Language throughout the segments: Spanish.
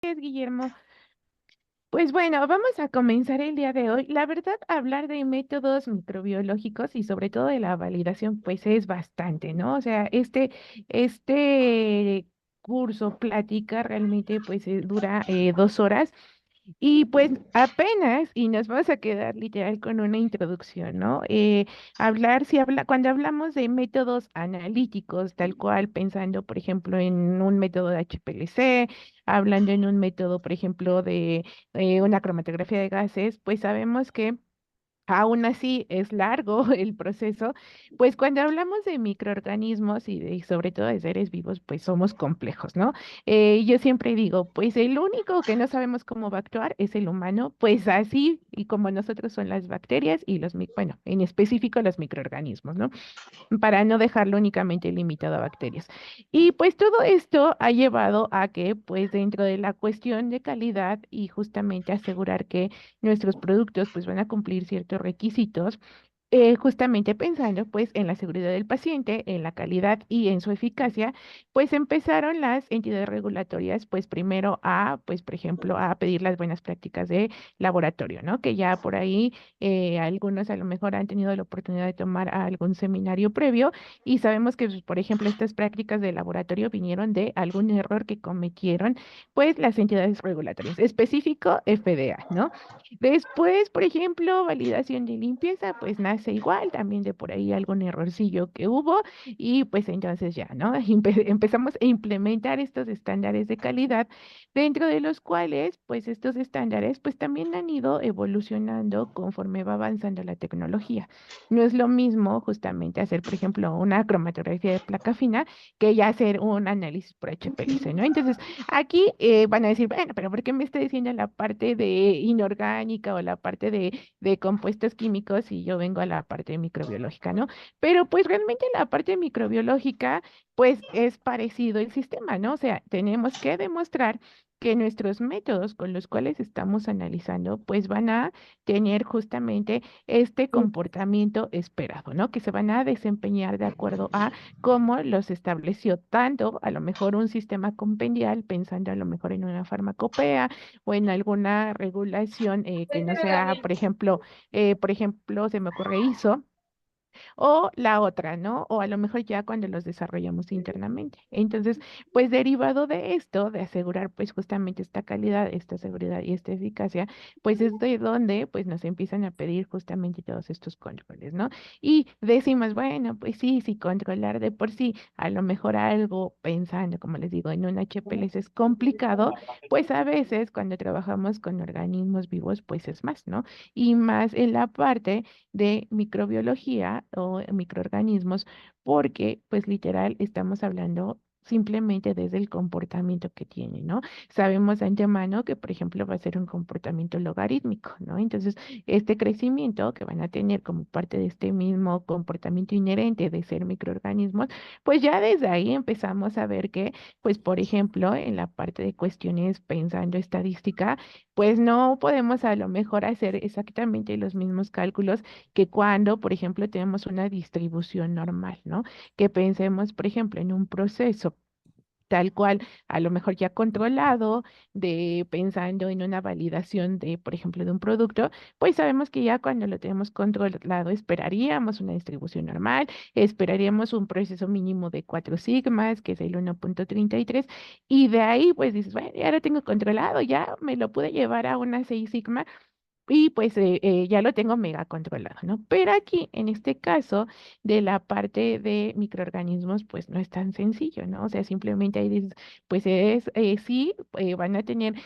Guillermo. Pues bueno, vamos a comenzar el día de hoy. La verdad, hablar de métodos microbiológicos y sobre todo de la validación, pues es bastante, ¿no? O sea, este curso, plática, realmente pues dura 2 horas. Y pues apenas, y nos vamos a quedar literal con una introducción, ¿no? Cuando hablamos de métodos analíticos, tal cual, pensando, por ejemplo, en un método de HPLC, hablando en un método, por ejemplo, de una cromatografía de gases, pues sabemos que aún así es largo el proceso, pues cuando hablamos de microorganismos y sobre todo de seres vivos, pues somos complejos, ¿no? Yo siempre digo, pues el único que no sabemos cómo va a actuar es el humano, pues así y como nosotros son las bacterias y bueno, en específico los microorganismos, ¿no? Para no dejarlo únicamente limitado a bacterias. Y pues todo esto ha llevado a que, pues dentro de la cuestión de calidad y justamente asegurar que nuestros productos pues van a cumplir ciertos requisitos, justamente pensando pues en la seguridad del paciente, en la calidad y en su eficacia, pues empezaron las entidades regulatorias pues primero a pues por ejemplo a pedir las buenas prácticas de laboratorio, ¿no? Que ya por ahí algunos a lo mejor han tenido la oportunidad de tomar algún seminario previo y sabemos que pues, por ejemplo estas prácticas de laboratorio vinieron de algún error que cometieron pues las entidades regulatorias, específico FDA, ¿no? Después, por ejemplo, validación de limpieza, pues nace igual, también de por ahí algún errorcillo que hubo y pues entonces ya, ¿no? Empezamos a implementar estos estándares de calidad, dentro de los cuales, pues estos estándares, pues también han ido evolucionando conforme va avanzando la tecnología. No es lo mismo justamente hacer, por ejemplo, una cromatografía de placa fina que ya hacer un análisis por HPLC, ¿no? Entonces, aquí van a decir, bueno, pero ¿por qué me está diciendo la parte de inorgánica o la parte de compuestos químicos y yo vengo a la parte microbiológica, ¿no? Pero pues realmente la parte microbiológica, pues es parecido el sistema, ¿no? O sea, tenemos que demostrar que nuestros métodos con los cuales estamos analizando, pues van a tener justamente este comportamiento esperado, ¿no? Que se van a desempeñar de acuerdo a cómo los estableció tanto a lo mejor un sistema compendial, pensando a lo mejor en una farmacopea o en alguna regulación que no sea, por ejemplo, se me ocurre ISO, o la otra, ¿no? O a lo mejor ya cuando los desarrollamos internamente. Entonces, pues derivado de esto, de asegurar pues justamente esta calidad, esta seguridad y esta eficacia, pues es de donde pues nos empiezan a pedir justamente todos estos controles, ¿no? Y decimos, bueno, pues sí, sí, controlar de por sí, a lo mejor algo pensando, como les digo, en un HPLC es complicado, pues a veces cuando trabajamos con organismos vivos, pues es más, ¿no? Y más en la parte de microbiología o microorganismos, porque pues literal estamos hablando simplemente desde el comportamiento que tiene, ¿no? Sabemos de antemano que, por ejemplo, va a ser un comportamiento logarítmico, ¿no? Entonces, este crecimiento que van a tener como parte de este mismo comportamiento inherente de ser microorganismos, pues ya desde ahí empezamos a ver que, pues, por ejemplo, en la parte de cuestiones pensando estadística, pues no podemos a lo mejor hacer exactamente los mismos cálculos que cuando, por ejemplo, tenemos una distribución normal, ¿no? Que pensemos, por ejemplo, en un proceso tal cual, a lo mejor ya controlado, de pensando en una validación de, por ejemplo, de un producto, pues sabemos que ya cuando lo tenemos controlado esperaríamos una distribución normal, esperaríamos un proceso mínimo de 4 sigmas, que es el 1.33, y de ahí pues dices, bueno, ya lo tengo controlado, ya me lo pude llevar a una 6 sigma, y pues ya lo tengo mega controlado, ¿no? Pero aquí, en este caso, de la parte de microorganismos, pues no es tan sencillo, ¿no? O sea, simplemente ahí dices, pues sí, van a tener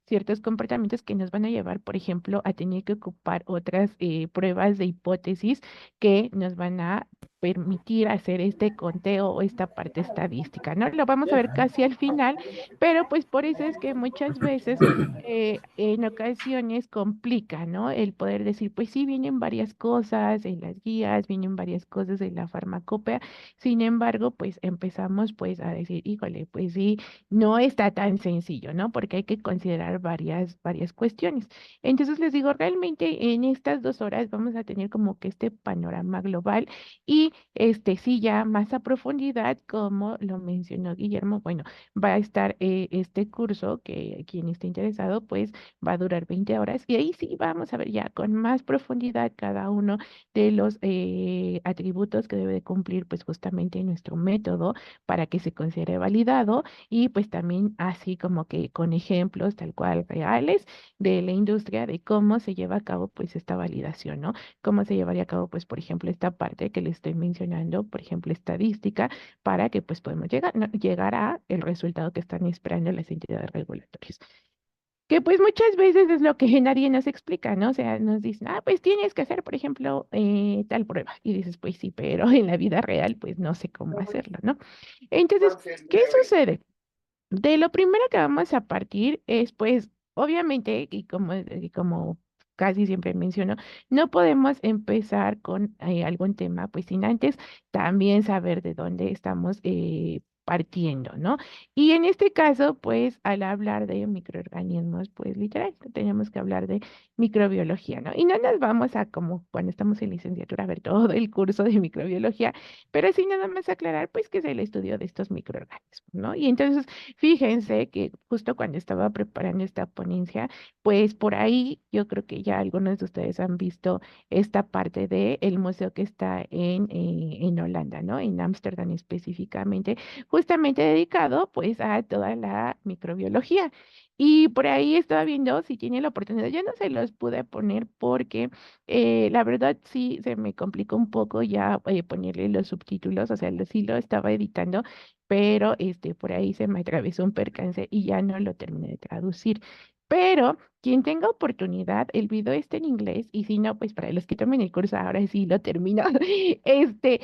ciertos comportamientos que nos van a llevar, por ejemplo, a tener que ocupar otras pruebas de hipótesis que nos van a permitir hacer este conteo o esta parte estadística, ¿no? Lo vamos a ver casi al final, pero pues por eso es que muchas veces en ocasiones complica, ¿no? El poder decir, pues sí, vienen varias cosas en las guías, vienen varias cosas en la farmacopea, sin embargo, pues empezamos pues a decir, híjole, pues sí, no está tan sencillo, ¿no? Porque hay que considerar varias cuestiones. Entonces les digo, realmente en estas 2 horas vamos a tener como que este panorama global y sí, ya más a profundidad, como lo mencionó Guillermo, bueno, va a estar este curso que quien esté interesado, pues va a durar 20 horas y ahí sí vamos a ver ya con más profundidad cada uno de los atributos que debe de cumplir, pues justamente nuestro método para que se considere validado y pues también así como que con ejemplos tal cual reales de la industria de cómo se lleva a cabo pues esta validación, ¿no? Cómo se llevaría a cabo pues por ejemplo esta parte que le estoy mencionando, por ejemplo estadística, para que pues podemos llegar, ¿no? Llegar a el resultado que están esperando las entidades regulatorias. Que pues muchas veces es lo que nadie nos explica, ¿no? O sea, nos dicen, ah, pues tienes que hacer, por ejemplo, tal prueba. Y dices, pues sí, pero en la vida real, pues no sé cómo hacerlo, ¿no? Entonces, ¿qué sucede? De lo primero que vamos a partir es, pues, obviamente, y como casi siempre menciono, no podemos empezar con algún tema, pues, sin antes también saber de dónde estamos partiendo, ¿no? Y en este caso, pues, al hablar de microorganismos, pues, literal, tenemos que hablar de microbiología, ¿no? Y no nos vamos a, como cuando estamos en licenciatura, a ver todo el curso de microbiología, pero sí nada más aclarar, pues, que es el estudio de estos microorganismos, ¿no? Y entonces, fíjense que justo cuando estaba preparando esta ponencia, pues por ahí yo creo que ya algunos de ustedes han visto esta parte del museo que está en Holanda, ¿no? En Ámsterdam específicamente, justamente dedicado pues a toda la microbiología. Y por ahí estaba viendo si tiene la oportunidad, ya no se los pude poner porque la verdad sí se me complicó un poco ya ponerle los subtítulos, o sea, sí lo estaba editando, pero por ahí se me atravesó un percance y ya no lo terminé de traducir. Pero quien tenga oportunidad, el video está en inglés y si no, pues para los que tomen el curso ahora sí lo termino. Y ese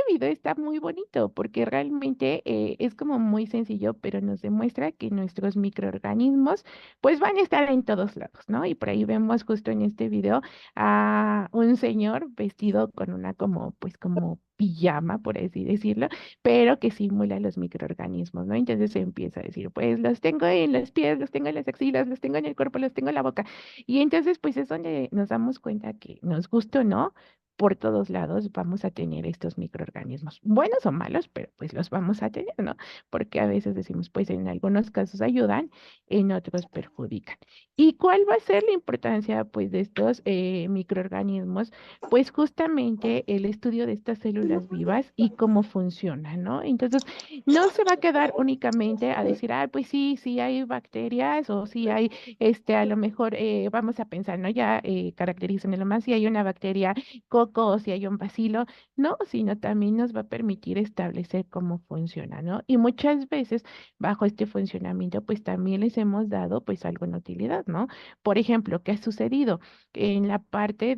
video está muy bonito porque realmente es como muy sencillo, pero nos demuestra que nuestros microorganismos pues van a estar en todos lados, ¿no? Y por ahí vemos justo en este video a un señor vestido con una como, pues como pijama, por así decirlo, pero que simula los microorganismos, ¿no? Entonces se empieza a decir, pues los tengo en los pies, los tengo en las axilas, los tengo en el cuerpo, los tengo en la boca. Y entonces, pues es donde nos damos cuenta que nos gusta o no, por todos lados vamos a tener estos microorganismos, buenos o malos, pero pues los vamos a tener, ¿no? Porque a veces decimos, pues en algunos casos ayudan, en otros perjudican. ¿Y cuál va a ser la importancia, pues, de estos microorganismos? Pues justamente el estudio de estas células vivas y cómo funcionan, ¿no? Entonces, no se va a quedar únicamente a decir, ah, pues sí, sí hay bacterias o sí hay, a lo mejor vamos a pensar, ¿no? Ya caracterizan lo más si hay una bacteria coco o si hay un bacilo, no, sino también nos va a permitir establecer cómo funciona, ¿no? Y muchas veces bajo este funcionamiento, pues también les hemos dado pues alguna utilidad, ¿no? Por ejemplo, ¿qué ha sucedido? En la parte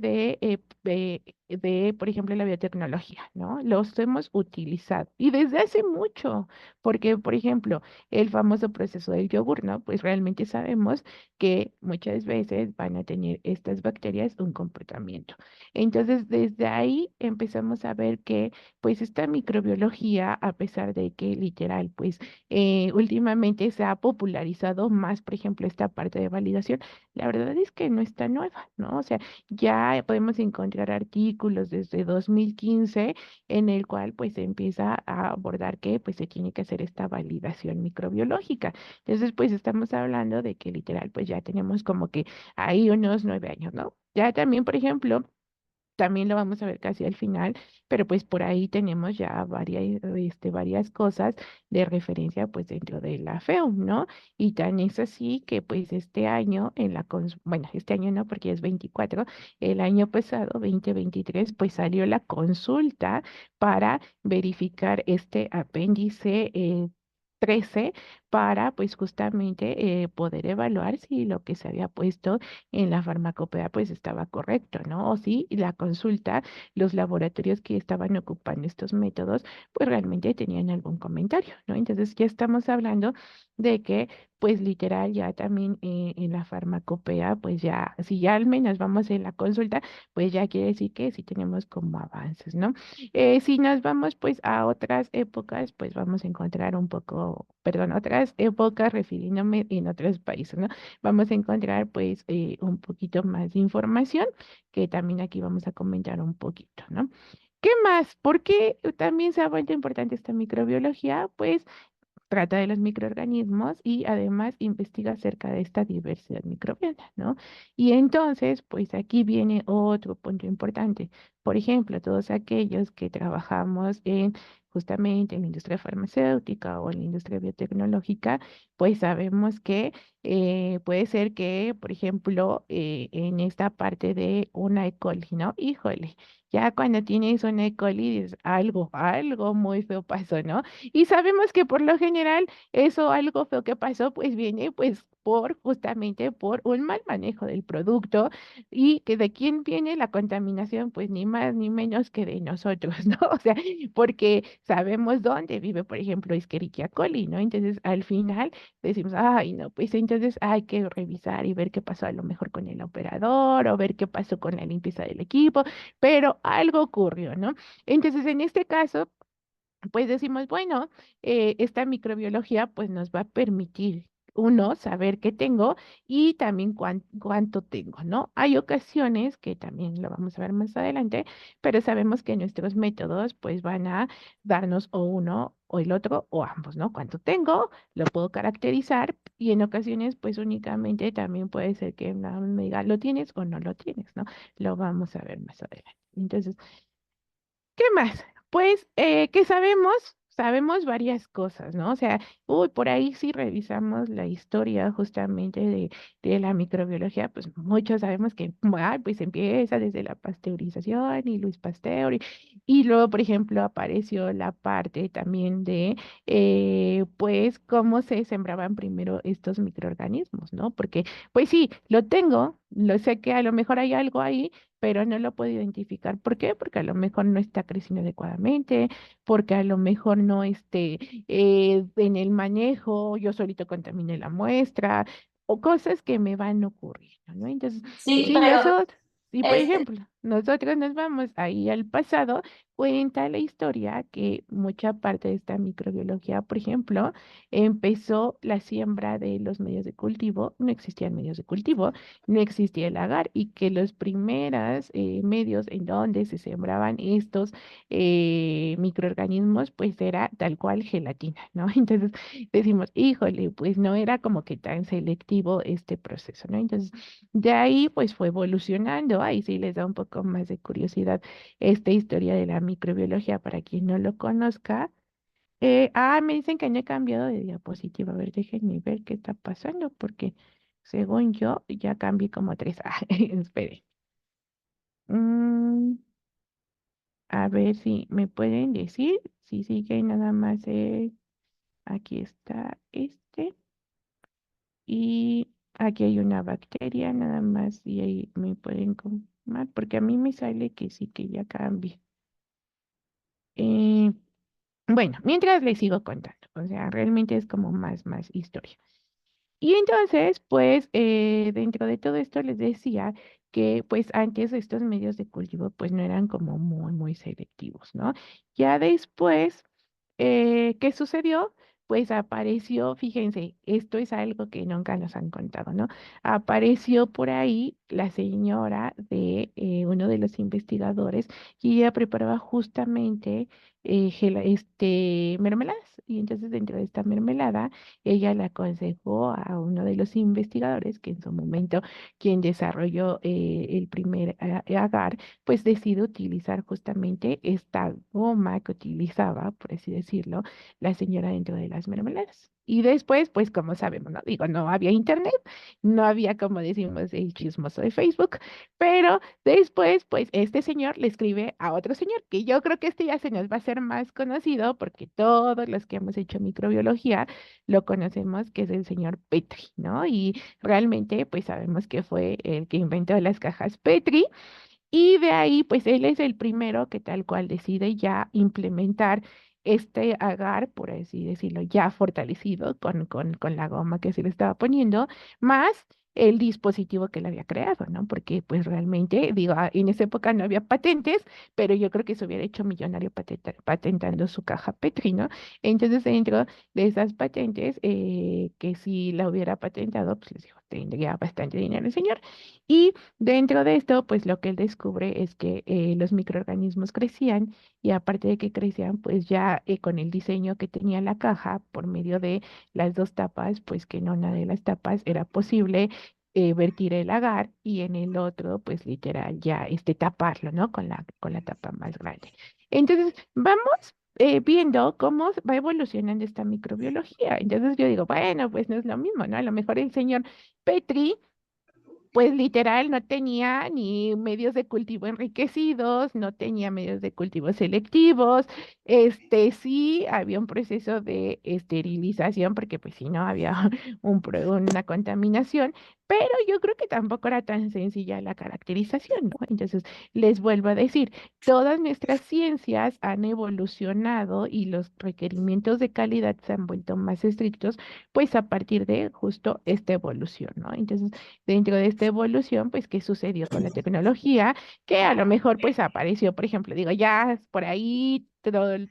por ejemplo, la biotecnología, ¿no? Los hemos utilizado y desde hace mucho, porque, por ejemplo, el famoso proceso del yogur, ¿no? Pues realmente sabemos que muchas veces van a tener estas bacterias un comportamiento. Entonces, desde ahí empezamos a ver que, pues, esta microbiología, a pesar de que literal, pues, últimamente se ha popularizado más, por ejemplo, esta parte de validación, la verdad es que no está nueva, ¿no? O sea, ya podemos encontrar artículos desde 2015 en el cual pues se empieza a abordar que pues se tiene que hacer esta validación microbiológica. Entonces pues estamos hablando de que literal pues ya tenemos como que ahí unos 9 años, ¿no? Ya también, por ejemplo, también lo vamos a ver casi al final, pero pues por ahí tenemos ya varias cosas de referencia pues dentro de la FEUM, ¿no? Y tan es así que pues este año bueno, este año no porque es 24, el año pasado, 2023, pues salió la consulta para verificar este apéndice 13 para pues justamente poder evaluar si lo que se había puesto en la farmacopea pues estaba correcto, ¿no? O si la consulta, los laboratorios que estaban ocupando estos métodos, pues realmente tenían algún comentario, ¿no? Entonces ya estamos hablando de que, pues literal, ya también en la farmacopea, pues ya, si ya al menos vamos en la consulta, pues ya quiere decir que sí tenemos como avances, ¿no? Si nos vamos pues a otras épocas, pues vamos a encontrar un poco, perdón, otras épocas refiriéndome en otros países, ¿no? Vamos a encontrar pues un poquito más de información que también aquí vamos a comentar un poquito, ¿no? ¿Qué más? ¿Por qué también se ha vuelto importante esta microbiología? Pues trata de los microorganismos y además investiga acerca de esta diversidad microbiana, ¿no? Y entonces, pues aquí viene otro punto importante. Por ejemplo, todos aquellos que trabajamos en justamente en la industria farmacéutica o en la industria biotecnológica, pues sabemos que puede ser que, por ejemplo, en esta parte de una E. coli, ¿no? Híjole, ya cuando tienes una E. coli, dices, algo muy feo pasó, ¿no? Y sabemos que por lo general eso algo feo que pasó pues viene pues por justamente por un mal manejo del producto y que de quién viene la contaminación pues ni más ni menos que de nosotros, ¿no? O sea, porque sabemos dónde vive, por ejemplo, Escherichia coli, ¿no? Entonces al final decimos, ay, no, pues entonces hay que revisar y ver qué pasó a lo mejor con el operador o ver qué pasó con la limpieza del equipo, pero algo ocurrió, ¿no? Entonces en este caso pues decimos, bueno, esta microbiología pues nos va a permitir, uno, saber qué tengo y también cuánto tengo, ¿no? Hay ocasiones que también lo vamos a ver más adelante, pero sabemos que nuestros métodos pues van a darnos o uno o el otro o ambos, ¿no? Cuánto tengo, lo puedo caracterizar y en ocasiones pues únicamente también puede ser que me diga, ¿lo tienes o no lo tienes, ¿no? Lo vamos a ver más adelante. Entonces, ¿qué más? Pues que sabemos varias cosas, ¿no? O sea, uy, por ahí si revisamos la historia justamente de la microbiología, pues muchos sabemos que, ay, pues empieza desde la pasteurización y Luis Pasteur, y luego, por ejemplo, apareció la parte también de, pues, cómo se sembraban primero estos microorganismos, ¿no? Porque, pues sí, lo tengo, lo sé que a lo mejor hay algo ahí pero no lo puedo identificar. ¿Por qué? Porque a lo mejor no está creciendo adecuadamente, porque a lo mejor no esté en el manejo, yo solito contaminé la muestra, o cosas que me van ocurriendo, ¿no? Entonces, Sí, si pero nosotros, si por este, ejemplo, nosotros nos vamos ahí al pasado, cuenta la historia que mucha parte de esta microbiología, por ejemplo, empezó la siembra de los medios de cultivo, no existían medios de cultivo, no existía el agar y que los primeros medios en donde se sembraban estos microorganismos, pues era tal cual gelatina, ¿no? Entonces decimos, híjole, pues no era como que tan selectivo este proceso, ¿no? Entonces de ahí pues fue evolucionando, ahí sí les da un poco más de curiosidad esta historia de la microbiología para quien no lo conozca. Me dicen que no he cambiado de diapositiva. A ver, déjenme ver qué está pasando, porque según yo ya cambié como tres. Espere. Mm, a ver si me pueden decir si sigue nada más. Aquí está este. Y aquí hay una bacteria, nada más. Y ahí me pueden confirmar, porque a mí me sale que sí que ya cambié. Eh, bueno, mientras les sigo contando. O sea, realmente es como más historia. Y entonces, pues, dentro de todo esto les decía que, pues, antes estos medios de cultivo, pues, no eran como muy selectivos, ¿no? Ya después, ¿qué sucedió? Pues apareció, fíjense, esto es algo que nunca nos han contado, ¿no? Apareció por ahí la señora de uno de los investigadores y ella preparaba justamente mermeladas. Y entonces dentro de esta mermelada, ella le aconsejó a uno de los investigadores, que en su momento quien desarrolló el primer agar, pues decide utilizar justamente esta goma que utilizaba, por así decirlo, la señora dentro de las mermeladas. Y después, pues como sabemos, ¿no? Digo, no había internet, no había, como decimos, el chismoso de Facebook, pero después, pues este señor le escribe a otro señor, que yo creo que este ya se nos va a hacer más conocido porque todos los que hemos hecho microbiología lo conocemos, que es el señor Petri, ¿no? Y realmente, pues sabemos que fue el que inventó las cajas Petri y de ahí, pues él es el primero que tal cual decide ya implementar este agar, por así decirlo, ya fortalecido con la goma que se le estaba poniendo, más el dispositivo que él había creado, ¿no? Porque pues realmente, digo, en esa época no había patentes, pero yo creo que se hubiera hecho millonario patentando su caja Petri, ¿no? Entonces, dentro de esas patentes, que si la hubiera patentado, pues les digo, tendría bastante dinero el señor. Y dentro de esto, pues lo que él descubre es que los microorganismos crecían y aparte de que crecían, pues ya con el diseño que tenía la caja por medio de las dos tapas, pues que en una de las tapas era posible vertir el agar y en el otro, pues literal, ya taparlo, ¿no? Con la tapa más grande. Entonces, vamos viendo cómo va evolucionando esta microbiología. Entonces yo digo, bueno, pues no es lo mismo, ¿no? A lo mejor el señor Petri pues literal no tenía ni medios de cultivo enriquecidos, no tenía medios de cultivo selectivos, sí había un proceso de esterilización porque pues si no había una contaminación, pero yo creo que tampoco era tan sencilla la caracterización, ¿no? Entonces, les vuelvo a decir, todas nuestras ciencias han evolucionado y los requerimientos de calidad se han vuelto más estrictos, pues a partir de justo esta evolución, ¿no? Entonces, dentro de esta evolución, pues, ¿qué sucedió con la tecnología? Que a lo mejor, pues, apareció, por ejemplo, digo, ya por ahí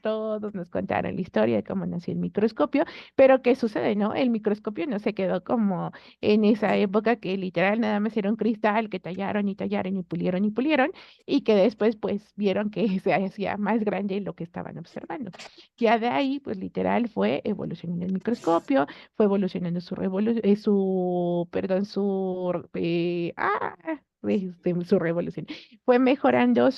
todos nos contaron la historia de cómo nació el microscopio, pero ¿qué sucede, no? El microscopio no se quedó como en esa época que literal nada más era un cristal que tallaron y tallaron y pulieron, y que después, pues, vieron que se hacía más grande lo que estaban observando. Ya de ahí, pues, literal fue evolucionando el microscopio, fue evolucionando perdón, su revolución, fue mejorando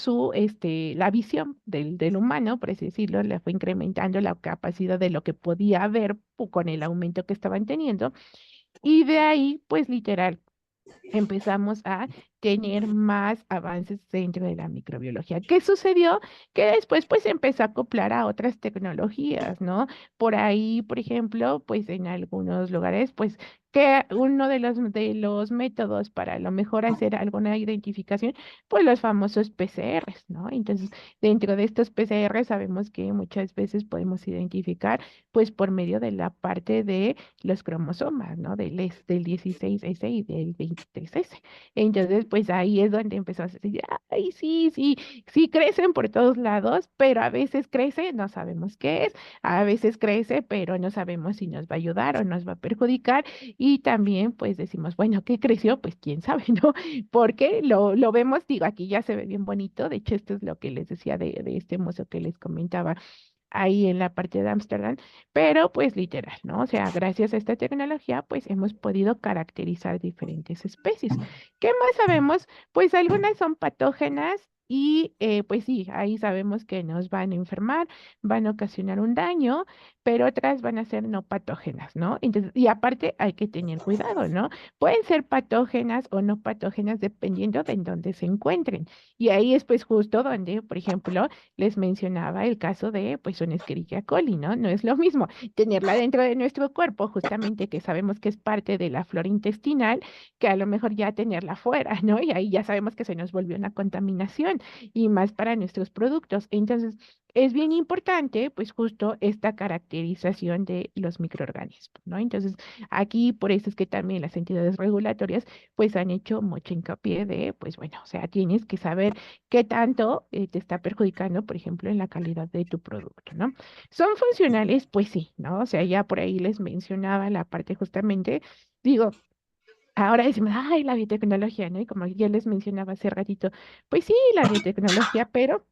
la visión del humano, por así decirlo, le fue incrementando la capacidad de lo que podía ver con el aumento que estaban teniendo, y de ahí, pues literal, empezamos a tener más avances dentro de la microbiología. ¿Qué sucedió? Que después pues se empezó a acoplar a otras tecnologías, ¿no? Por ahí, por ejemplo, pues en algunos lugares, pues que uno de los métodos para a lo mejor hacer alguna identificación, pues los famosos PCRs, ¿no? Entonces, dentro de estos PCR sabemos que muchas veces podemos identificar pues por medio de la parte de los cromosomas, ¿no? Del 16S y del 23S. Entonces, pues ahí es donde empezó a decir, ay, sí, sí, sí crecen por todos lados, pero a veces crece, no sabemos qué es, a veces crece, pero no sabemos si nos va a ayudar o nos va a perjudicar. Y también, pues decimos, bueno, ¿qué creció? Pues quién sabe, ¿no? Porque lo vemos, digo, aquí ya se ve bien bonito. De hecho, esto es lo que les decía de este museo que les comentaba ahí en la parte de Ámsterdam, pero pues literal, ¿no? O sea, gracias a esta tecnología, pues hemos podido caracterizar diferentes especies. ¿Qué más sabemos? Pues algunas son patógenas y pues sí, ahí sabemos que nos van a enfermar, van a ocasionar un daño, pero otras van a ser no patógenas, ¿no? Entonces, y aparte hay que tener cuidado, ¿no? Pueden ser patógenas o no patógenas dependiendo de en dónde se encuentren. Y ahí es pues justo donde, por ejemplo, les mencionaba el caso de, pues, una Escherichia coli, ¿no? No es lo mismo tenerla dentro de nuestro cuerpo, justamente que sabemos que es parte de la flora intestinal, que a lo mejor ya tenerla fuera, ¿no? Y ahí ya sabemos que se nos volvió una contaminación y más para nuestros productos. Entonces, es bien importante, pues, justo esta caracterización de los microorganismos, ¿no? Entonces, aquí por eso es que también las entidades regulatorias, pues, han hecho mucho hincapié de, pues, bueno, o sea, tienes que saber qué tanto te está perjudicando, por ejemplo, en la calidad de tu producto, ¿no? ¿Son funcionales? Pues sí, ¿no? O sea, ya por ahí les mencionaba la parte justamente, digo, ahora decimos, ay, la biotecnología, ¿no? Y como ya les mencionaba hace ratito, pues sí, la biotecnología, pero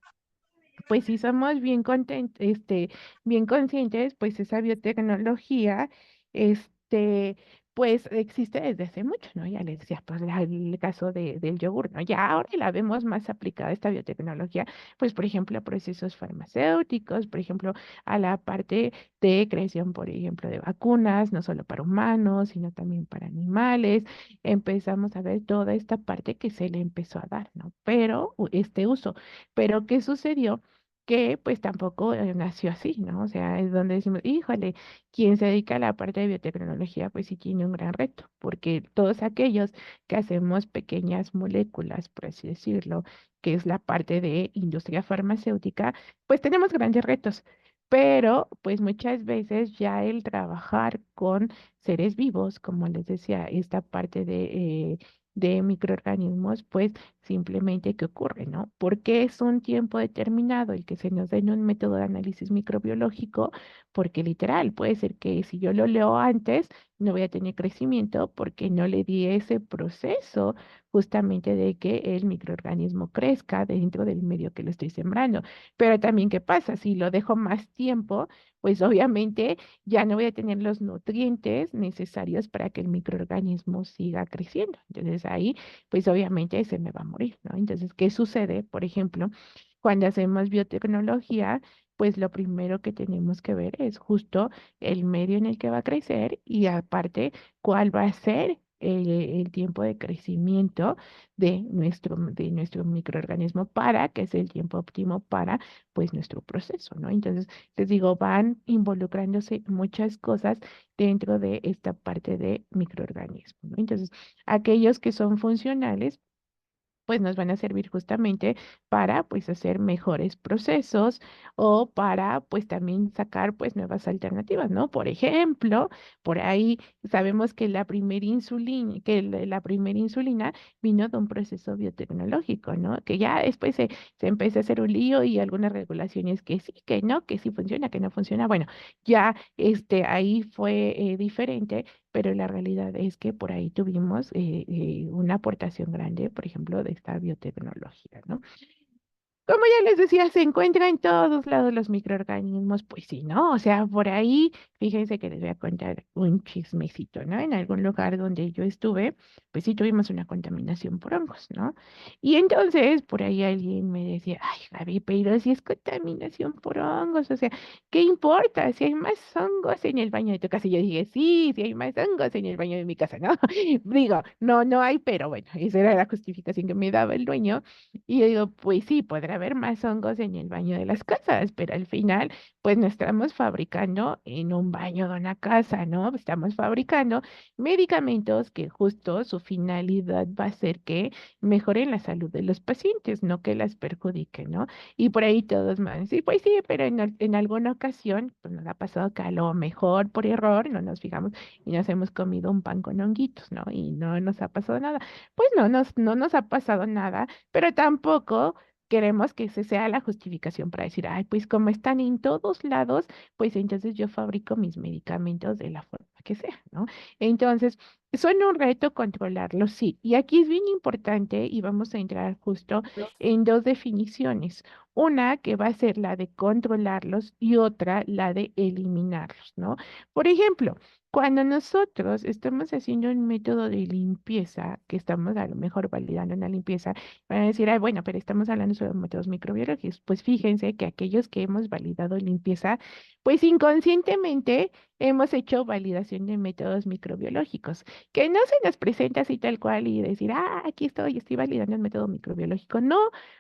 pues si somos bien conscientes, pues esa biotecnología, este, pues existe desde hace mucho, ¿no? Ya les decía, pues el caso del yogur, ¿no? Ya ahora la vemos más aplicada esta biotecnología, pues por ejemplo, a procesos farmacéuticos, por ejemplo, a la parte de creación, por ejemplo, de vacunas, no solo para humanos, sino también para animales. Empezamos a ver toda esta parte que se le empezó a dar, ¿no? Pero este uso. Pero ¿qué sucedió? Que pues tampoco nació así, ¿no? O sea, es donde decimos, híjole, quien se dedica a la parte de biotecnología, pues sí tiene un gran reto, porque todos aquellos que hacemos pequeñas moléculas, por así decirlo, que es la parte de industria farmacéutica, pues tenemos grandes retos, pero pues muchas veces ya el trabajar con seres vivos, como les decía, esta parte de microorganismos, pues simplemente qué ocurre, ¿no? Porque es un tiempo determinado el que se nos den un método de análisis microbiológico, porque literal, puede ser que si yo lo leo antes, no voy a tener crecimiento porque no le di ese proceso justamente de que el microorganismo crezca dentro del medio que lo estoy sembrando. Pero también, ¿qué pasa? Si lo dejo más tiempo, pues obviamente ya no voy a tener los nutrientes necesarios para que el microorganismo siga creciendo. Entonces ahí, pues obviamente se me va a morir, ¿no? Entonces, ¿qué sucede? Por ejemplo, cuando hacemos biotecnología, pues lo primero que tenemos que ver es justo el medio en el que va a crecer y aparte cuál va a ser el tiempo de crecimiento de nuestro microorganismo para que sea el tiempo óptimo para pues nuestro proceso, ¿no? Entonces, les digo, van involucrándose muchas cosas dentro de esta parte de microorganismo, ¿no? Entonces, aquellos que son funcionales, pues nos van a servir justamente para pues hacer mejores procesos o para pues también sacar pues nuevas alternativas, ¿no? Por ejemplo, por ahí sabemos que la primera insulina vino de un proceso biotecnológico, ¿no? Que ya después se empezó a hacer un lío y algunas regulaciones que sí, que no, que sí funciona, que no funciona. Bueno, ya ahí fue diferente, pero la realidad es que por ahí tuvimos una aportación grande, por ejemplo, de esta biotecnología, ¿no? Como ya les decía, se encuentra en todos lados los microorganismos, pues sí, ¿no? O sea, por ahí, fíjense que les voy a contar un chismecito, ¿no? En algún lugar donde yo estuve, pues sí tuvimos una contaminación por hongos, ¿no? Y entonces por ahí alguien me decía, ay, Gaby, pero si es contaminación por hongos, o sea, ¿qué importa si hay más hongos en el baño de tu casa? Y yo dije, sí, sí hay más hongos en el baño de mi casa, ¿no? Digo, no, no hay, pero bueno, esa era la justificación que me daba el dueño. Y yo digo, pues sí, podrá haber más hongos en el baño de las casas, pero al final, pues no estamos fabricando en un baño de una casa, ¿no? Estamos fabricando medicamentos que justo su finalidad va a ser que mejoren la salud de los pacientes, no que las perjudiquen, ¿no? Y por ahí todos van a decir, pues sí, pero en alguna ocasión, pues nos ha pasado que a lo mejor por error no nos fijamos y nos hemos comido un pan con honguitos, ¿no? Y no nos ha pasado nada. Pues no nos ha pasado nada, pero tampoco queremos que ese sea la justificación para decir, ay, pues como están en todos lados, pues entonces yo fabrico mis medicamentos de la forma que sea, ¿no? Entonces, son un reto controlarlos, sí. Y aquí es bien importante y vamos a entrar justo en dos definiciones. Una que va a ser la de controlarlos y otra la de eliminarlos, ¿no? Por ejemplo, cuando nosotros estamos haciendo un método de limpieza, que estamos a lo mejor validando una limpieza, van a decir, ay, bueno, pero estamos hablando sobre métodos microbiológicos. Pues fíjense que aquellos que hemos validado limpieza, pues inconscientemente hemos hecho validación de métodos microbiológicos, que no se nos presenta así tal cual y decir, aquí estoy validando el método microbiológico. No,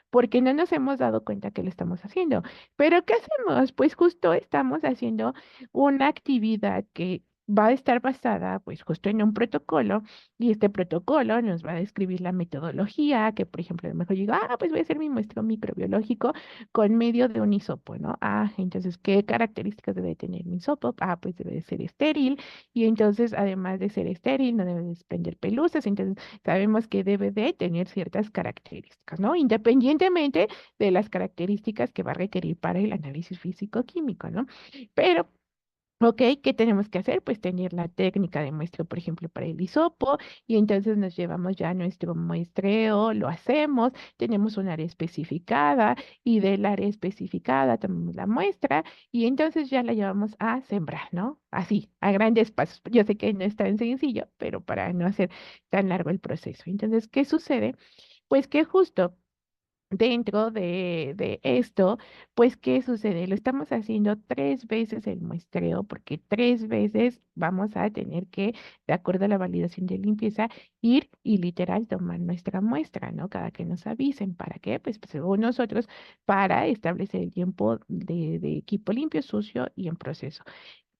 porque no nos hemos dado cuenta que lo estamos haciendo. Pero ¿qué hacemos? Pues justo estamos haciendo una actividad que va a estar basada pues justo en un protocolo y este protocolo nos va a describir la metodología, que por ejemplo a lo mejor yo digo, pues voy a hacer mi muestreo microbiológico con medio de un hisopo, ¿no? Entonces, ¿qué características debe tener mi hisopo? Pues debe de ser estéril y entonces además de ser estéril no debe desprender pelusas, entonces sabemos que debe de tener ciertas características, ¿no? Independientemente de las características que va a requerir para el análisis físico-químico, ¿no? Pero ok, ¿qué tenemos que hacer? Pues tener la técnica de muestreo, por ejemplo, para el hisopo, y entonces nos llevamos ya nuestro muestreo, lo hacemos, tenemos un área especificada, y del área especificada tomamos la muestra, y entonces ya la llevamos a sembrar, ¿no? Así, a grandes pasos. Yo sé que no es tan sencillo, pero para no hacer tan largo el proceso. Entonces, ¿qué sucede? Pues que justo dentro de esto, pues, ¿qué sucede? Lo estamos haciendo 3 veces el muestreo, porque 3 veces vamos a tener que, de acuerdo a la validación de limpieza, ir y literal tomar nuestra muestra, ¿no? Cada que nos avisen. ¿Para qué? Pues según nosotros, para establecer el tiempo de equipo limpio, sucio y en proceso.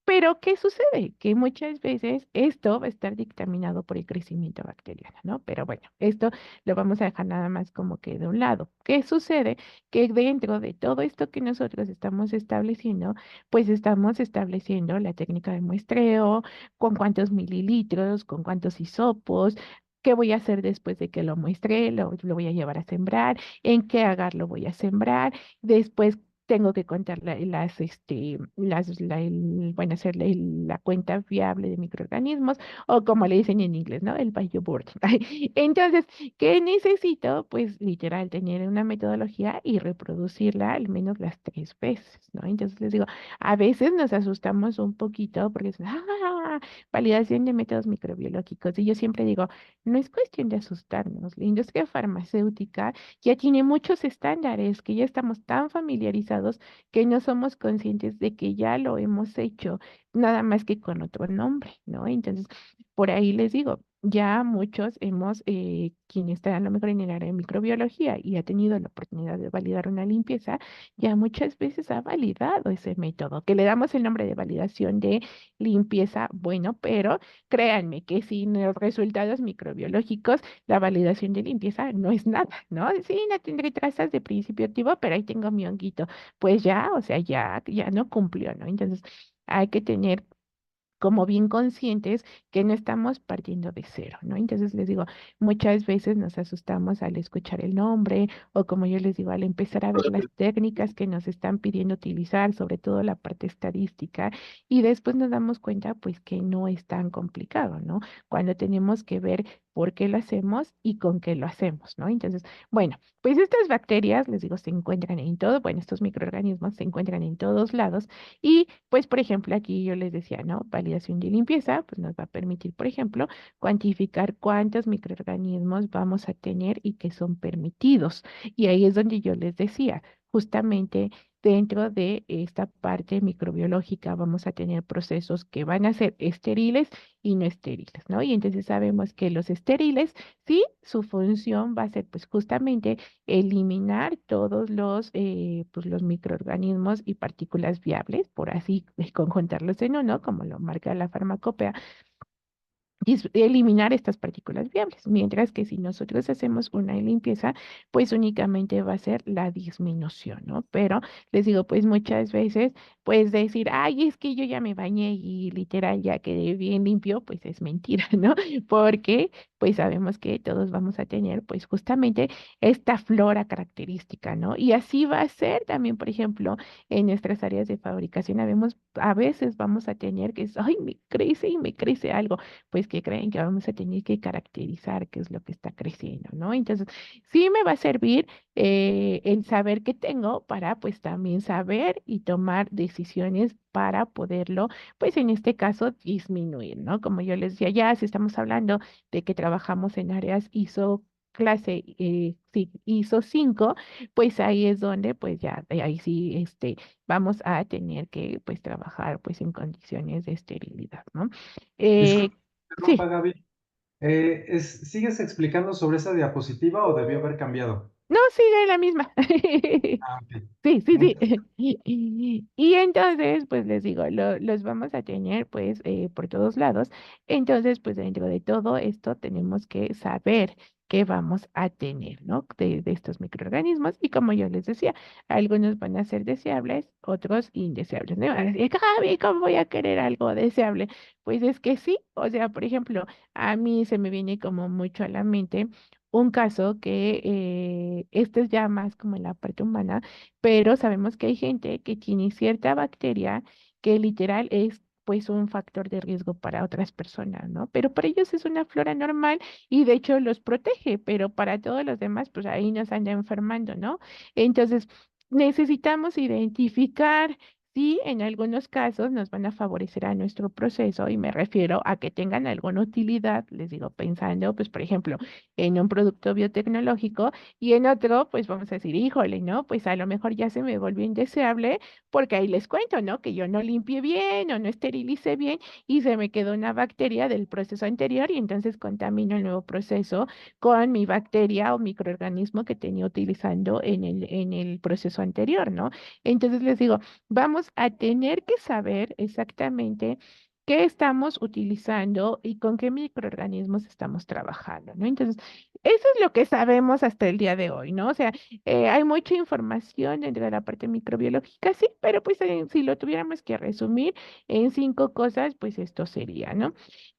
Pero, ¿qué sucede? Que muchas veces esto va a estar dictaminado por el crecimiento bacteriano, ¿no? Pero bueno, esto lo vamos a dejar nada más como que de un lado. ¿Qué sucede? Que dentro de todo esto que nosotros estamos estableciendo, pues estamos estableciendo la técnica de muestreo, con cuántos mililitros, con cuántos hisopos. ¿Qué voy a hacer después de que lo muestre? Lo voy a llevar a sembrar. ¿En qué agar lo voy a sembrar? Después tengo que contar bueno, hacer la cuenta fiable de microorganismos, o como le dicen en inglés, ¿no? El Board. Entonces, ¿qué necesito? Pues literal, tener una metodología y reproducirla al menos las 3 veces, ¿no? Entonces les digo, a veces nos asustamos un poquito porque es, validación de métodos microbiológicos. Y yo siempre digo, no es cuestión de asustarnos. La industria farmacéutica ya tiene muchos estándares que ya estamos tan familiarizados que no somos conscientes de que ya lo hemos hecho, nada más que con otro nombre, ¿no? Entonces, por ahí les digo, ya muchos quien está a lo mejor en el área de microbiología y ha tenido la oportunidad de validar una limpieza, ya muchas veces ha validado ese método, que le damos el nombre de validación de limpieza, bueno, pero créanme que sin los resultados microbiológicos, la validación de limpieza no es nada, ¿no? Sí, no tendré trazas de principio activo, pero ahí tengo mi honguito. Pues ya, o sea, ya no cumplió, ¿no? Entonces, hay que tener como bien conscientes que no estamos partiendo de cero, ¿no? Entonces les digo, muchas veces nos asustamos al escuchar el nombre o como yo les digo, al empezar a ver las técnicas que nos están pidiendo utilizar, sobre todo la parte estadística, y después nos damos cuenta pues que no es tan complicado, ¿no? Cuando tenemos que ver por qué lo hacemos y con qué lo hacemos, ¿no? Entonces, bueno, pues estas bacterias, les digo, se encuentran en todo, bueno, estos microorganismos se encuentran en todos lados y pues, por ejemplo, aquí yo les decía, ¿no? Validación de limpieza, pues nos va a permitir, por ejemplo, cuantificar cuántos microorganismos vamos a tener y que son permitidos. Y ahí es donde yo les decía, justamente dentro de esta parte microbiológica vamos a tener procesos que van a ser estériles y no estériles, ¿no? Y entonces sabemos que los estériles, sí, su función va a ser pues justamente eliminar todos pues, los microorganismos y partículas viables, por así conjuntarlos en uno, como lo marca la farmacopea, eliminar estas partículas viables, mientras que si nosotros hacemos una limpieza, pues únicamente va a ser la disminución, ¿no? Pero les digo, pues muchas veces, pues decir, ay, es que yo ya me bañé y literal ya quedé bien limpio, pues es mentira, ¿no? Porque pues sabemos que todos vamos a tener pues justamente esta flora característica, ¿no? Y así va a ser también, por ejemplo, en nuestras áreas de fabricación, a veces vamos a tener que, ay, me crece y me crece algo pues que creen que vamos a tener que caracterizar qué es lo que está creciendo, ¿no? Entonces, sí me va a servir el saber qué tengo para pues también saber y tomar decisiones para poderlo, pues en este caso, disminuir, ¿no? Como yo les decía, ya si estamos hablando de que trabajamos en áreas ISO clase, sí, ISO 5, pues ahí es donde, pues ya, ahí sí, vamos a tener que, pues, trabajar, pues, en condiciones de esterilidad, ¿no? Eh, Disculpa, interrumpa, Sí, Gaby. ¿Sigues explicando sobre esa diapositiva o debió haber cambiado? no, sigue la misma. Ah, ok. Sí, sí, sí. Entonces, Y entonces, pues les digo, los vamos a tener pues por todos lados. Entonces, pues dentro de todo esto tenemos que saber qué vamos a tener, ¿no? De estos microorganismos. Y como yo les decía, algunos van a ser deseables, otros indeseables. ¿No? Van a decir, Gaby, ¿cómo voy a querer algo deseable? Pues es que sí. O sea, por ejemplo, a mí se me viene como mucho a la mente un caso que este es ya más como en la parte humana, pero sabemos que hay gente que tiene cierta bacteria que literal es pues un factor de riesgo para otras personas, ¿no? Pero para ellos es una flora normal y de hecho los protege, pero para todos los demás pues ahí nos anda enfermando, ¿no? Entonces necesitamos identificar si en algunos casos nos van a favorecer a nuestro proceso y me refiero a que tengan alguna utilidad, les digo, pensando pues por ejemplo en un producto biotecnológico y en otro, pues vamos a decir, híjole, ¿no? Pues a lo mejor ya se me volvió indeseable porque ahí les cuento, ¿no? Que yo no limpié bien o no esterilicé bien y se me quedó una bacteria del proceso anterior y entonces contamino el nuevo proceso con mi bacteria o microorganismo que tenía utilizando en el proceso anterior, ¿no? Entonces les digo, vamos vamos a tener que saber exactamente qué estamos utilizando y con qué microorganismos estamos trabajando, ¿no? Entonces, eso es lo que sabemos hasta el día de hoy, ¿no? O sea, hay mucha información dentro de la parte microbiológica, sí, pero pues si lo tuviéramos que resumir en 5 cosas, pues esto sería, ¿no?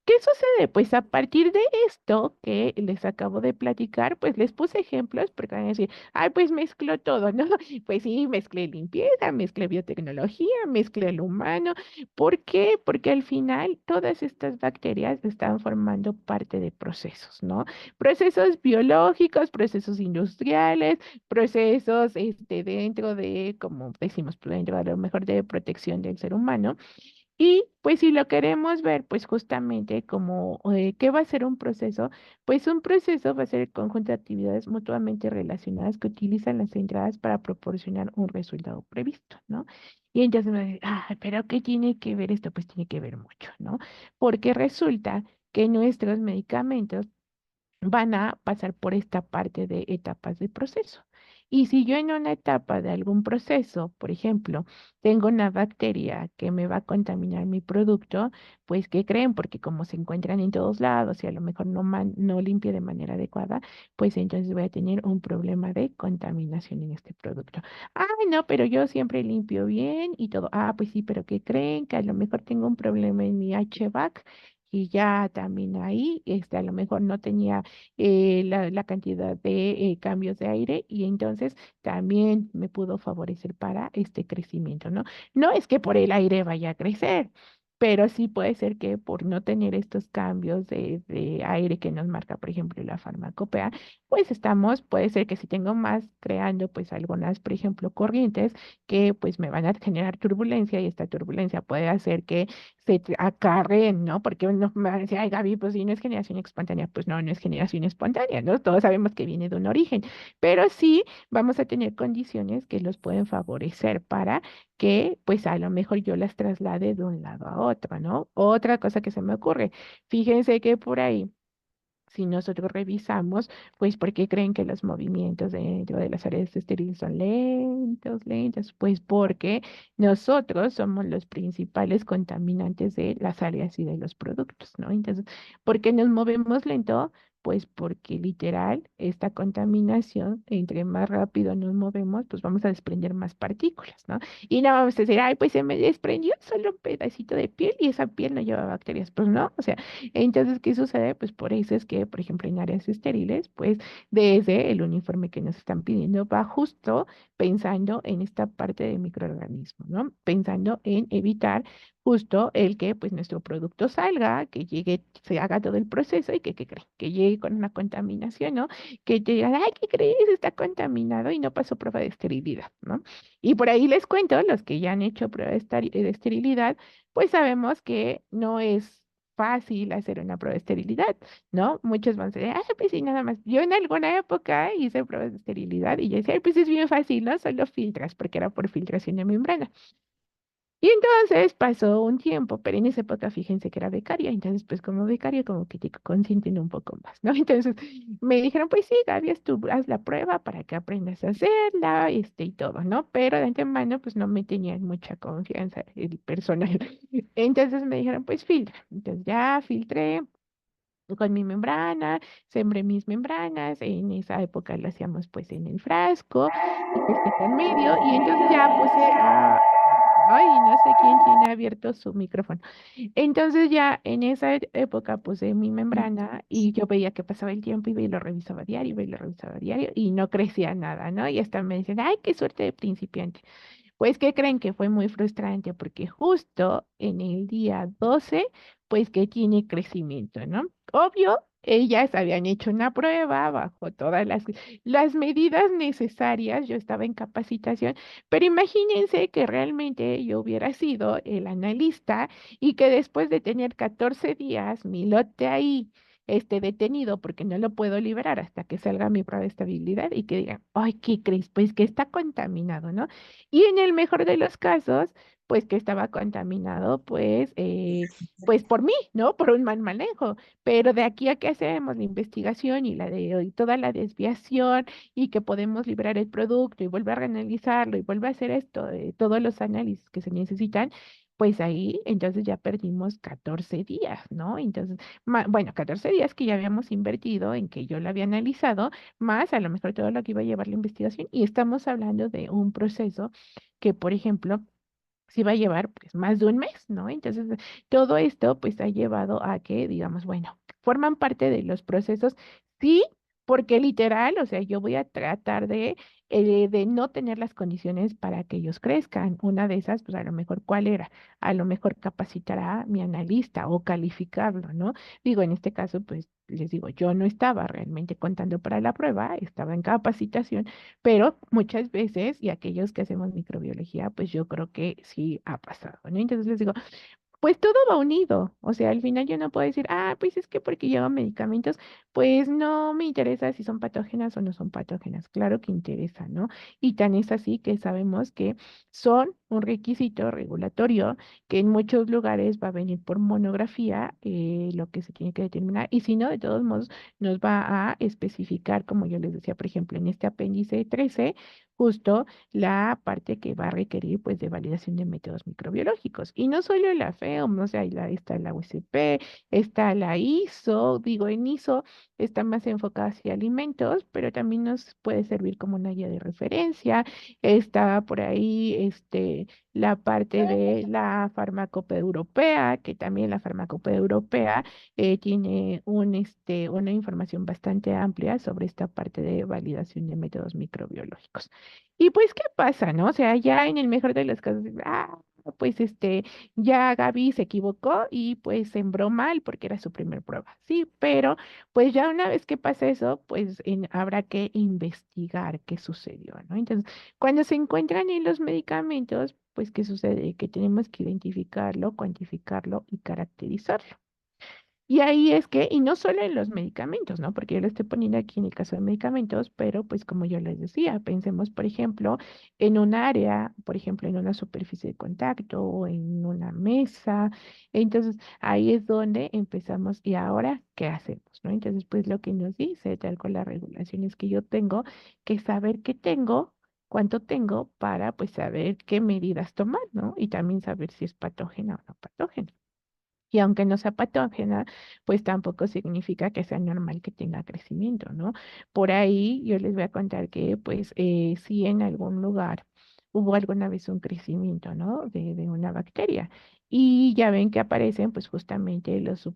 ¿Qué sucede? Pues a partir de esto que les acabo de platicar, pues les puse ejemplos porque van a decir, ay, pues mezcló todo, ¿no? Pues sí, mezclé limpieza, mezclé biotecnología, mezclé lo humano. ¿Por qué? Porque al final todas estas bacterias están formando parte de procesos, ¿no? Procesos biológicos, procesos industriales, procesos dentro de, como decimos, dentro a lo mejor de protección del ser humano. Y pues si lo queremos ver, pues justamente como, ¿qué va a ser un proceso? Pues un proceso va a ser el conjunto de actividades mutuamente relacionadas que utilizan las entradas para proporcionar un resultado previsto, ¿no? Y entonces me dicen, ah, pero ¿qué tiene que ver esto? Pues tiene que ver mucho, ¿no? Porque resulta que nuestros medicamentos van a pasar por esta parte de etapas de proceso. Y si yo en una etapa de algún proceso, por ejemplo, tengo una bacteria que me va a contaminar mi producto, pues ¿qué creen? Porque como se encuentran en todos lados y a lo mejor no limpia de manera adecuada, pues entonces voy a tener un problema de contaminación en este producto. Ay, no, pero yo siempre limpio bien y todo. Ah, pues sí, pero ¿qué creen? Que a lo mejor tengo un problema en mi HVAC. Y ya también ahí, a lo mejor no tenía la cantidad de cambios de aire y entonces también me pudo favorecer para este crecimiento, ¿no? No es que por el aire vaya a crecer, pero sí puede ser que por no tener estos cambios de aire que nos marca, por ejemplo, la farmacopea, pues puede ser que si tengo más creando pues algunas, por ejemplo, corrientes que pues me van a generar turbulencia y esta turbulencia puede hacer que acarreen, ¿no? Porque uno me va a decir, ay, Gaby, pues si no es generación espontánea, pues no, no es generación espontánea, ¿no? Todos sabemos que viene de un origen, pero sí vamos a tener condiciones que los pueden favorecer para que, pues a lo mejor yo las traslade de un lado a otro, ¿no? Otra cosa que se me ocurre, fíjense que por ahí si nosotros revisamos, pues, ¿por qué creen que los movimientos dentro de las áreas estériles son lentos, lentos? Pues porque nosotros somos los principales contaminantes de las áreas y de los productos, ¿no? Entonces, ¿por qué nos movemos lento? Pues porque literal, esta contaminación, entre más rápido nos movemos, pues vamos a desprender más partículas, ¿no? Y no vamos a decir, ay, pues se me desprendió solo un pedacito de piel y esa piel no lleva bacterias. Pues no, o sea, entonces, ¿qué sucede? Pues por eso es que, por ejemplo, en áreas estériles, pues desde el uniforme que nos están pidiendo va justo pensando en esta parte de microorganismos, ¿no? Pensando en evitar justo el que pues nuestro producto salga, que llegue, se haga todo el proceso y ¿qué creen? Que llegue con una contaminación, ¿no? Que te digan, ay, ¿qué crees? Está contaminado y no pasó prueba de esterilidad, ¿no? Y por ahí les cuento, los que ya han hecho prueba de esterilidad, pues sabemos que no es fácil hacer una prueba de esterilidad, ¿no? Muchos van a decir, ah, pues sí, nada más. Yo en alguna época hice pruebas de esterilidad y yo decía, "Ay, pues es bien fácil, ¿no? Solo filtras, porque era por filtración de membrana. Y entonces pasó un tiempo, pero en esa época fíjense que era becaria, entonces pues como becaria como que te consienten un poco más, ¿no? Entonces me dijeron, pues sí, Gaby, tú haz la prueba para que aprendas a hacerla, y todo, ¿no? Pero de antemano pues no me tenían mucha confianza el personal. Entonces me dijeron, pues filtra. Entonces ya filtré con mi membrana, sembré mis membranas, en esa época lo hacíamos pues en el frasco, y este con medio, y entonces ya puse ay, no sé quién tiene abierto su micrófono. Entonces ya en esa época puse mi membrana y yo veía que pasaba el tiempo y veía y lo revisaba diario, iba y lo revisaba diario y no crecía nada, ¿no? Y hasta me decían, ay, qué suerte de principiante. Pues, ¿qué creen? Que fue muy frustrante porque justo en el día 12 pues que tiene crecimiento, ¿no? Obvio, ellas habían hecho una prueba bajo todas las medidas necesarias, yo estaba en capacitación, pero imagínense que realmente yo hubiera sido el analista y que después de tener 14 días mi lote ahí, detenido porque no lo puedo liberar hasta que salga mi prueba de estabilidad y que digan, ay, ¿qué crees? Pues que está contaminado, ¿no? Y en el mejor de los casos, pues que estaba contaminado, pues por mí, ¿no? Por un mal manejo. Pero de aquí a que hacemos la investigación y toda la desviación y que podemos liberar el producto y volver a analizarlo y volver a hacer esto, todos los análisis que se necesitan, pues ahí entonces ya perdimos 14 días, ¿no? Entonces, bueno, 14 días que ya habíamos invertido en que yo lo había analizado, más a lo mejor todo lo que iba a llevar la investigación y estamos hablando de un proceso que, por ejemplo, sí va a llevar pues más de un mes, ¿no? Entonces, todo esto pues ha llevado a que, digamos, bueno, forman parte de los procesos, sí, porque literal, o sea, yo voy a tratar de no tener las condiciones para que ellos crezcan. Una de esas, pues a lo mejor, ¿cuál era? A lo mejor capacitar a mi analista o calificarlo, ¿no? Digo, en este caso, pues les digo, yo no estaba realmente contando para la prueba, estaba en capacitación, pero muchas veces, y aquellos que hacemos microbiología, pues yo creo que sí ha pasado, ¿no? Entonces les digo, pues todo va unido. O sea, al final yo no puedo decir, ah, pues es que porque llevan medicamentos, pues no me interesa si son patógenas o no son patógenas. Claro que interesa, ¿no? Y tan es así que sabemos que son un requisito regulatorio que en muchos lugares va a venir por monografía, lo que se tiene que determinar. Y si no, de todos modos, nos va a especificar, como yo les decía, por ejemplo, en este apéndice 13, justo la parte que va a requerir pues de validación de métodos microbiológicos. Y no solo la FEOM, o sea, está la USP, está la ISO, digo, en ISO está más enfocada hacia alimentos, pero también nos puede servir como una guía de referencia. Está por ahí la parte de la farmacopea europea, que también la farmacopea europea tiene una información bastante amplia sobre esta parte de validación de métodos microbiológicos. Y pues, ¿qué pasa, no? O sea, ya en el mejor de los casos, pues ya Gaby se equivocó y pues sembró mal porque era su primer prueba, sí, pero pues ya una vez que pasa eso, pues habrá que investigar qué sucedió, ¿no? Entonces, cuando se encuentran en los medicamentos, pues, ¿qué sucede? Que tenemos que identificarlo, cuantificarlo y caracterizarlo. Y ahí es que, y no solo en los medicamentos, ¿no? Porque yo lo estoy poniendo aquí en el caso de medicamentos, pero pues como yo les decía, pensemos, por ejemplo, en un área, por ejemplo, en una superficie de contacto o en una mesa. Entonces, ahí es donde empezamos, y ahora, ¿qué hacemos, no? Entonces, pues lo que nos dice, tal con las regulaciones que yo tengo, que saber qué tengo, cuánto tengo, para pues saber qué medidas tomar, ¿no? Y también saber si es patógena o no patógena. Y aunque no sea patógena, pues tampoco significa que sea normal que tenga crecimiento, ¿no? Por ahí yo les voy a contar que, pues, sí en algún lugar hubo alguna vez un crecimiento, ¿no? De una bacteria. Y ya ven que aparecen, pues, justamente los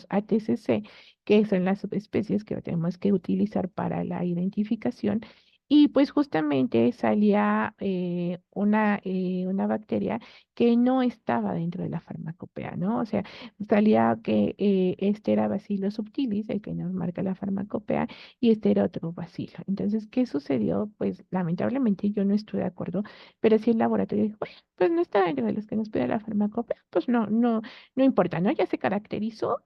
ATCC, que son las subespecies que tenemos que utilizar para la identificación. Y pues justamente salía una bacteria que no estaba dentro de la farmacopea, ¿no? O sea, salía que este era Bacillus subtilis, el que nos marca la farmacopea, y este era otro bacilo. Entonces, ¿qué sucedió? Pues lamentablemente yo no estoy de acuerdo, pero si el laboratorio dijo, "Bueno, pues no está dentro de los que nos pide la farmacopea, pues no importa, ¿no? Ya se caracterizó,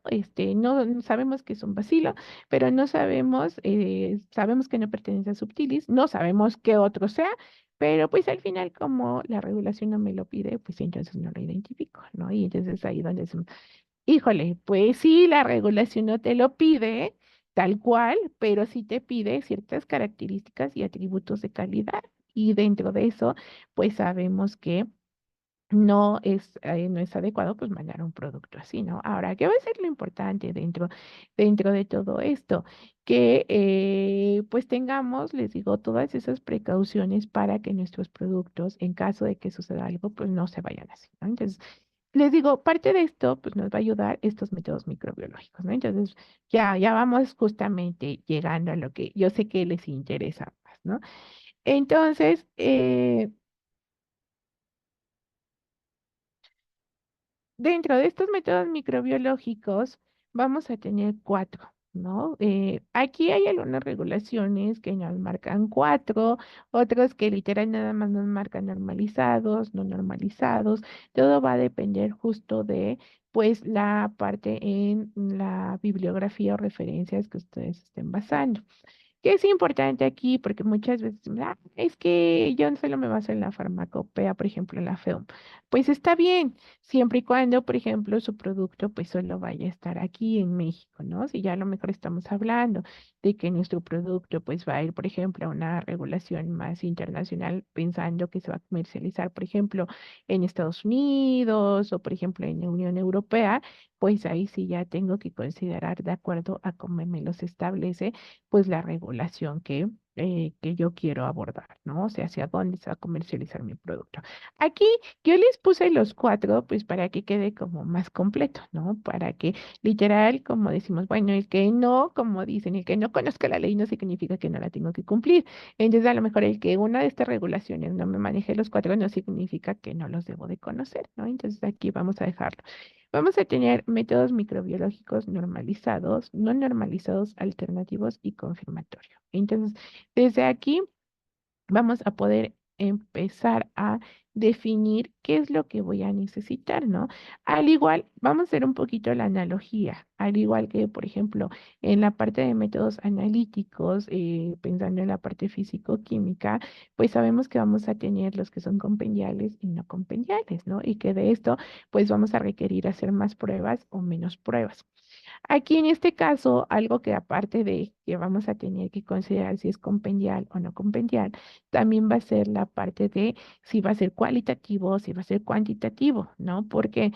no sabemos que es un bacilo, pero no sabemos, sabemos que no pertenece a subtilis, no sabemos qué otro sea, pero pues al final, como la regulación no me lo pide, pues entonces no lo identifico, ¿no? Y entonces ahí donde es, híjole, pues sí, la regulación no te lo pide tal cual, pero sí te pide ciertas características y atributos de calidad. Y dentro de eso, pues sabemos que no es adecuado pues mandar un producto así, ¿no? Ahora, ¿qué va a ser lo importante dentro de todo esto? Que pues tengamos, les digo, todas esas precauciones para que nuestros productos, en caso de que suceda algo, pues no se vayan así, ¿no? Entonces, les digo, parte de esto pues nos va a ayudar estos métodos microbiológicos, ¿no? Entonces, ya vamos justamente llegando a lo que yo sé que les interesa más, ¿no? Entonces, dentro de estos métodos microbiológicos vamos a tener cuatro, ¿no? Aquí hay algunas regulaciones que nos marcan cuatro, otros que literal nada más nos marcan normalizados, no normalizados. Todo va a depender justo de pues la parte en la bibliografía o referencias que ustedes estén basando. ¿Qué es importante aquí? Porque muchas veces, es que yo solo me baso en la farmacopea, por ejemplo, en la FEUM. Pues está bien, siempre y cuando, por ejemplo, su producto pues solo vaya a estar aquí en México, ¿no? Si ya a lo mejor estamos hablando de que nuestro producto pues va a ir, por ejemplo, a una regulación más internacional, pensando que se va a comercializar, por ejemplo, en Estados Unidos o, por ejemplo, en la Unión Europea, pues ahí sí ya tengo que considerar de acuerdo a cómo me los establece pues la regulación que yo quiero abordar, ¿no? O sea, hacia dónde se va a comercializar mi producto. Aquí yo les puse los cuatro, pues para que quede como más completo, ¿no? Para que literal, como decimos, bueno, el que no, como dicen, el que no conozca la ley no significa que no la tengo que cumplir. Entonces, a lo mejor el que una de estas regulaciones no me maneje los cuatro no significa que no los debo de conocer, ¿no? Entonces, aquí vamos a dejarlo. Vamos a tener métodos microbiológicos normalizados, no normalizados, alternativos y confirmatorios. Entonces, desde aquí vamos a poder empezar a definir qué es lo que voy a necesitar, ¿no? Al igual, vamos a hacer un poquito la analogía, al igual que, por ejemplo, en la parte de métodos analíticos, pensando en la parte físico-química, pues sabemos que vamos a tener los que son compendiales y no compendiales, ¿no? Y que de esto, pues vamos a requerir hacer más pruebas o menos pruebas. Aquí en este caso, algo que aparte de que vamos a tener que considerar si es compendial o no compendial, también va a ser la parte de si va a ser cualitativo o si va a ser cuantitativo, ¿no? Porque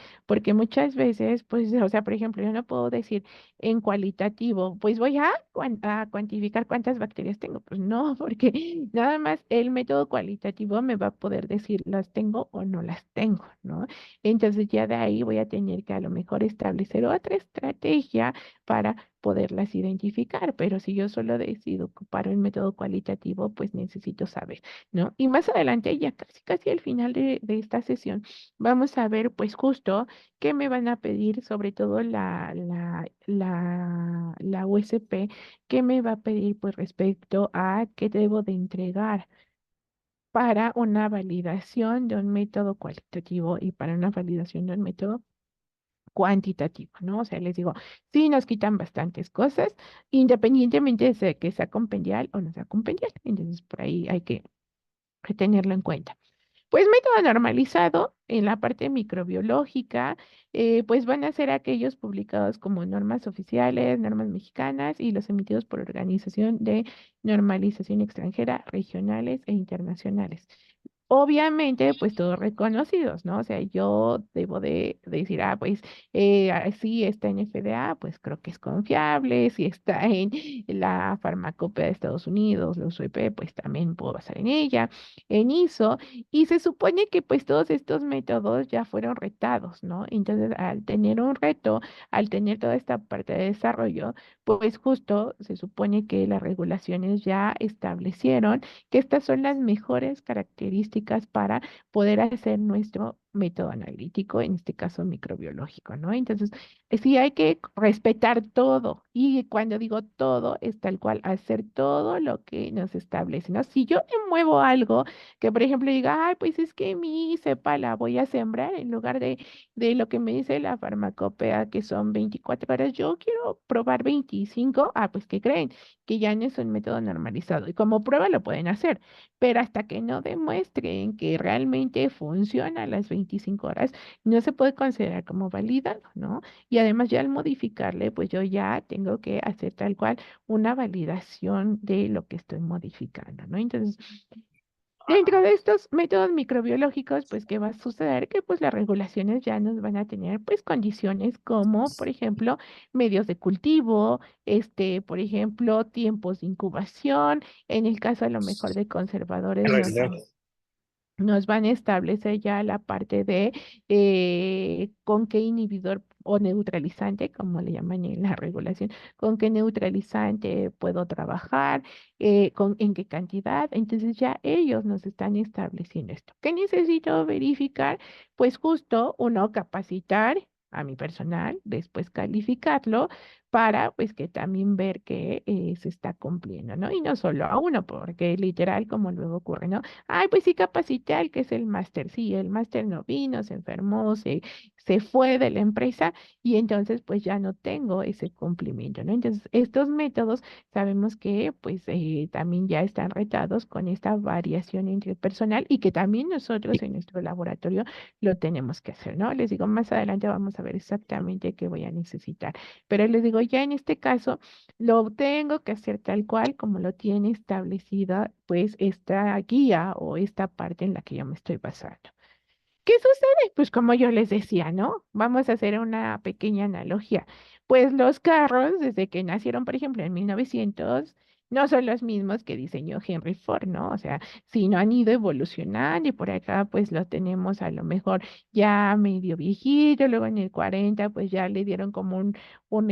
muchas veces, pues, o sea, por ejemplo, yo no puedo decir en cualitativo, pues voy a cuantificar cuántas bacterias tengo. Pues no, porque nada más el método cualitativo me va a poder decir las tengo o no las tengo, ¿no? Entonces ya de ahí voy a tener que a lo mejor establecer otra estrategia para poderlas identificar, pero si yo solo decido ocupar el método cualitativo, pues necesito saber, ¿no? Y más adelante, ya casi casi al final de esta sesión, vamos a ver pues justo qué me van a pedir, sobre todo la USP, qué me va a pedir pues respecto a qué debo de entregar para una validación de un método cualitativo y para una validación de un método cuantitativo, ¿no? O sea, les digo, sí nos quitan bastantes cosas, independientemente de que sea compendial o no sea compendial. Entonces, por ahí hay que tenerlo en cuenta. Pues método normalizado en la parte microbiológica, pues van a ser aquellos publicados como normas oficiales, normas mexicanas y los emitidos por organización de normalización extranjera, regionales e internacionales. Obviamente, pues todos reconocidos, ¿no? O sea, yo debo de decir, pues sí está en FDA, pues creo que es confiable, si está en la farmacopea de Estados Unidos, la USP, pues también puedo basar en ella, en ISO, y se supone que pues todos estos métodos ya fueron retados, ¿no? Entonces, al tener un reto, al tener toda esta parte de desarrollo, pues justo se supone que las regulaciones ya establecieron que estas son las mejores características para poder hacer nuestro método analítico, en este caso microbiológico, ¿no? Entonces, sí hay que respetar todo y cuando digo todo es tal cual hacer todo lo que nos establece, ¿no? Si yo me muevo algo que, por ejemplo, diga, ay, pues es que mi cepa la voy a sembrar en lugar de lo que me dice la farmacopea, que son 24 horas, yo quiero probar 25, pues ¿qué creen? Que ya no es un método normalizado. Y como prueba lo pueden hacer, pero hasta que no demuestren que realmente funciona a las 25 horas, no se puede considerar como válida, ¿no? Y además ya al modificarle, pues yo ya tengo que hacer tal cual una validación de lo que estoy modificando, ¿no? Entonces, dentro de estos métodos microbiológicos, pues, ¿qué va a suceder? Que pues las regulaciones ya nos van a tener pues condiciones como, por ejemplo, medios de cultivo, por ejemplo, tiempos de incubación, en el caso a lo mejor de conservadores nos van a establecer ya la parte de con qué inhibidor o neutralizante, como le llaman en la regulación, con qué neutralizante puedo trabajar, en qué cantidad. Entonces ya ellos nos están estableciendo esto. ¿Qué necesito verificar? Pues justo uno, capacitar a mi personal, después calificarlo para pues que también ver que se está cumpliendo, ¿no? Y no solo a uno, porque literal como luego ocurre, ¿no? Ay, pues sí capacité al que es el máster, sí, el máster no vino, se enfermó, se fue de la empresa y entonces pues ya no tengo ese cumplimiento, ¿no? Entonces estos métodos sabemos que pues también ya están retados con esta variación entre personal y que también nosotros en nuestro laboratorio lo tenemos que hacer, ¿no? Les digo, más adelante vamos a ver exactamente qué voy a necesitar, pero les digo, ya en este caso lo tengo que hacer tal cual como lo tiene establecida pues esta guía o esta parte en la que yo me estoy basando. ¿Qué sucede? Pues como yo les decía, ¿no? Vamos a hacer una pequeña analogía. Pues los carros, desde que nacieron, por ejemplo, en 1900, no son los mismos que diseñó Henry Ford, ¿no? O sea, sino han ido evolucionando y por acá pues lo tenemos a lo mejor ya medio viejito, luego en el 40 pues ya le dieron como un un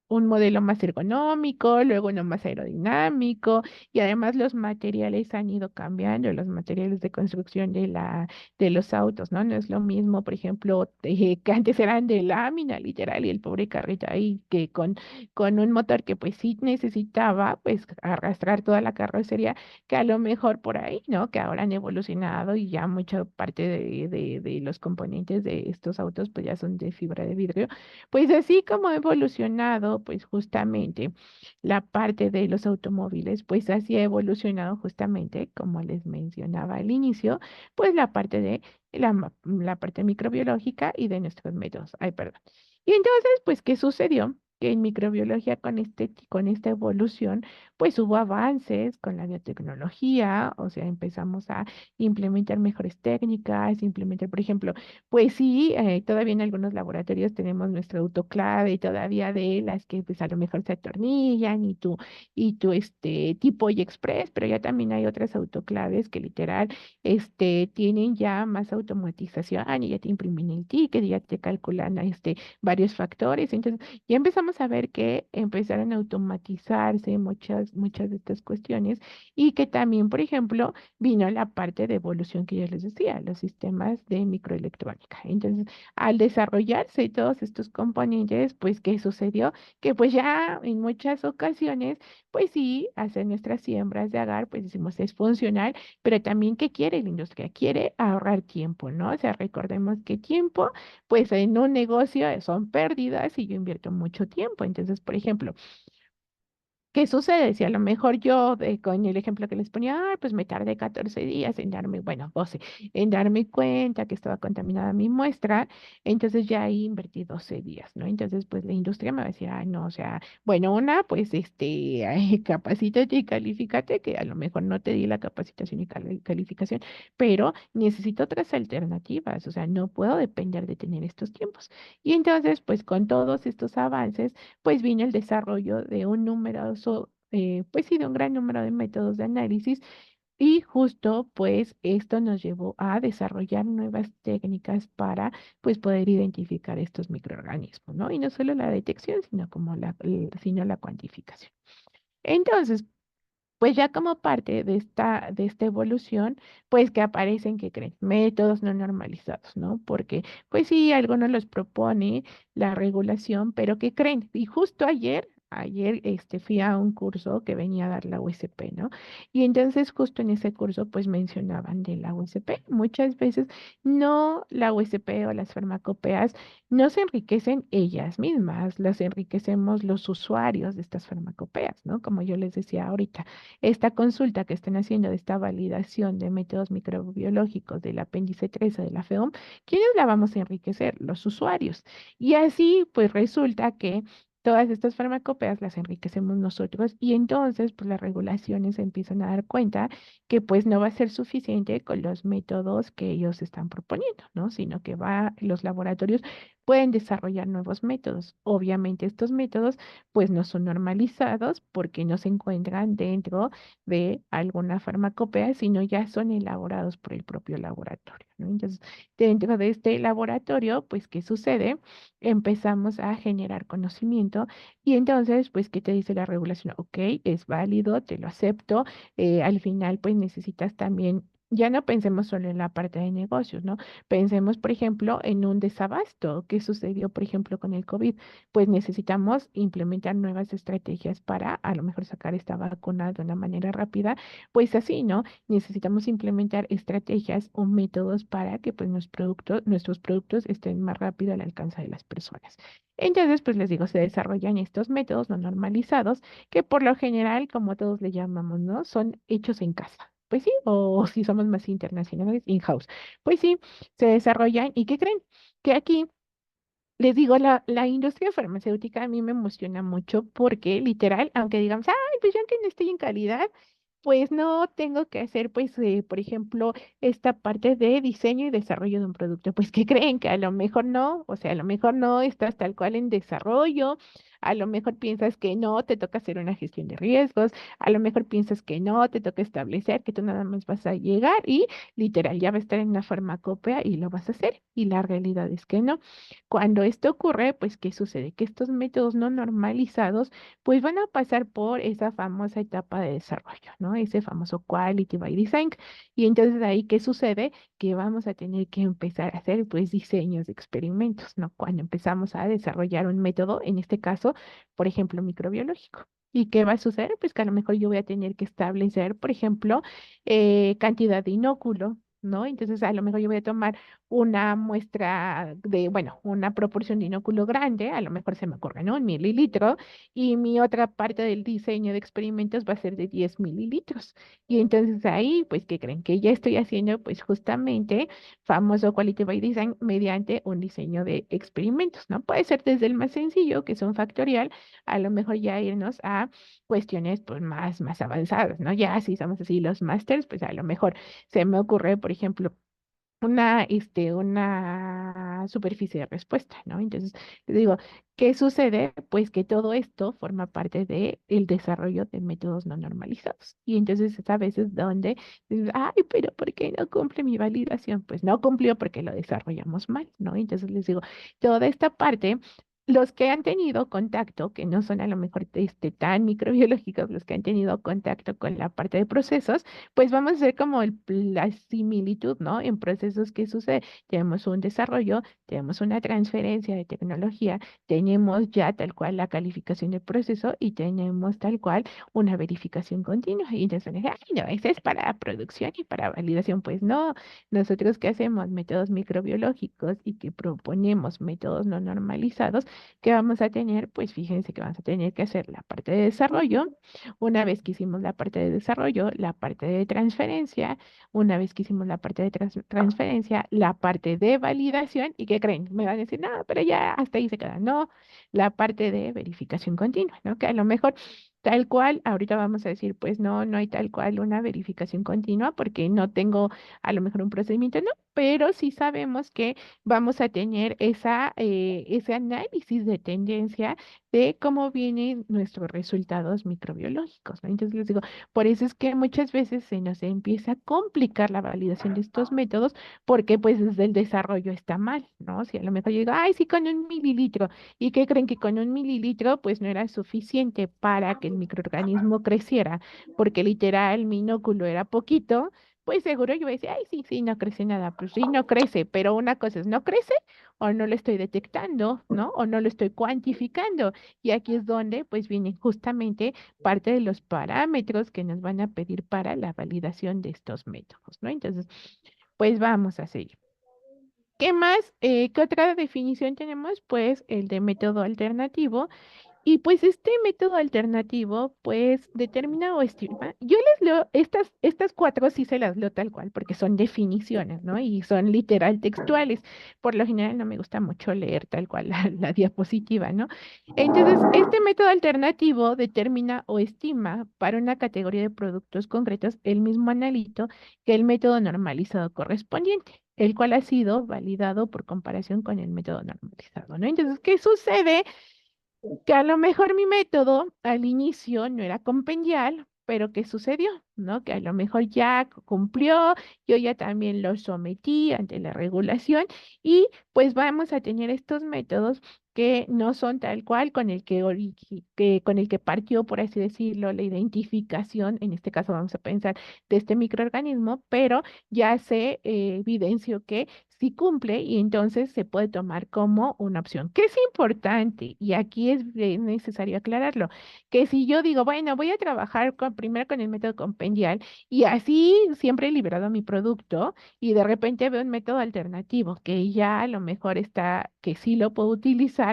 un modelo más ergonómico, luego uno más aerodinámico, y además los materiales han ido cambiando, los materiales de construcción de los autos, ¿no? No es lo mismo, por ejemplo, que antes eran de lámina, literal, y el pobre carrito ahí que con un motor que pues sí necesitaba, pues arrastrar toda la carrocería, que a lo mejor por ahí, ¿no? Que ahora han evolucionado y ya mucha parte de los componentes de estos autos pues ya son de fibra de vidrio, pues así como ha evolucionado, pues justamente la parte de los automóviles, pues así ha evolucionado justamente, como les mencionaba al inicio, pues la parte de la parte microbiológica y de nuestros métodos. Ay, perdón. Y entonces, pues, ¿qué sucedió? Que en microbiología con esta evolución, pues hubo avances con la biotecnología, o sea, empezamos a implementar mejores técnicas, implementar, por ejemplo, pues sí, todavía en algunos laboratorios tenemos nuestro autoclave y todavía de las que pues a lo mejor se atornillan y tu tipo y express, pero ya también hay otras autoclaves que literal tienen ya más automatización y ya te imprimen el ticket y ya te calculan varios factores. Entonces ya empezamos a ver que empezaron a automatizarse muchas de estas cuestiones y que también, por ejemplo, vino la parte de evolución que yo les decía, los sistemas de microelectrónica. Entonces, al desarrollarse todos estos componentes, pues, ¿qué sucedió? Que pues ya en muchas ocasiones, pues sí, hacer nuestras siembras de agar, pues decimos, es funcional, pero también, ¿qué quiere la industria? Quiere ahorrar tiempo, ¿no? O sea, recordemos que tiempo, pues en un negocio son pérdidas y yo invierto mucho tiempo. Entonces, por ejemplo, ¿qué sucede? Si a lo mejor yo, con el ejemplo que les ponía, pues me tardé 14 días en darme, bueno, 12, en darme cuenta que estaba contaminada mi muestra, entonces ya ahí invertí 12 días, ¿no? Entonces, pues la industria me va a decir, ah, no, o sea, bueno, una, pues, capacítate y califícate, que a lo mejor no te di la capacitación y calificación, pero necesito otras alternativas, o sea, no puedo depender de tener estos tiempos. Y entonces, pues con todos estos avances, pues vino el desarrollo de un numeroso, pues sí, de un gran número de métodos de análisis y justo pues esto nos llevó a desarrollar nuevas técnicas para pues poder identificar estos microorganismos, ¿no? Y no solo la detección, sino como sino la cuantificación. Entonces, pues ya como parte de esta evolución, pues que aparecen, que creen, métodos no normalizados, ¿no? Porque, pues sí, algunos los propone la regulación, pero ¿qué creen? Y justo ayer, fui a un curso que venía a dar la USP, ¿no? Y entonces justo en ese curso, pues mencionaban de la USP. Muchas veces no la USP o las farmacopeas no se enriquecen ellas mismas, las enriquecemos los usuarios de estas farmacopeas, ¿no? Como yo les decía ahorita, esta consulta que están haciendo de esta validación de métodos microbiológicos del apéndice 13 de la FEOM, ¿quiénes la vamos a enriquecer? Los usuarios. Y así, pues resulta que todas estas farmacopeas las enriquecemos nosotros y entonces, pues las regulaciones se empiezan a dar cuenta que pues no va a ser suficiente con los métodos que ellos están proponiendo, ¿no? Sino que los laboratorios pueden desarrollar nuevos métodos. Obviamente estos métodos pues no son normalizados porque no se encuentran dentro de alguna farmacopea, sino ya son elaborados por el propio laboratorio, ¿no? Entonces, dentro de este laboratorio, pues, ¿qué sucede? Empezamos a generar conocimiento y entonces, pues, ¿qué te dice la regulación? Ok, es válido, te lo acepto. Al final, pues, necesitas también ya no pensemos solo en la parte de negocios, ¿no? Pensemos, por ejemplo, en un desabasto. ¿Qué sucedió, por ejemplo, con el COVID? Pues necesitamos implementar nuevas estrategias para a lo mejor sacar esta vacuna de una manera rápida. Pues así, ¿no? Necesitamos implementar estrategias o métodos para que pues nuestros productos estén más rápido al alcance de las personas. Entonces, pues les digo, se desarrollan estos métodos no normalizados que por lo general, como todos le llamamos, ¿no? Son hechos en casa. Pues sí, o si somos más internacionales, in-house. Pues sí, se desarrollan. ¿Y qué creen? Que aquí, les digo, la industria farmacéutica a mí me emociona mucho porque literal, aunque digamos, ay, pues yo aunque no estoy en calidad, pues no tengo que hacer, pues, por ejemplo, esta parte de diseño y desarrollo de un producto. Pues, ¿qué creen? Que a lo mejor no, o sea, a lo mejor no estás tal cual en desarrollo, a lo mejor piensas que no, te toca hacer una gestión de riesgos, a lo mejor piensas que no, te toca establecer, que tú nada más vas a llegar y literal ya va a estar en una farmacopea y lo vas a hacer. Y la realidad es que no. Cuando esto ocurre, pues, ¿qué sucede? Que estos métodos no normalizados pues van a pasar por esa famosa etapa de desarrollo, ¿no? Ese famoso Quality by Design. Y entonces ahí, ¿qué sucede? Que vamos a tener que empezar a hacer, pues, diseños de experimentos, ¿no? Cuando empezamos a desarrollar un método, en este caso, por ejemplo, microbiológico. ¿Y qué va a suceder? Pues que a lo mejor yo voy a tener que establecer, por ejemplo, cantidad de inóculo, ¿no? Entonces, a lo mejor yo voy a tomar una muestra de, bueno, una proporción de inóculo grande, a lo mejor se me ocurre, ¿no? 1 mililitro, y mi otra parte del diseño de experimentos va a ser de 10 mililitros. Y entonces ahí, pues, ¿qué creen? Que ya estoy haciendo, pues, justamente famoso Quality by Design mediante un diseño de experimentos, ¿no? Puede ser desde el más sencillo, que es un factorial, a lo mejor ya irnos a cuestiones, pues, más avanzadas, ¿no? Ya si somos así los másters, pues, a lo mejor se me ocurre, por ejemplo, una superficie de respuesta, ¿no? Entonces, les digo, ¿qué sucede? Pues que todo esto forma parte del desarrollo de métodos no normalizados. Y entonces es a veces donde dices, ay, pero ¿por qué no cumple mi validación? Pues no cumplió porque lo desarrollamos mal, ¿no? Entonces les digo, toda esta parte, los que han tenido contacto, que no son a lo mejor tan microbiológicos, los que han tenido contacto con la parte de procesos, pues vamos a hacer como la similitud, ¿no? En procesos que sucede. Tenemos un desarrollo, tenemos una transferencia de tecnología, tenemos ya tal cual la calificación del proceso y tenemos tal cual una verificación continua. Y entonces, ay, no, ese es para producción y para validación. Pues no, nosotros que hacemos métodos microbiológicos y que proponemos métodos no normalizados, ¿qué vamos a tener? Pues fíjense que vamos a tener que hacer la parte de desarrollo. Una vez que hicimos la parte de desarrollo, la parte de transferencia, una vez que hicimos la parte de transferencia, la parte de validación, ¿y qué creen? Me van a decir, no, pero ya hasta ahí se queda. No, la parte de verificación continua, ¿no? Que a lo mejor tal cual, ahorita vamos a decir, pues no, no hay tal cual una verificación continua porque no tengo a lo mejor un procedimiento, no, pero sí sabemos que vamos a tener ese análisis de tendencia de cómo vienen nuestros resultados microbiológicos, ¿no? Entonces les digo, por eso es que muchas veces se nos empieza a complicar la validación de estos métodos porque pues desde el desarrollo está mal, ¿no? Si a lo mejor yo digo, ay, sí, con 1 mililitro, ¿y qué creen? Que con 1 mililitro pues no era suficiente para que el microorganismo creciera, porque literal mi inóculo era poquito. Pues seguro yo voy a decir, ay, sí, sí, no crece nada. Pues sí, no crece, pero una cosa es, no crece o no lo estoy detectando, ¿no? O no lo estoy cuantificando. Y aquí es donde pues vienen justamente parte de los parámetros que nos van a pedir para la validación de estos métodos, ¿no? Entonces, pues vamos a seguir. ¿Qué más? ¿Qué otra definición tenemos? Pues el de método alternativo. Y pues este método alternativo, pues determina o estima. Yo les leo, estas cuatro sí se las leo tal cual, porque son definiciones, ¿no? Y son literal textuales. Por lo general no me gusta mucho leer tal cual la diapositiva, ¿no? Entonces, este método alternativo determina o estima para una categoría de productos concretos el mismo analito que el método normalizado correspondiente, el cual ha sido validado por comparación con el método normalizado, ¿no? Entonces, ¿qué sucede? Que a lo mejor mi método al inicio no era compendial, pero ¿qué sucedió? ¿No? Que a lo mejor ya cumplió, yo ya también lo sometí ante la regulación y pues vamos a tener estos métodos que no son tal cual con el con el que partió, por así decirlo, la identificación, en este caso vamos a pensar de este microorganismo, pero ya se evidenció que sí cumple y entonces se puede tomar como una opción. ¿Qué es importante? Y aquí es necesario aclararlo, que si yo digo, bueno, voy a trabajar primero con el método compendial y así siempre he liberado mi producto y de repente veo un método alternativo que ya a lo mejor está, que sí lo puedo utilizar,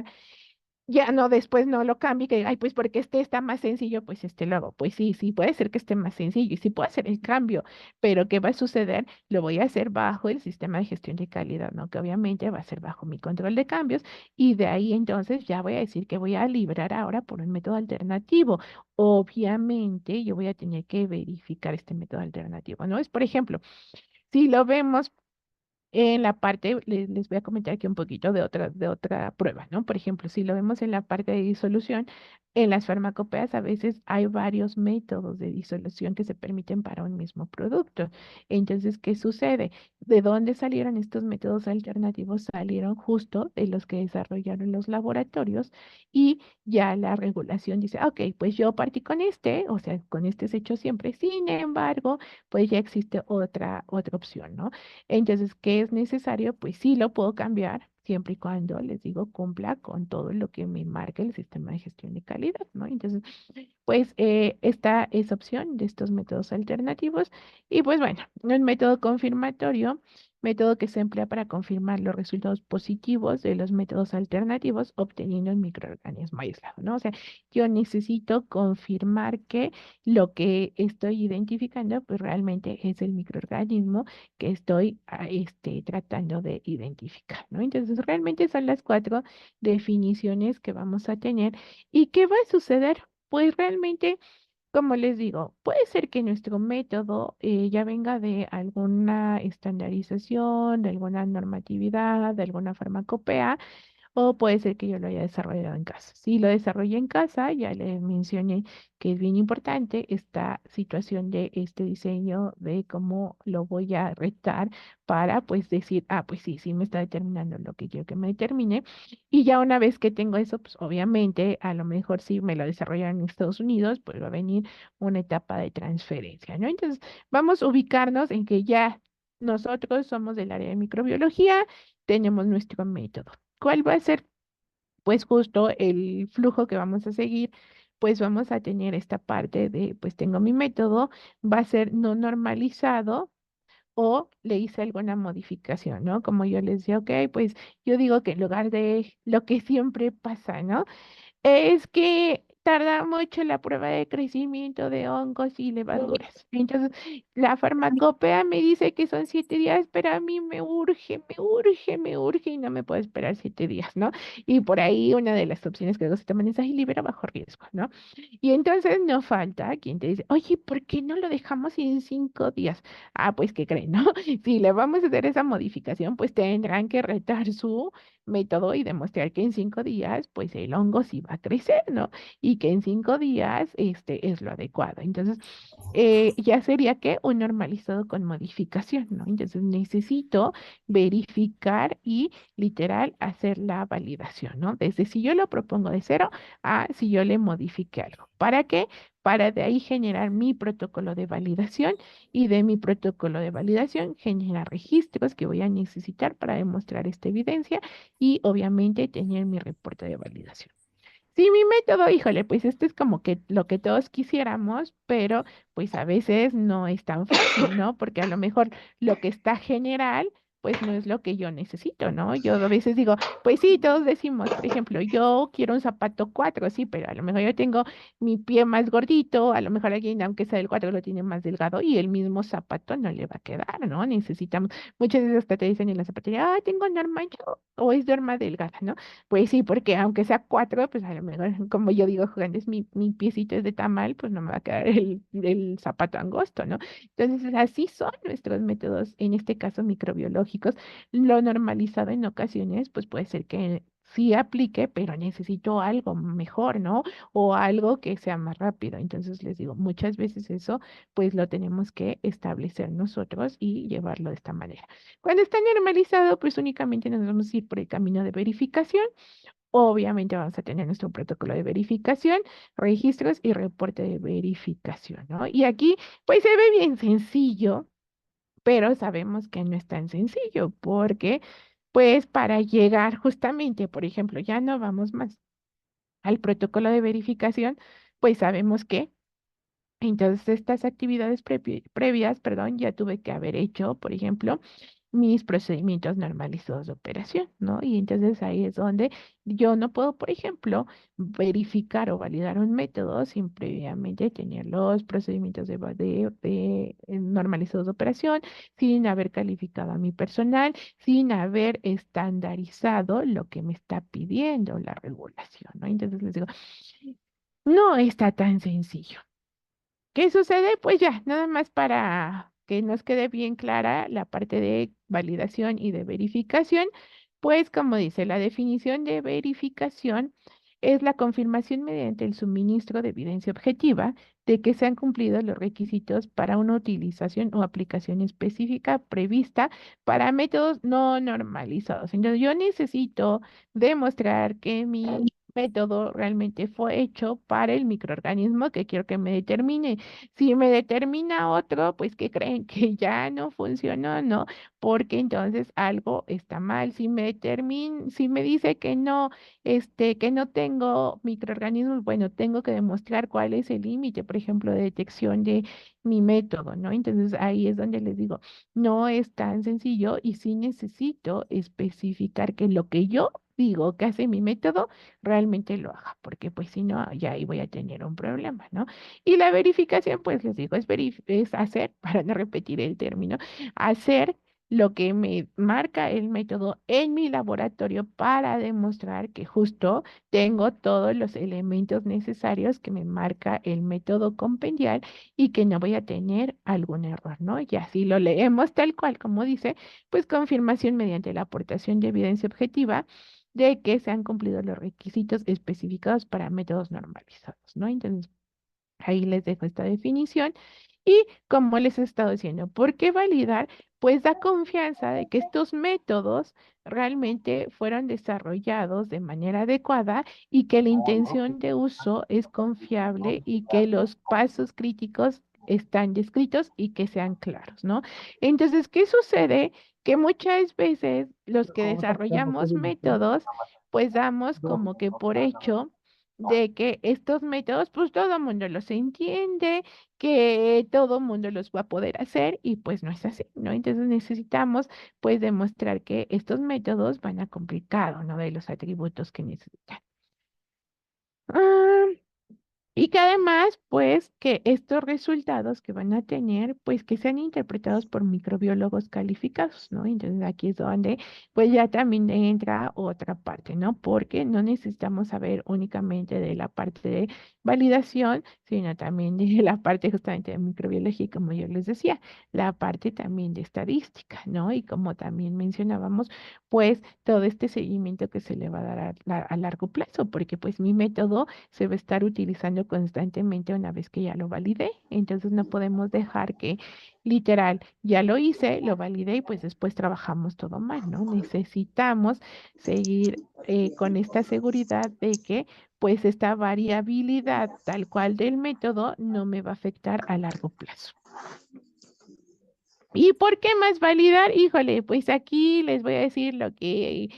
ya no, después no lo cambie, que, ay, pues porque este está más sencillo, pues este lo hago. Pues sí, sí, puede ser que esté más sencillo y sí puedo hacer el cambio, pero ¿qué va a suceder? Lo voy a hacer bajo el sistema de gestión de calidad, ¿no? Que obviamente va a ser bajo mi control de cambios y de ahí entonces ya voy a decir que voy a liberar ahora por un método alternativo. Obviamente yo voy a tener que verificar este método alternativo, ¿no? Es, por ejemplo, si lo vemos en la parte, les voy a comentar aquí un poquito de otra prueba, ¿no? Por ejemplo, si lo vemos en la parte de disolución, en las farmacopeas a veces hay varios métodos de disolución que se permiten para un mismo producto. Entonces, ¿qué sucede? ¿De dónde salieron estos métodos alternativos? Salieron justo de los que desarrollaron los laboratorios y ya la regulación dice, ok, pues yo partí con este, o sea, con este se hecho siempre, sin embargo, pues ya existe otra opción, ¿no? Entonces, ¿qué es necesario? Pues sí lo puedo cambiar siempre y cuando, les digo, cumpla con todo lo que me marca el sistema de gestión de calidad, ¿no? Entonces, pues está esa opción de estos métodos alternativos. Y pues bueno, un método confirmatorio, método que se emplea para confirmar los resultados positivos de los métodos alternativos obteniendo un microorganismo aislado, ¿no? O sea, yo necesito confirmar que lo que estoy identificando, pues realmente es el microorganismo que estoy tratando de identificar, ¿no? Entonces, realmente son las cuatro definiciones que vamos a tener. ¿Y qué va a suceder? Pues realmente, como les digo, puede ser que nuestro método ya venga de alguna estandarización, de alguna normatividad, de alguna farmacopea, o puede ser que yo lo haya desarrollado en casa. Si lo desarrollé en casa, ya les mencioné que es bien importante esta situación de este diseño, de cómo lo voy a retar para pues decir, ah, pues sí, sí me está determinando lo que quiero que me determine. Y ya una vez que tengo eso, pues obviamente a lo mejor si me lo desarrollaron en Estados Unidos, pues va a venir una etapa de transferencia, ¿no? Entonces vamos a ubicarnos en que ya nosotros somos del área de microbiología, tenemos nuestro método. ¿Cuál va a ser, pues, justo el flujo que vamos a seguir? Pues vamos a tener esta parte de, pues tengo mi método, va a ser no normalizado o le hice alguna modificación, ¿no? Como yo les decía, ok, pues yo digo que en lugar de lo que siempre pasa, ¿no? Es que tarda mucho la prueba de crecimiento de hongos y levaduras. Entonces, la farmacopea me dice que son 7 días, pero a mí me urge, me urge, me urge y no me puedo esperar 7 días, ¿no? Y por ahí una de las opciones que luego se toman es y libera bajo riesgo, ¿no? Y entonces no falta quien te dice, oye, ¿por qué no lo dejamos en 5 días? Ah, pues, ¿qué creen, no? Si le vamos a hacer esa modificación, pues tendrán que retar su método y demostrar que en 5 días, pues el hongo sí va a crecer, ¿no? Y que en 5 días, es lo adecuado. Entonces, ya sería que un normalizado con modificación, ¿no? Entonces, necesito verificar y literal hacer la validación, ¿no? Desde si yo lo propongo de cero a si yo le modifique algo. ¿Para qué? Para de ahí generar mi protocolo de validación y de mi protocolo de validación generar registros que voy a necesitar para demostrar esta evidencia y obviamente tener mi reporte de validación. Sí, mi método, híjole, pues este es como que lo que todos quisiéramos, pero pues a veces no es tan fácil, ¿no? Porque a lo mejor lo que está general, pues no es lo que yo necesito, ¿no? Yo a veces digo, pues sí, todos decimos, por ejemplo, yo quiero un zapato 4, sí, pero a lo mejor yo tengo mi pie más gordito, a lo mejor alguien, aunque sea el 4, lo tiene más delgado y el mismo zapato no le va a quedar, ¿no? Necesitamos, muchas veces hasta te dicen en la zapatería, ah, tengo norma ancho o es norma delgada, ¿no? Pues sí, porque aunque sea 4, pues a lo mejor, como yo digo, jugando es mi piecito es de tamal, pues no me va a quedar el zapato angosto, ¿no? Entonces, así son nuestros métodos, en este caso microbiológicos. Lo normalizado en ocasiones, pues puede ser que sí aplique, pero necesito algo mejor, ¿no? O algo que sea más rápido. Entonces les digo, muchas veces eso pues lo tenemos que establecer nosotros y llevarlo de esta manera. Cuando está normalizado, pues únicamente nos vamos a ir por el camino de verificación. Obviamente vamos a tener nuestro protocolo de verificación, registros y reporte de verificación, ¿no? Y aquí pues se ve bien sencillo, pero sabemos que no es tan sencillo porque pues para llegar justamente, por ejemplo, ya no vamos más al protocolo de verificación, pues sabemos que entonces estas actividades previas, perdón, ya tuve que haber hecho, por ejemplo, mis procedimientos normalizados de operación, ¿no? Y entonces ahí es donde yo no puedo, por ejemplo, verificar o validar un método sin previamente tener los procedimientos de normalizados de operación, sin haber calificado a mi personal, sin haber estandarizado lo que me está pidiendo la regulación, ¿no? Entonces les digo, no está tan sencillo. ¿Qué sucede? Pues ya, nada más para que nos quede bien clara la parte de validación y de verificación, pues como dice, la definición de verificación es la confirmación mediante el suministro de evidencia objetiva de que se han cumplido los requisitos para una utilización o aplicación específica prevista para métodos no normalizados. Entonces, yo necesito demostrar que mi método realmente fue hecho para el microorganismo que quiero que me determine. Si me determina otro, pues que creen que ya no funcionó, ¿no? Porque entonces algo está mal. Si me dice que no, que no tengo microorganismos, bueno, tengo que demostrar cuál es el límite, por ejemplo, de detección de mi método, ¿no? Entonces ahí es donde les digo, no es tan sencillo y sí necesito especificar que lo que yo digo que hace mi método realmente lo haga, porque pues si no, ya ahí voy a tener un problema, ¿no? Y la verificación, pues les digo, es hacer, para no repetir el término, hacer lo que me marca el método en mi laboratorio para demostrar que justo tengo todos los elementos necesarios que me marca el método compendial y que no voy a tener algún error, ¿no? Y así lo leemos tal cual, como dice, pues confirmación mediante la aportación de evidencia objetiva de que se han cumplido los requisitos especificados para métodos normalizados, ¿no? Entonces, ahí les dejo esta definición. Y como les he estado diciendo, ¿por qué validar? Pues da confianza de que estos métodos realmente fueron desarrollados de manera adecuada y que la intención de uso es confiable y que los pasos críticos están descritos y que sean claros, ¿no? Entonces, ¿qué sucede? Que muchas veces los que desarrollamos métodos, pues damos como que por hecho de que estos métodos, pues todo el mundo los entiende, que todo el mundo los va a poder hacer y pues no es así, ¿no? Entonces necesitamos pues demostrar que estos métodos van a cumplir cada uno de los atributos que necesitan. Ah, y que además, pues, que estos resultados que van a tener, pues, que sean interpretados por microbiólogos calificados, ¿no? Entonces aquí es donde, pues, ya también entra otra parte, ¿no? Porque no necesitamos saber únicamente de la parte de validación, sino también de la parte justamente de microbiología, y como yo les decía, la parte también de estadística, ¿no? Y como también mencionábamos, pues, todo este seguimiento que se le va a dar a largo plazo, porque pues mi método se va a estar utilizando constantemente una vez que ya lo validé. Entonces no podemos dejar que literal, ya lo hice, lo validé y pues después trabajamos todo mal, ¿no? Necesitamos seguir con esta seguridad de que pues esta variabilidad tal cual del método no me va a afectar a largo plazo. ¿Y por qué más validar? Híjole, pues aquí les voy a decir lo que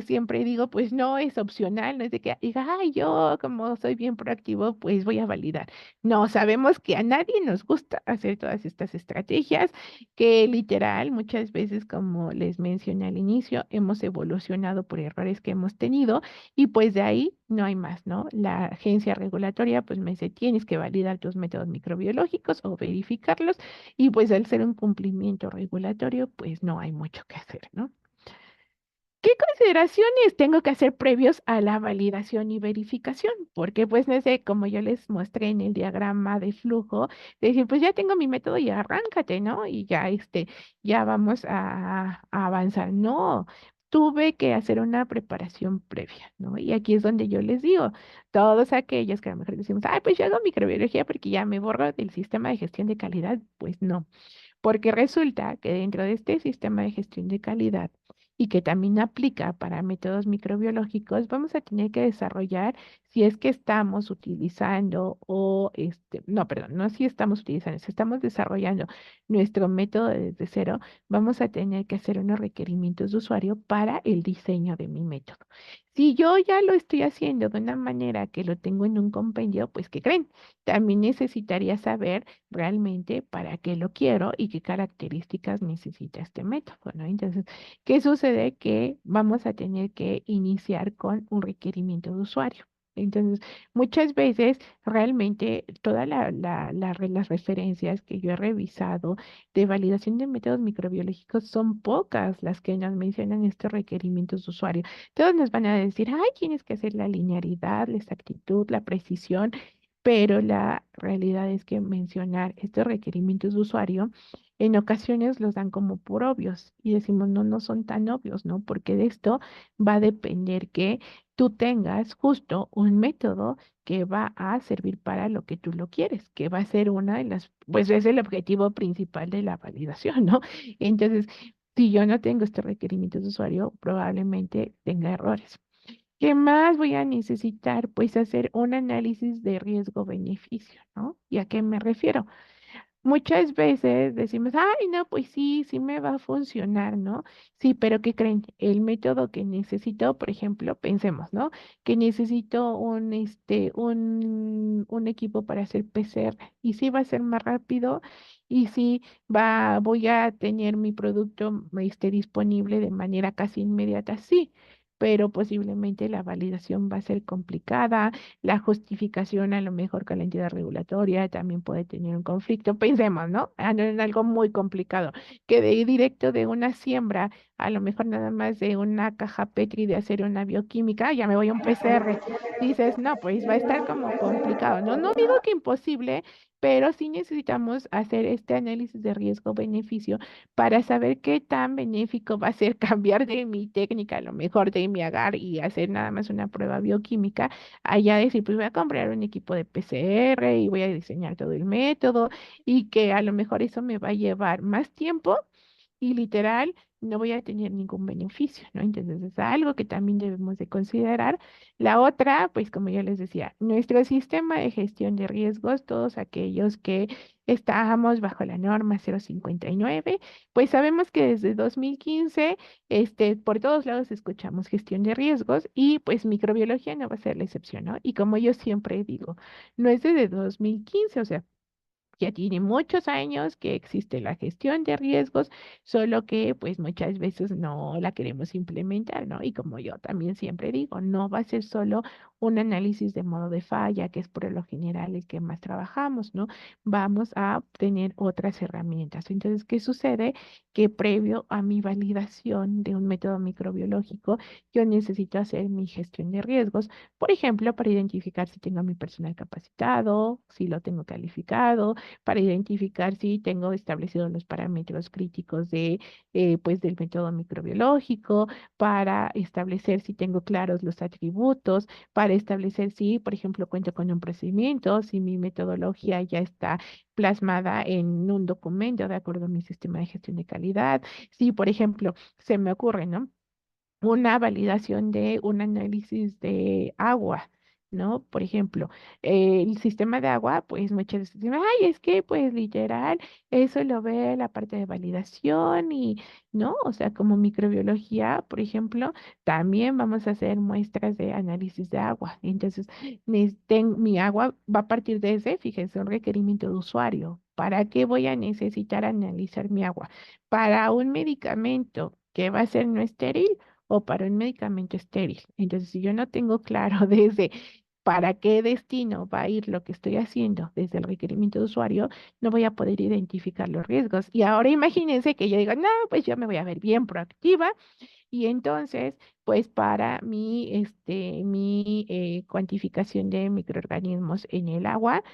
siempre digo, pues no es opcional, no es de que diga, ay, yo como soy bien proactivo, pues voy a validar. No, sabemos que a nadie nos gusta hacer todas estas estrategias, que literal muchas veces, como les mencioné al inicio, hemos evolucionado por errores que hemos tenido y pues de ahí no hay más, ¿no? La agencia regulatoria pues me dice, tienes que validar tus métodos microbiológicos o verificarlos y pues al ser un cumplimiento regulatorio, pues no hay mucho que hacer, ¿no? ¿Qué consideraciones tengo que hacer previos a la validación y verificación? Porque pues no sé, como yo les mostré en el diagrama de flujo, decir, pues ya tengo mi método y arráncate, ¿no? Y ya ya vamos a avanzar. No, tuve que hacer una preparación previa, ¿no? Y aquí es donde yo les digo, todos aquellos que a lo mejor decimos, ay, pues yo hago microbiología porque ya me borro del sistema de gestión de calidad, pues no. Porque resulta que dentro de este sistema de gestión de calidad y que también aplica para métodos microbiológicos, vamos a tener que desarrollar si es que estamos utilizando o no, perdón, no si estamos utilizando, si estamos desarrollando nuestro método desde cero, vamos a tener que hacer unos requerimientos de usuario para el diseño de mi método. Si yo ya lo estoy haciendo de una manera que lo tengo en un compendio, pues ¿qué creen? También necesitaría saber realmente para qué lo quiero y qué características necesita este método, ¿no? Entonces, ¿qué sucede? Que vamos a tener que iniciar con un requerimiento de usuario. Entonces, muchas veces realmente todas las referencias que yo he revisado de validación de métodos microbiológicos son pocas las que nos mencionan estos requerimientos de usuario. Todos nos van a decir, ay, tienes que hacer la linealidad, la exactitud, la precisión, pero la realidad es que mencionar estos requerimientos de usuario en ocasiones los dan como por obvios y decimos, no, no son tan obvios, ¿no? Porque de esto va a depender que tú tengas justo un método que va a servir para lo que tú lo quieres, que va a ser una de las, pues es el objetivo principal de la validación, ¿no? Entonces, si yo no tengo estos requerimientos de usuario, probablemente tenga errores. ¿Qué más voy a necesitar? Pues hacer un análisis de riesgo-beneficio, ¿no? ¿Y a qué me refiero? Muchas veces decimos, ay, no, pues sí, sí me va a funcionar, ¿no? Sí, pero ¿qué creen? El método que necesito, por ejemplo, pensemos, ¿no? Que necesito un equipo para hacer PCR y sí va a ser más rápido y sí voy a tener mi producto disponible de manera casi inmediata, sí. Pero posiblemente la validación va a ser complicada, la justificación a lo mejor con la entidad regulatoria también puede tener un conflicto. Pensemos, ¿no? En algo muy complicado, que de directo de una siembra, a lo mejor nada más de una caja Petri de hacer una bioquímica, ya me voy a un PCR. Dices, no, pues va a estar como complicado. No, no digo que imposible, pero sí necesitamos hacer este análisis de riesgo-beneficio para saber qué tan benéfico va a ser cambiar de mi técnica, a lo mejor de mi agar y hacer nada más una prueba bioquímica allá decir, pues voy a comprar un equipo de PCR y voy a diseñar todo el método y que a lo mejor eso me va a llevar más tiempo y literal no voy a tener ningún beneficio, ¿no? Entonces es algo que también debemos de considerar. La otra, pues como ya les decía, nuestro sistema de gestión de riesgos, todos aquellos que estábamos bajo la norma 059, pues sabemos que desde 2015, por todos lados escuchamos gestión de riesgos y pues microbiología no va a ser la excepción, ¿no? Y como yo siempre digo, no es desde 2015, o sea, ya tiene muchos años que existe la gestión de riesgos, solo que pues muchas veces no la queremos implementar, ¿no? Y como yo también siempre digo, no va a ser solo un análisis de modo de falla, que es por lo general el que más trabajamos, ¿no? Vamos a tener otras herramientas. Entonces, ¿qué sucede? Que previo a mi validación de un método microbiológico, yo necesito hacer mi gestión de riesgos, por ejemplo, para identificar si tengo a mi personal capacitado, si lo tengo calificado, para identificar si tengo establecidos los parámetros críticos pues, del método microbiológico, para establecer si tengo claros los atributos, para establecer si, por ejemplo, cuento con un procedimiento, si mi metodología ya está plasmada en un documento de acuerdo a mi sistema de gestión de calidad, si, por ejemplo, se me ocurre, ¿no? Una validación de un análisis de agua, ¿no? Por ejemplo, el sistema de agua, pues muchas veces dicen, ay, es que pues literal, eso lo ve la parte de validación y, ¿no? O sea, como microbiología, por ejemplo, también vamos a hacer muestras de análisis de agua. Entonces, mi agua va a partir de ese, fíjense, un requerimiento de usuario. ¿Para qué voy a necesitar analizar mi agua? Para un medicamento que va a ser no estéril o para un medicamento estéril. Entonces, si yo no tengo claro desde para qué destino va a ir lo que estoy haciendo desde el requerimiento de usuario, no voy a poder identificar los riesgos. Y ahora imagínense que yo diga, no, pues yo me voy a ver bien proactiva y entonces, pues para mi cuantificación de microorganismos en el agua,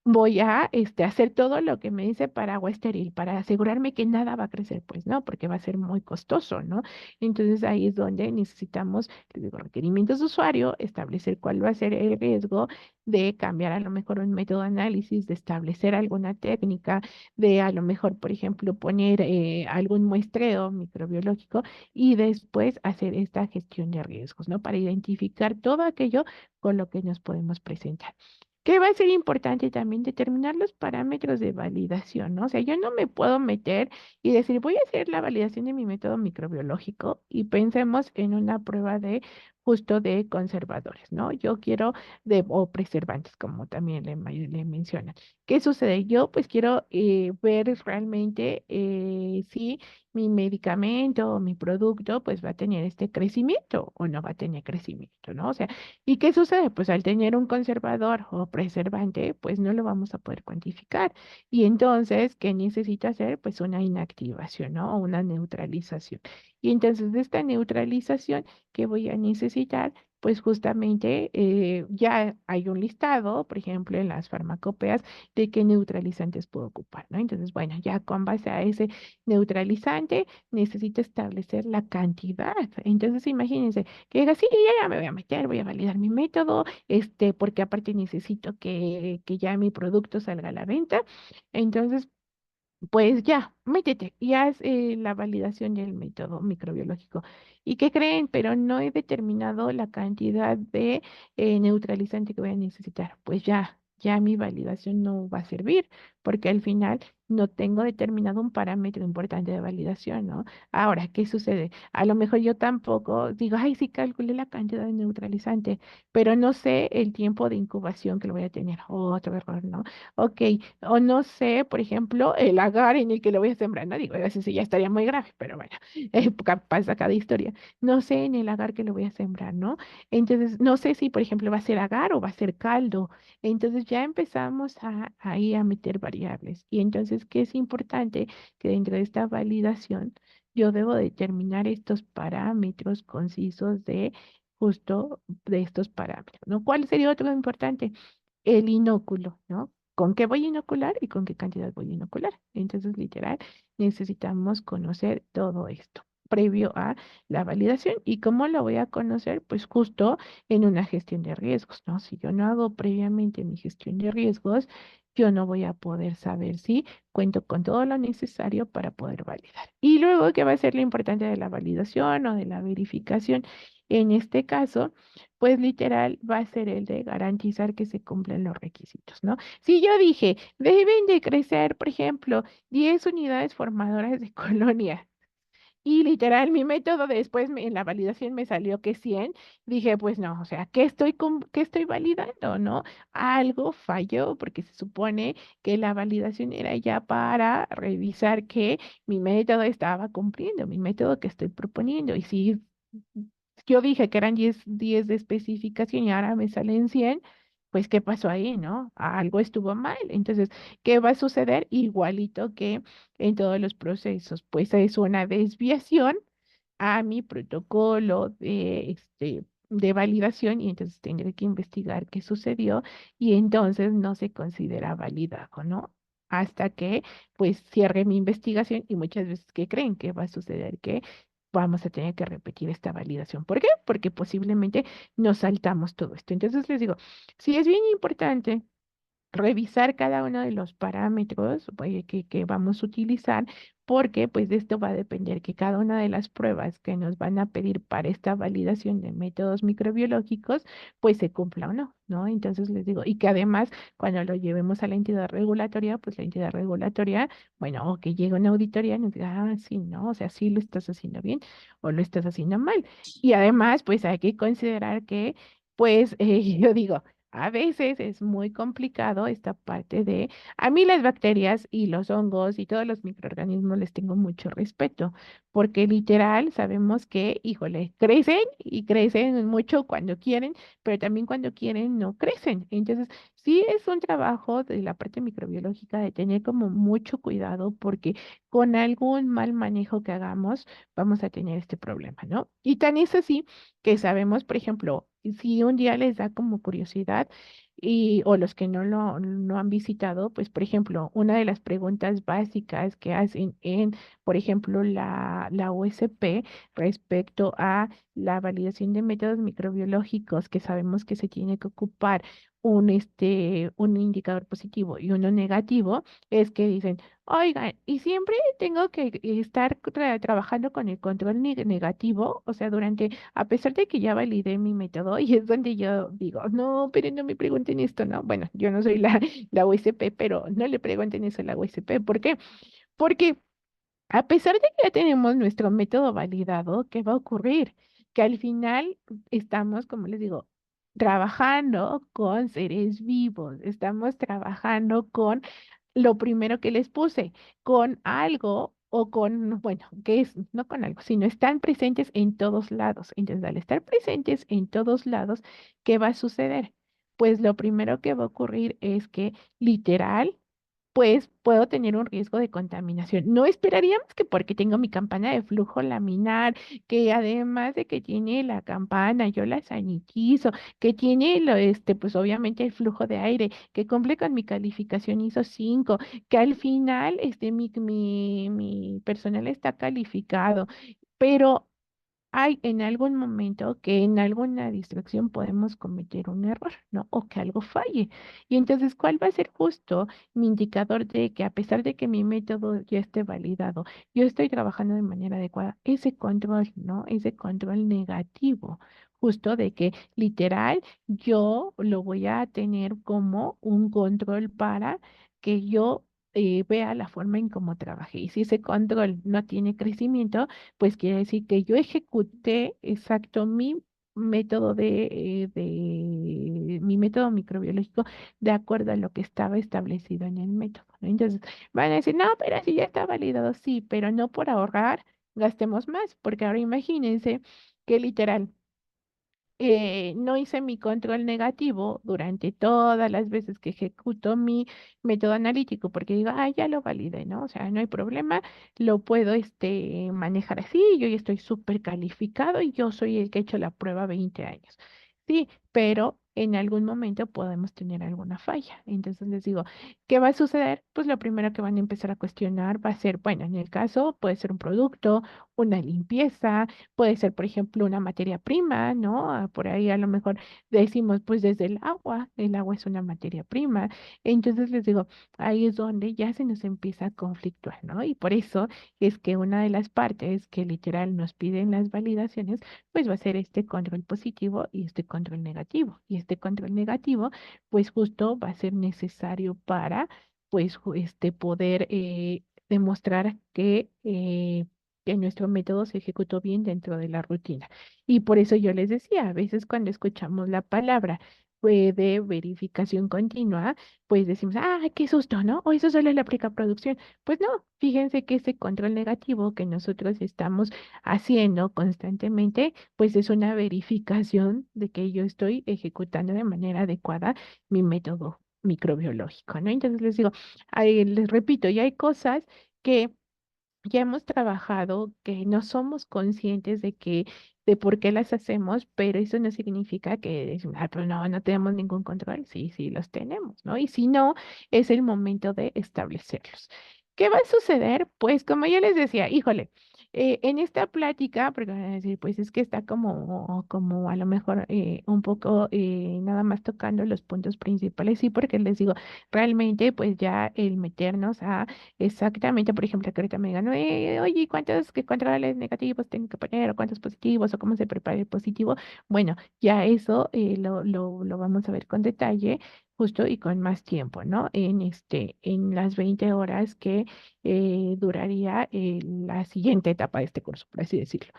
voy a hacer todo lo que me dice para agua estéril, para asegurarme que nada va a crecer, pues no, porque va a ser muy costoso, ¿no? Entonces ahí es donde necesitamos, les digo, requerimientos de usuario, establecer cuál va a ser el riesgo de cambiar a lo mejor un método de análisis, de establecer alguna técnica, de a lo mejor, por ejemplo, poner algún muestreo microbiológico y después hacer esta gestión de riesgos, ¿no? Para identificar todo aquello con lo que nos podemos presentar. Que va a ser importante también determinar los parámetros de validación, ¿no? O sea, yo no me puedo meter y decir, voy a hacer la validación de mi método microbiológico y pensemos en una prueba de justo de conservadores, ¿no? Yo quiero o preservantes, como también le mencionan. ¿Qué sucede? Yo pues quiero ver realmente si mi medicamento o mi producto pues va a tener este crecimiento o no va a tener crecimiento, ¿no? O sea, ¿y qué sucede? Pues al tener un conservador o preservante, pues no lo vamos a poder cuantificar. Y entonces, ¿qué necesito hacer? Pues una inactivación, ¿no? O una neutralización. Y entonces de esta neutralización, ¿qué voy a necesitar? Pues justamente ya hay un listado, por ejemplo, en las farmacopeas, de qué neutralizantes puedo ocupar, ¿no? Entonces, bueno, ya con base a ese neutralizante, necesito establecer la cantidad. Entonces, imagínense que diga, sí, ya me voy a meter, voy a validar mi método, porque aparte necesito que ya mi producto salga a la venta. Entonces, pues ya, métete y haz la validación del método microbiológico. ¿Y qué creen? Pero no he determinado la cantidad de neutralizante que voy a necesitar. Pues ya mi validación no va a servir porque al final no tengo determinado un parámetro importante de validación, ¿no? Ahora, ¿qué sucede? A lo mejor yo tampoco digo, ay, sí calculé la cantidad de neutralizante, pero no sé el tiempo de incubación que lo voy a tener. Otro error, ¿no? Ok, o no sé, por ejemplo, el agar en el que lo voy a sembrar, no digo, a veces sí ya estaría muy grave, pero bueno, pasa cada historia. No sé en el agar que lo voy a sembrar, ¿no? Entonces, no sé si, por ejemplo, va a ser agar o va a ser caldo. Entonces ya empezamos ahí a meter variables. Y entonces, ¿qué es importante? Que dentro de esta validación yo debo determinar estos parámetros concisos de justo de estos parámetros, ¿no? ¿Cuál sería otro importante? El inóculo, ¿no? ¿Con qué voy a inocular y con qué cantidad voy a inocular? Entonces, literal, necesitamos conocer todo esto previo a la validación. ¿Y cómo lo voy a conocer? Pues justo en una gestión de riesgos, ¿no? Si yo no hago previamente mi gestión de riesgos, yo no voy a poder saber si cuento con todo lo necesario para poder validar. Y luego, ¿qué va a ser lo importante de la validación o de la verificación? En este caso, pues literal va a ser el de garantizar que se cumplen los requisitos, ¿no? Si yo dije, deben de crecer, por ejemplo, 10 unidades formadoras de colonia, y literal, mi método después en la validación me salió que 100. Dije, pues no, o sea, ¿qué estoy validando, no? Algo falló porque se supone que la validación era ya para revisar que mi método estaba cumpliendo, mi método que estoy proponiendo. Y si yo dije que eran 10 de especificación y ahora me salen 100, pues ¿qué pasó ahí, no? Algo estuvo mal. Entonces, ¿qué va a suceder? Igualito que en todos los procesos, pues es una desviación a mi protocolo de validación y entonces tendré que investigar qué sucedió y entonces no se considera validado, ¿no? Hasta que pues cierre mi investigación y muchas veces que creen que va a suceder que vamos a tener que repetir esta validación. ¿Por qué? Porque posiblemente nos saltamos todo esto. Entonces les digo, sí es bien importante revisar cada uno de los parámetros que vamos a utilizar, porque pues de esto va a depender que cada una de las pruebas que nos van a pedir para esta validación de métodos microbiológicos, pues se cumpla o no, ¿no? Entonces les digo, y que además cuando lo llevemos a la entidad regulatoria, pues la entidad regulatoria, bueno, o que llegue una auditoría y nos diga, ah, sí, ¿no? O sea, sí lo estás haciendo bien o lo estás haciendo mal. Y además, pues hay que considerar que, pues, yo digo, a veces es muy complicado esta parte de, a mí las bacterias y los hongos y todos los microorganismos les tengo mucho respeto, porque literal sabemos que, híjole, crecen y crecen mucho cuando quieren, pero también cuando quieren no crecen. Entonces, sí es un trabajo de la parte microbiológica de tener como mucho cuidado porque con algún mal manejo que hagamos vamos a tener este problema, ¿no? Y tan es así que sabemos, por ejemplo, si un día les da como curiosidad, o los que no han visitado, pues por ejemplo, una de las preguntas básicas que hacen por ejemplo, la USP respecto a la validación de métodos microbiológicos que sabemos que se tiene que ocupar un indicador positivo y uno negativo, es que dicen, oigan, y siempre tengo que estar trabajando con el control negativo, o sea, a pesar de que ya validé mi método, y es donde yo digo, no, pero no me pregunten esto, ¿no? Bueno, yo no soy la USP, pero no le pregunten eso a la USP. ¿Por qué? Porque a pesar de que ya tenemos nuestro método validado, ¿qué va a ocurrir? Que al final estamos, como les digo, trabajando con seres vivos, estamos trabajando con lo primero que les puse, con algo o con, bueno, que es, no con algo, sino están presentes en todos lados. Entonces, al estar presentes en todos lados, ¿qué va a suceder? Pues lo primero que va a ocurrir es que literal, pues puedo tener un riesgo de contaminación. No esperaríamos que porque tengo mi campana de flujo laminar, que además de que tiene la campana, yo la sanitizo, que tiene pues obviamente el flujo de aire, que cumple con mi calificación ISO 5, que al final mi personal está calificado, pero hay en algún momento que en alguna distracción podemos cometer un error, ¿no? O que algo falle. Y entonces, ¿cuál va a ser justo mi indicador de que a pesar de que mi método ya esté validado, yo estoy trabajando de manera adecuada? Ese control, ¿no? Ese control negativo, justo de que literal yo lo voy a tener como un control para que yo vea la forma en cómo trabajé. Y si ese control no tiene crecimiento, pues quiere decir que yo ejecuté exacto mi método microbiológico de acuerdo a lo que estaba establecido en el método, ¿no? Entonces van a decir, no, pero si ya está validado, sí, pero no por ahorrar, gastemos más, porque ahora imagínense que literal no hice mi control negativo durante todas las veces que ejecuto mi método analítico, porque digo, ah, ya lo validé, ¿no? O sea, no hay problema, lo puedo manejar así, yo ya estoy súper calificado y yo soy el que ha hecho la prueba 20 años. Sí, pero en algún momento podemos tener alguna falla. Entonces les digo, ¿qué va a suceder? Pues lo primero que van a empezar a cuestionar va a ser, bueno, en el caso puede ser un producto, una limpieza, puede ser, por ejemplo, una materia prima, ¿no? Por ahí a lo mejor decimos, pues desde el agua es una materia prima. Entonces les digo, ahí es donde ya se nos empieza a conflictuar, ¿no? Y por eso es que una de las partes que literal nos piden las validaciones, pues va a ser este control positivo y este control negativo. Y este control negativo, pues justo va a ser necesario para, pues, poder demostrar que nuestro método se ejecutó bien dentro de la rutina. Y por eso yo les decía, a veces cuando escuchamos la palabra de verificación continua, pues decimos, ah, qué susto, ¿no? O eso solo es la precaproducción. Pues no, fíjense que ese control negativo que nosotros estamos haciendo constantemente, pues es una verificación de que yo estoy ejecutando de manera adecuada mi método microbiológico, ¿no? Entonces les digo, les repito, ya hay cosas que ya hemos trabajado, que no somos conscientes de por qué las hacemos, pero eso no significa que decimos, ah, pero no tenemos ningún control. Sí, sí, los tenemos, ¿no? Y si no, es el momento de establecerlos. ¿Qué va a suceder? Pues como yo les decía, híjole, en esta plática, porque van a decir, pues es que está como a lo mejor un poco nada más tocando los puntos principales, sí, porque les digo, realmente pues ya el meternos a exactamente, por ejemplo, que ahorita me digan, oye, ¿cuántos que controles negativos tengo que poner o cuántos positivos o cómo se prepara el positivo? Bueno, ya eso lo vamos a ver con detalle, justo y con más tiempo, ¿no? En las 20 horas que duraría la siguiente etapa de este curso, por así decirlo.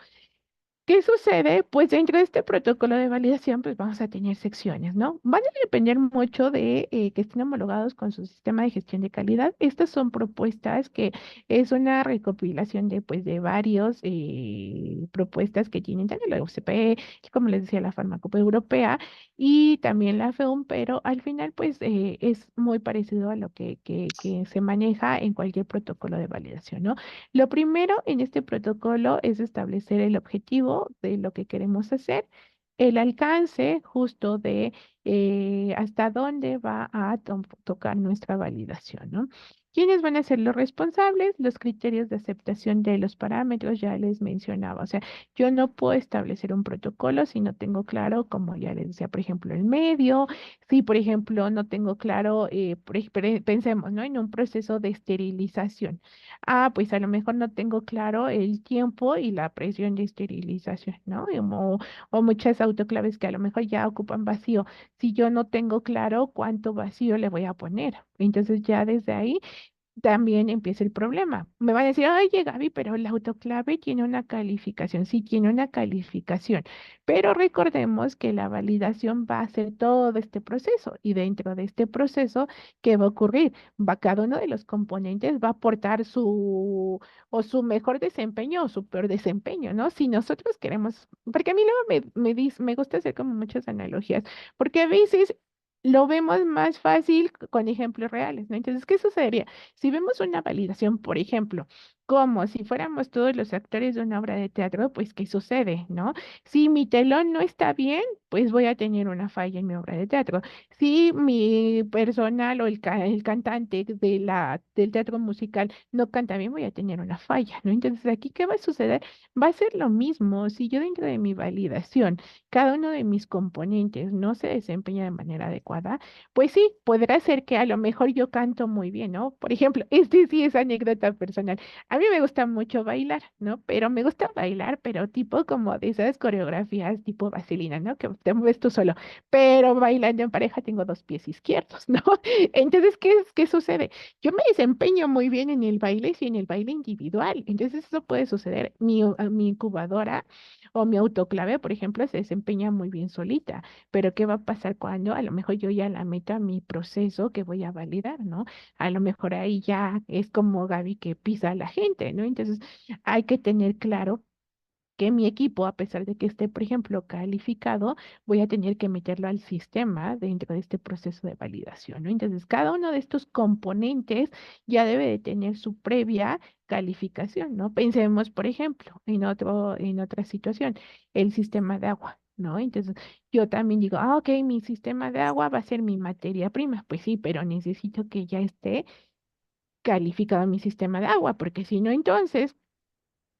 ¿Qué sucede? Pues dentro de este protocolo de validación, pues vamos a tener secciones, ¿no? Van a depender mucho de que estén homologados con su sistema de gestión de calidad. Estas son propuestas que es una recopilación pues, de varios propuestas que tienen tanto la UCP, como les decía, la Farmacopea Europea y también la FEUM, pero al final, pues, es muy parecido a lo que se maneja en cualquier protocolo de validación, ¿no? Lo primero en este protocolo es establecer el objetivo de lo que queremos hacer. el alcance justo de hasta dónde va a tocar nuestra validación, ¿no? ¿Quiénes van a ser los responsables? Los criterios de aceptación de los parámetros, ya les mencionaba. O sea, yo no puedo establecer un protocolo si no tengo claro, como ya les decía, por ejemplo, el medio, si, por ejemplo, no tengo claro, pensemos, ¿no? En un proceso de esterilización. Ah, pues a lo mejor no tengo claro el tiempo y la presión de esterilización, ¿no? O muchas autoclaves que a lo mejor ya ocupan vacío. Si yo no tengo claro cuánto vacío le voy a poner. Entonces ya desde ahí también empieza el problema. Me van a decir, oye, Gaby, pero el autoclave tiene una calificación. Sí, tiene una calificación, pero recordemos que la validación va a ser todo este proceso y dentro de este proceso, ¿qué va a ocurrir? Cada uno de los componentes va a aportar su o su mejor desempeño o su peor desempeño, ¿no? Si nosotros queremos, porque a mí luego me gusta hacer como muchas analogías, porque a veces lo vemos más fácil con ejemplos reales, ¿no? Entonces, ¿qué sucedería? Si vemos una validación, por ejemplo, como si fuéramos todos los actores de una obra de teatro, pues ¿qué sucede, no? Si mi telón no está bien, pues voy a tener una falla en mi obra de teatro. Si mi personal o el cantante del teatro musical no canta bien, voy a tener una falla, ¿no? Entonces, aquí, ¿qué va a suceder? Va a ser lo mismo. Si yo dentro de mi validación, cada uno de mis componentes no se desempeña de manera adecuada, pues sí, podrá ser que a lo mejor yo canto muy bien, ¿no? Por ejemplo, este sí es anécdota personal. A mí me gusta mucho bailar, ¿no? Pero me gusta bailar, pero tipo como de esas coreografías tipo vaselina, ¿no? Que te mueves tú solo. Pero bailando en pareja tengo dos pies izquierdos, ¿no? Entonces, ¿qué sucede? Yo me desempeño muy bien en el baile y en el baile individual. Entonces, eso puede suceder. Mi incubadora o mi autoclave, por ejemplo, se desempeña muy bien solita. Pero ¿qué va a pasar cuando a lo mejor yo ya la meto a mi proceso que voy a validar, ¿no? A lo mejor ahí ya es como Gaby que pisa a la gente, ¿no? Entonces hay que tener claro que mi equipo, a pesar de que esté, por ejemplo, calificado, voy a tener que meterlo al sistema dentro de este proceso de validación, ¿no? Entonces, cada uno de estos componentes ya debe de tener su previa calificación, ¿no? Pensemos, por ejemplo, en otra situación, el sistema de agua, ¿no? Entonces, yo también digo, ah, ok, mi sistema de agua va a ser mi materia prima. Pues sí, pero necesito que ya esté calificado mi sistema de agua, porque si no, entonces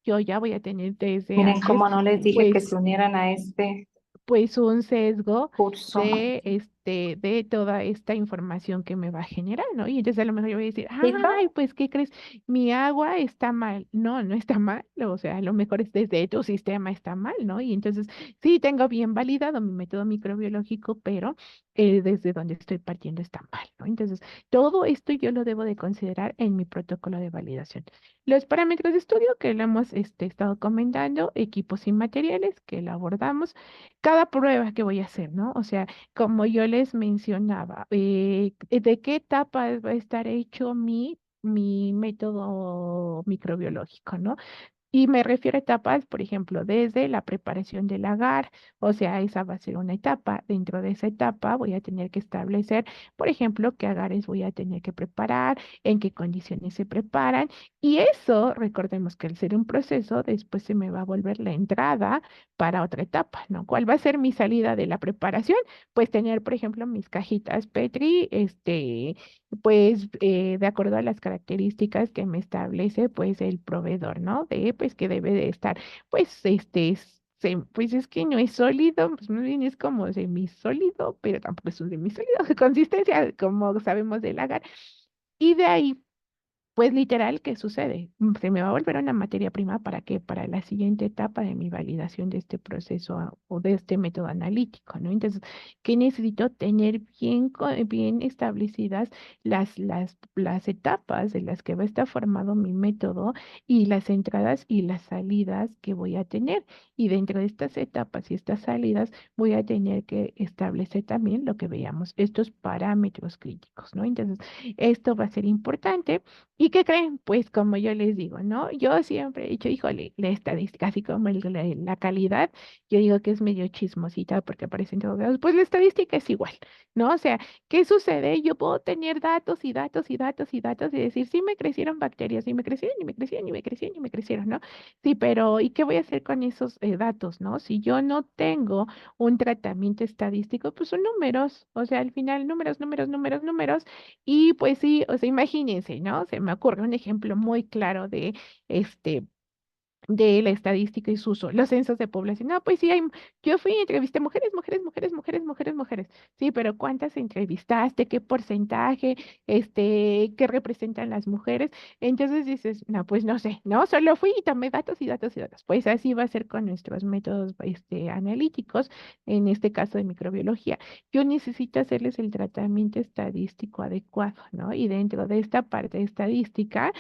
yo ya voy a tener desde Miren antes, cómo no les dije que pues se unieran a este pues un sesgo curso. de toda esta información que me va a generar, ¿no? Y entonces a lo mejor yo voy a decir, ¿Silva? ay, pues, ¿qué crees? Mi agua está mal. No, no está mal. O sea, a lo mejor es desde tu sistema está mal, ¿no? Y entonces sí tengo bien validado mi método microbiológico, pero desde donde estoy partiendo está mal, ¿no? Entonces, todo esto yo lo debo de considerar en mi protocolo de validación. Los parámetros de estudio que lo hemos estado comentando, equipos y materiales que lo abordamos, cada prueba que voy a hacer, ¿no? O sea, como yo les mencionaba, ¿de qué etapa va a estar hecho mi método microbiológico, ¿no? Y me refiero a etapas, por ejemplo, desde la preparación del agar, o sea, esa va a ser una etapa. Dentro de esa etapa voy a tener que establecer, por ejemplo, qué agares voy a tener que preparar, en qué condiciones se preparan. Y eso, recordemos que al ser un proceso, después se me va a volver la entrada para otra etapa, ¿no? ¿Cuál va a ser mi salida de la preparación? Pues tener, por ejemplo, mis cajitas Petri, pues de acuerdo a las características que me establece pues el proveedor, ¿no? De pues que debe de estar, pues pues es que no es sólido, pues más bien es como semisólido, pero tampoco es un semisólido, consistencia, como sabemos del agar. Y de ahí pues literal, ¿qué sucede? Se me va a volver una materia prima para qué, para la siguiente etapa de mi validación de este proceso o de este método analítico, ¿no? Entonces, ¿qué necesito? Tener bien establecidas las etapas de las que va a estar formado mi método y las entradas y las salidas que voy a tener. Y dentro de estas etapas y estas salidas voy a tener que establecer también lo que veamos, estos parámetros críticos, ¿no? Entonces, esto va a ser importante. ¿Y ¿Y qué creen? Pues como yo les digo, ¿no? Yo siempre he dicho, híjole, la estadística, así como la calidad, yo digo que es medio chismosita porque aparece en todos lados, pues la estadística es igual, ¿no? O sea, ¿qué sucede? Yo puedo tener datos y datos y datos y datos y decir, sí me crecieron bacterias, sí me crecieron y me crecieron y me crecieron y me crecieron, ¿no? Sí, pero ¿y qué voy a hacer con esos datos, ¿no? Si yo no tengo un tratamiento estadístico, pues son números, o sea, al final números, números, números, números, y pues sí, o sea, imagínense, ¿no? Se me ocurre un ejemplo muy claro este, de la estadística y su uso, los censos de población. No, pues sí, yo fui y entrevisté mujeres, mujeres, mujeres, mujeres, mujeres, mujeres. Sí, pero ¿cuántas entrevistaste? ¿Qué porcentaje? ¿Qué representan las mujeres? Entonces dices, no, pues no sé, ¿no? Solo fui y tomé datos y datos y datos. Pues así va a ser con nuestros métodos, analíticos, en este caso de microbiología. Yo necesito hacerles el tratamiento estadístico adecuado, ¿no? Y dentro de esta parte de estadística,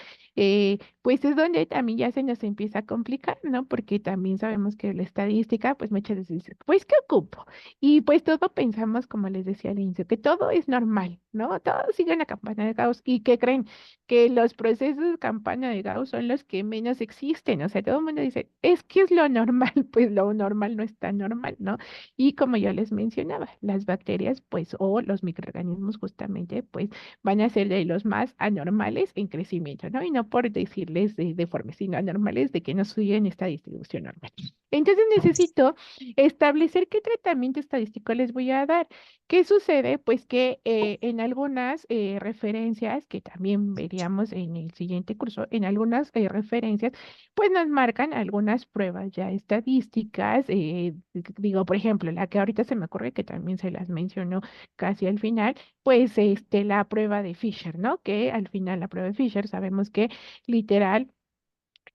pues es donde también ya se nos empieza a complicar, ¿no? Porque también sabemos que la estadística, pues muchas veces dice, pues, ¿qué ocupo? Y pues todo pensamos, como les decía al inicio, que todo es normal, ¿no? Todo sigue en la campana de Gauss. ¿Y qué creen? Que los procesos de campana de Gauss son los que menos existen. O sea, todo el mundo dice, es que es lo normal, pues lo normal no es tan normal, ¿no? Y como yo les mencionaba, las bacterias, pues, o los microorganismos justamente, pues, van a ser de los más anormales en crecimiento, ¿no? Y no por decirles deformes, sino anormales de que no siguen esta distribución normal. Entonces necesito establecer qué tratamiento estadístico les voy a dar. ¿Qué sucede? Pues que en algunas referencias, que también veríamos en el siguiente curso, en algunas referencias, pues nos marcan algunas pruebas ya estadísticas. Digo, por ejemplo, la que ahorita se me ocurre, que también se las mencionó casi al final, pues la prueba de Fisher, ¿no? Que al final la prueba de Fisher sabemos que literal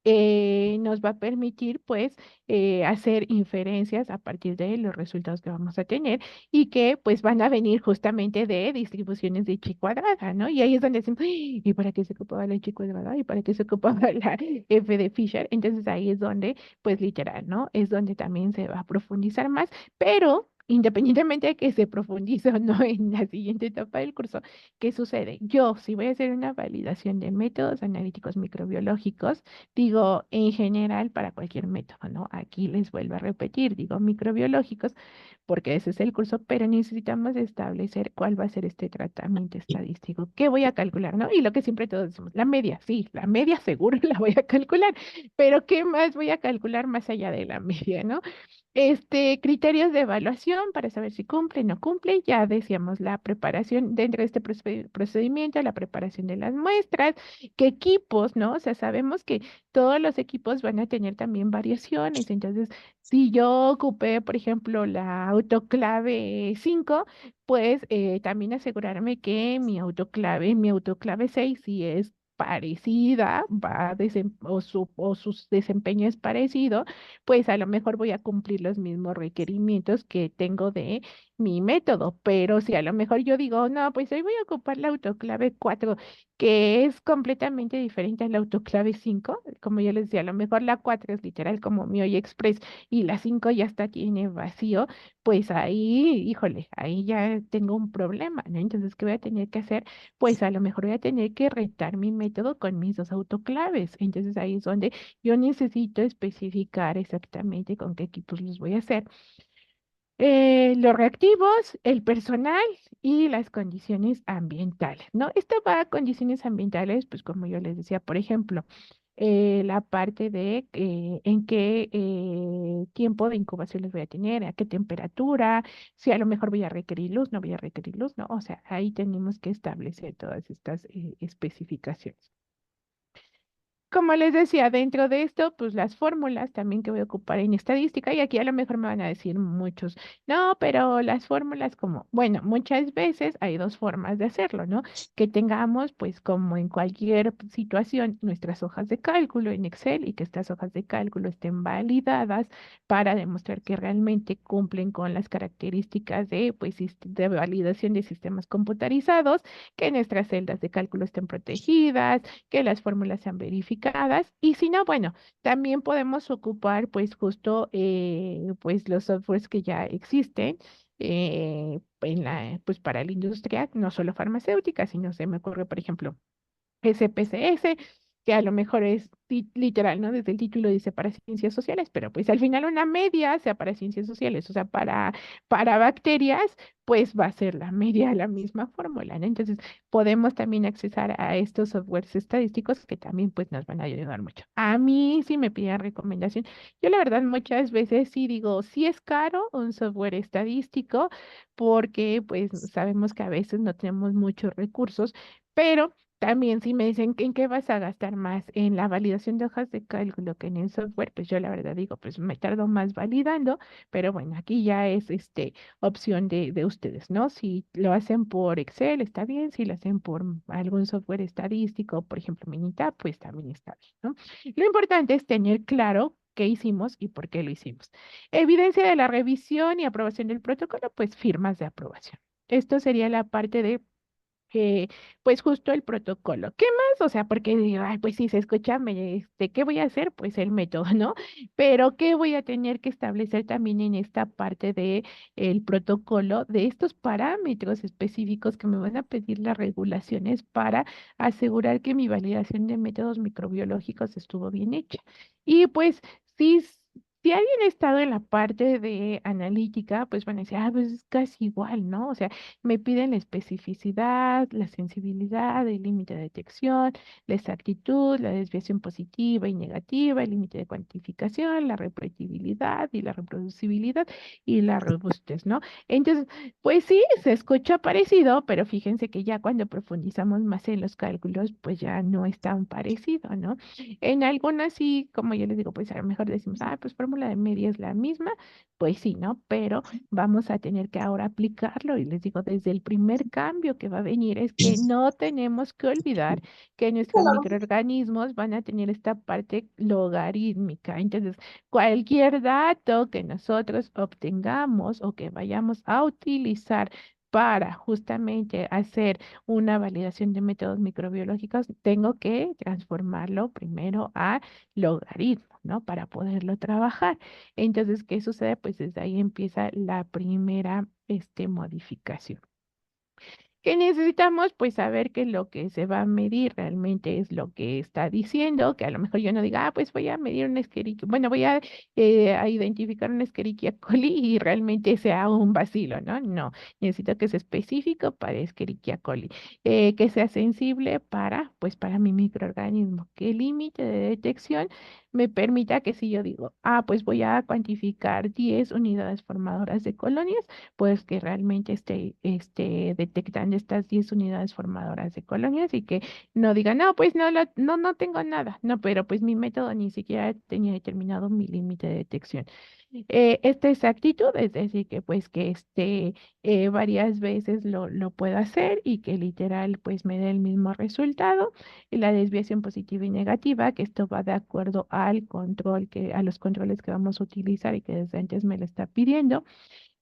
nos va a permitir pues hacer inferencias a partir de los resultados que vamos a tener y que pues van a venir justamente de distribuciones de chi cuadrada, ¿no? Y ahí es donde decimos, "Ay, ¿y para qué se ocupaba la chi cuadrada? ¿Y para qué se ocupaba la f de Fisher?" Entonces ahí es donde pues literal, ¿no? Es donde también se va a profundizar más, pero independientemente de que se profundice o no en la siguiente etapa del curso, ¿qué sucede? Yo, si voy a hacer una validación de métodos analíticos microbiológicos, digo, en general para cualquier método, ¿no? Aquí les vuelvo a repetir, digo microbiológicos, porque ese es el curso, pero necesitamos establecer cuál va a ser este tratamiento estadístico. ¿Qué voy a calcular, no? Y lo que siempre todos decimos, la media, sí, la media seguro la voy a calcular, pero ¿qué más voy a calcular más allá de la media, no? Criterios de evaluación para saber si cumple o no cumple. Ya decíamos la preparación dentro de este procedimiento, la preparación de las muestras, qué equipos, ¿no? O sea, sabemos que todos los equipos van a tener también variaciones. Entonces, si yo ocupé, por ejemplo, la autoclave 5, pues también asegurarme que mi autoclave 6, si es parecida, o su desempeño es parecido, pues a lo mejor voy a cumplir los mismos requerimientos que tengo de mi método, pero si a lo mejor yo digo, no, pues hoy voy a ocupar la autoclave 4, que es completamente diferente a la autoclave 5, como yo les decía, a lo mejor la 4 es literal como mi Hoy Express y la 5 ya está, tiene vacío, pues ahí, híjole, ahí ya tengo un problema, ¿no? Entonces, ¿qué voy a tener que hacer? Pues a lo mejor voy a tener que retar mi método con mis dos autoclaves. Entonces ahí es donde yo necesito especificar exactamente con qué equipos los voy a hacer. Los reactivos, el personal y las condiciones ambientales, ¿no? Esto va a condiciones ambientales, pues como yo les decía, por ejemplo, la parte de en qué tiempo de incubación los voy a tener, a qué temperatura, si a lo mejor voy a requerir luz, no voy a requerir luz, ¿no? O sea, ahí tenemos que establecer todas estas especificaciones. Como les decía, dentro de esto, pues las fórmulas también que voy a ocupar en estadística, y aquí a lo mejor me van a decir muchos, no, pero las fórmulas como, bueno, muchas veces hay dos formas de hacerlo, ¿no? Que tengamos, pues como en cualquier situación, nuestras hojas de cálculo en Excel y que estas hojas de cálculo estén validadas para demostrar que realmente cumplen con las características de, pues, de validación de sistemas computarizados, que nuestras celdas de cálculo estén protegidas, que las fórmulas sean verificadas y si no, bueno, también podemos ocupar pues justo pues los softwares que ya existen pues para la industria, no solo farmacéutica, sino se me ocurre, por ejemplo, SPSS, que a lo mejor es literal, ¿no? Desde el título dice para ciencias sociales, pero pues al final una media sea para ciencias sociales, o sea, para bacterias, pues va a ser la media la misma fórmula, ¿no? Entonces, podemos también accesar a estos softwares estadísticos que también pues nos van a ayudar mucho. A mí, si me piden recomendación, yo la verdad muchas veces sí digo, sí es caro un software estadístico, porque pues sabemos que a veces no tenemos muchos recursos, pero también si me dicen que en qué vas a gastar más, en la validación de hojas de cálculo que en el software, pues yo la verdad digo, pues me tardo más validando, pero bueno, aquí ya es opción de ustedes, ¿no? Si lo hacen por Excel, está bien, si lo hacen por algún software estadístico, por ejemplo, Minitab, pues también está bien, ¿no? Lo importante es tener claro qué hicimos y por qué lo hicimos. Evidencia de la revisión y aprobación del protocolo, pues firmas de aprobación. Esto sería la parte de eh, pues justo el protocolo. ¿Qué más? O sea, porque digo, ay, pues sí, se escucha, ¿qué voy a hacer? Pues el método, ¿no? Pero ¿qué voy a tener que establecer también en esta parte de el protocolo de estos parámetros específicos que me van a pedir las regulaciones para asegurar que mi validación de métodos microbiológicos estuvo bien hecha? Y pues sí. Si alguien ha estado en la parte de analítica, pues van a decir, ah, pues es casi igual, ¿no? O sea, me piden la especificidad, la sensibilidad, el límite de detección, la exactitud, la desviación positiva y negativa, el límite de cuantificación, la repetibilidad y la reproducibilidad y la robustez, ¿no? Entonces, pues sí, se escucha parecido, pero fíjense que ya cuando profundizamos más en los cálculos, pues ya no es tan parecido, ¿no? En algunas sí, como yo les digo, pues a lo mejor decimos, ah, pues fórmula de media es la misma, pues sí, ¿no? Pero vamos a tener que ahora aplicarlo y les digo, desde el primer cambio que va a venir es que no tenemos que olvidar que nuestros microorganismos van a tener esta parte logarítmica. Entonces, cualquier dato que nosotros obtengamos o que vayamos a utilizar para justamente hacer una validación de métodos microbiológicos, tengo que transformarlo primero a logaritmo, ¿no? Para poderlo trabajar. Entonces, ¿qué sucede? Pues desde ahí empieza la primera modificación. ¿Qué necesitamos? Pues saber que lo que se va a medir realmente es lo que está diciendo, que a lo mejor yo no diga, ah, pues voy a medir un Escherichia, bueno, voy a identificar un Escherichia coli y realmente sea un bacilo, ¿no? No, necesito que sea específico para Escherichia coli, que sea sensible pues para mi microorganismo, que el límite de detección me permita que si yo digo, ah, pues voy a cuantificar 10 unidades formadoras de colonias, pues que realmente esté detectando estas 10 unidades formadoras de colonias y que no diga, no, pues no, no tengo nada, no, pero pues mi método ni siquiera tenía determinado mi límite de detección. Esta exactitud, es decir, que pues que varias veces lo puedo hacer y que literal pues me dé el mismo resultado. Y la desviación positiva y negativa, que esto va de acuerdo al control a los controles que vamos a utilizar y que desde antes me lo está pidiendo.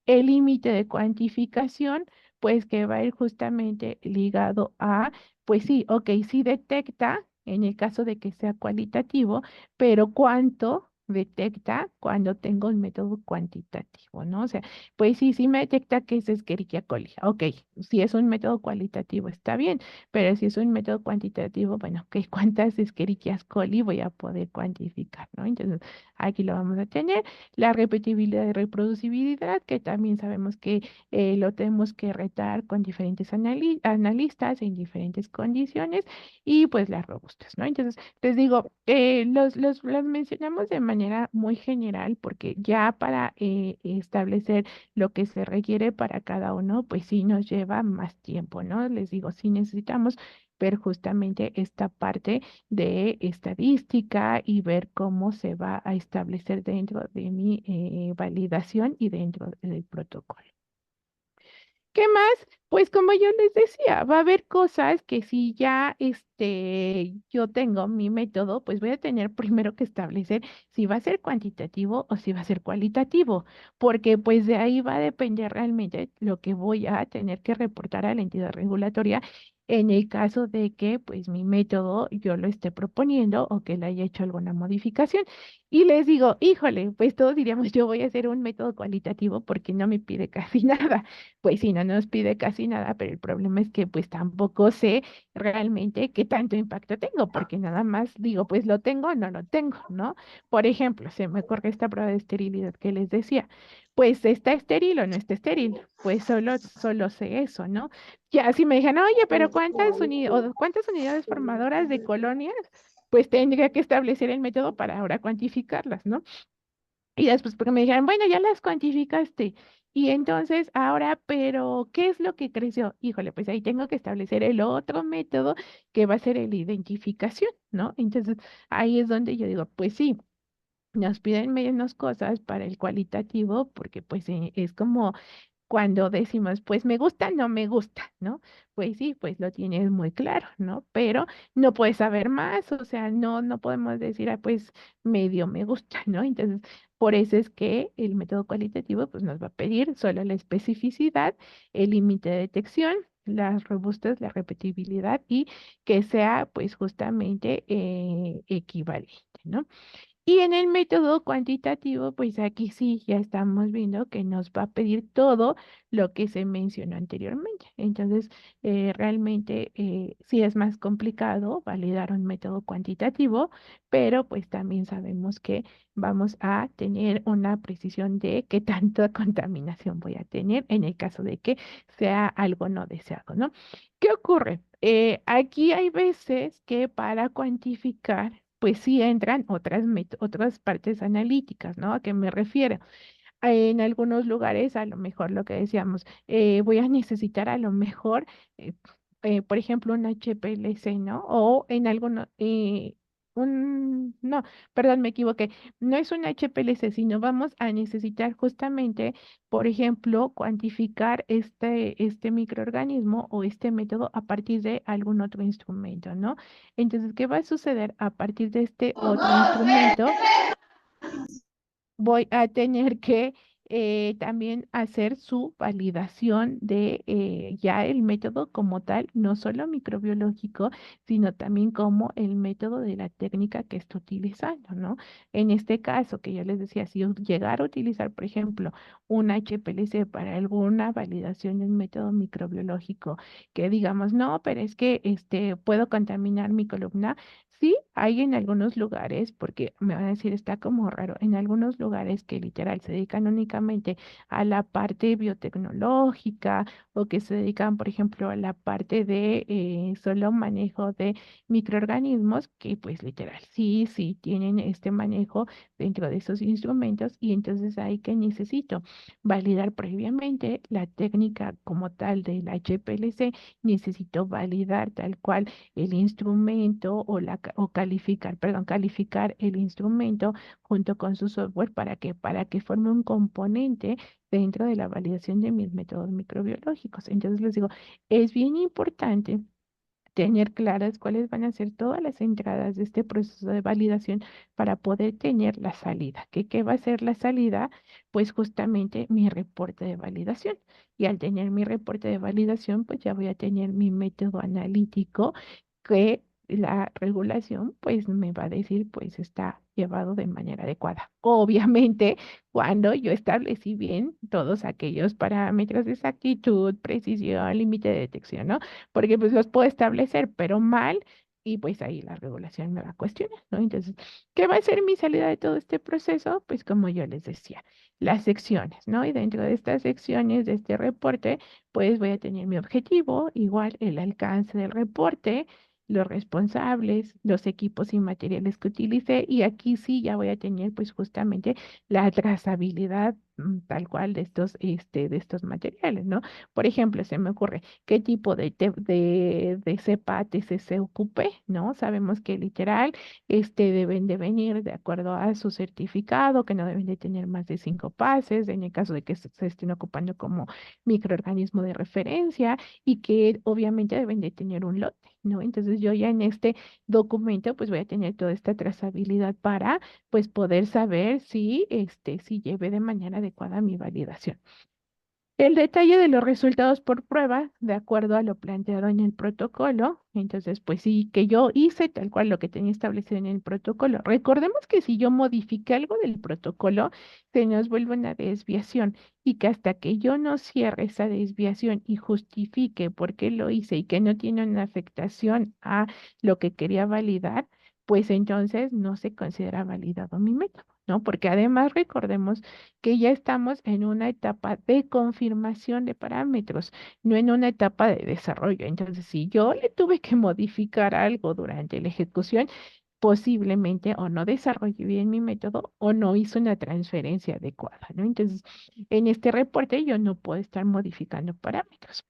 El límite de cuantificación, pues que va a ir justamente ligado a, pues sí, ok, sí detecta en el caso de que sea cualitativo, pero ¿cuánto detecta cuando tengo un método cuantitativo, ¿no? O sea, pues sí, sí me detecta que es Escherichia coli. Ok, si es un método cualitativo está bien, pero si es un método cuantitativo, bueno, ok, ¿cuántas Escherichias coli voy a poder cuantificar, ¿no? Entonces, aquí lo vamos a tener. La repetibilidad y reproducibilidad, que también sabemos que lo tenemos que retar con diferentes analistas en diferentes condiciones y pues las robustas, ¿no? Entonces, les digo, los mencionamos de manera muy general porque ya para establecer lo que se requiere para cada uno, pues sí nos lleva más tiempo, ¿no? Les digo, sí necesitamos ver justamente esta parte de estadística y ver cómo se va a establecer dentro de mi validación y dentro del protocolo. ¿Qué más? Pues como yo les decía, va a haber cosas que si ya yo tengo mi método, pues voy a tener primero que establecer si va a ser cuantitativo o si va a ser cualitativo, porque pues de ahí va a depender realmente lo que voy a tener que reportar a la entidad regulatoria en el caso de que pues mi método yo lo esté proponiendo o que le haya hecho alguna modificación. Y les digo, híjole, pues todos diríamos, yo voy a hacer un método cualitativo porque no me pide casi nada. Pues sí, no nos pide casi nada, pero el problema es que pues tampoco sé realmente qué tanto impacto tengo, porque nada más digo, pues lo tengo o no lo tengo, ¿no? Por ejemplo, se me ocurre esta prueba de esterilidad que les decía, pues está estéril o no está estéril, pues solo sé eso, ¿no? Ya si me dijeran, oye, pero ¿cuántas unidades formadoras de colonias? Pues tendría que establecer el método para ahora cuantificarlas, ¿no? Y después porque me dijeron, bueno, ya las cuantificaste. Y entonces, ahora, pero, ¿qué es lo que creció? Híjole, pues ahí tengo que establecer el otro método que va a ser el de identificación, ¿no? Entonces, ahí es donde yo digo, pues sí, nos piden menos cosas para el cualitativo, porque pues es como cuando decimos, pues me gusta, no me gusta, ¿no? Pues sí, pues lo tienes muy claro, ¿no? Pero no puedes saber más, o sea, no podemos decir, ah, pues medio me gusta, ¿no? Entonces, por eso es que el método cualitativo, pues nos va a pedir solo la especificidad, el límite de detección, las robustas, la repetibilidad y que sea, pues justamente equivalente, ¿no? Y en el método cuantitativo, pues aquí sí ya estamos viendo que nos va a pedir todo lo que se mencionó anteriormente. Entonces, realmente sí es más complicado validar un método cuantitativo, pero pues también sabemos que vamos a tener una precisión de qué tanta contaminación voy a tener en el caso de que sea algo no deseado, ¿no? ¿Qué ocurre? Aquí hay veces que para cuantificar pues sí entran otras partes analíticas, ¿no? ¿A qué me refiero? En algunos lugares, a lo mejor lo que decíamos, voy a necesitar a lo mejor, eh, por ejemplo, un HPLC, ¿no? O en algunos, no, perdón, me equivoqué, no es un HPLC, sino vamos a necesitar justamente, por ejemplo, cuantificar este microorganismo o este método a partir de algún otro instrumento, ¿no? Entonces, ¿qué va a suceder a partir de este otro instrumento? Voy a tener que también hacer su validación de ya el método como tal, no solo microbiológico, sino también como el método de la técnica que está utilizando, ¿no? En este caso, que yo les decía, si yo llegara a utilizar, por ejemplo, un HPLC para alguna validación de un método microbiológico, que digamos, no, pero es que puedo contaminar mi columna. Sí, hay en algunos lugares, porque me van a decir, está como raro, en algunos lugares que literal se dedican únicamente a la parte biotecnológica o que se dedican, por ejemplo, a la parte de solo manejo de microorganismos, que pues literal, sí, tienen este manejo dentro de esos instrumentos y entonces ahí que necesito validar previamente la técnica como tal del HPLC, necesito validar tal cual el instrumento o calificar, perdón, calificar el instrumento junto con su software para que forme un componente dentro de la validación de mis métodos microbiológicos. Entonces les digo, es bien importante tener claras cuáles van a ser todas las entradas de este proceso de validación para poder tener la salida. ¿Qué va a ser la salida? Pues justamente mi reporte de validación. Y al tener mi reporte de validación, pues ya voy a tener mi método analítico que la regulación pues me va a decir pues está llevado de manera adecuada. Obviamente, cuando yo establecí bien todos aquellos parámetros de exactitud, precisión, límite de detección, ¿no? Porque pues los puedo establecer, pero mal, y pues ahí la regulación me va a cuestionar, ¿no? Entonces, ¿qué va a ser mi salida de todo este proceso? Pues como yo les decía, las secciones, ¿no? Y dentro de estas secciones de este reporte, pues voy a tener mi objetivo, igual el alcance del reporte, los responsables, los equipos y materiales que utilicé, y aquí sí ya voy a tener pues justamente la trazabilidad tal cual de estos materiales, ¿no? Por ejemplo, se me ocurre qué tipo de cepa TCC ocupé, ¿no? Sabemos que literal deben de venir de acuerdo a su certificado, que no deben de tener más de 5 pases, en el caso de que se estén ocupando como microorganismo de referencia y que obviamente deben de tener un lote, ¿no? Entonces yo ya en este documento pues voy a tener toda esta trazabilidad para pues poder saber si llevé de manera adecuada mi validación. El detalle de los resultados por prueba, de acuerdo a lo planteado en el protocolo, entonces, pues sí, que yo hice tal cual lo que tenía establecido en el protocolo. Recordemos que si yo modifique algo del protocolo, se nos vuelve una desviación y que hasta que yo no cierre esa desviación y justifique por qué lo hice y que no tiene una afectación a lo que quería validar, pues entonces no se considera validado mi método, ¿no? Porque además recordemos que ya estamos en una etapa de confirmación de parámetros, no en una etapa de desarrollo. Entonces, si yo le tuve que modificar algo durante la ejecución, posiblemente o no desarrollé bien mi método o no hice una transferencia adecuada, ¿no? Entonces, en este reporte yo no puedo estar modificando parámetros.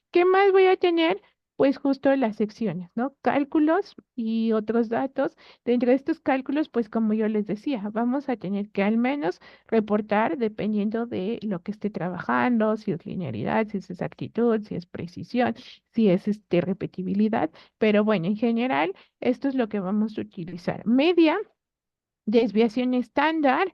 ¿Qué más voy a tener? Pues justo las secciones, ¿no? Cálculos y otros datos. Dentro de estos cálculos, pues como yo les decía, vamos a tener que al menos reportar dependiendo de lo que esté trabajando, si es linealidad, si es exactitud, si es precisión, si es repetibilidad. Pero bueno, en general, esto es lo que vamos a utilizar. Media, desviación estándar.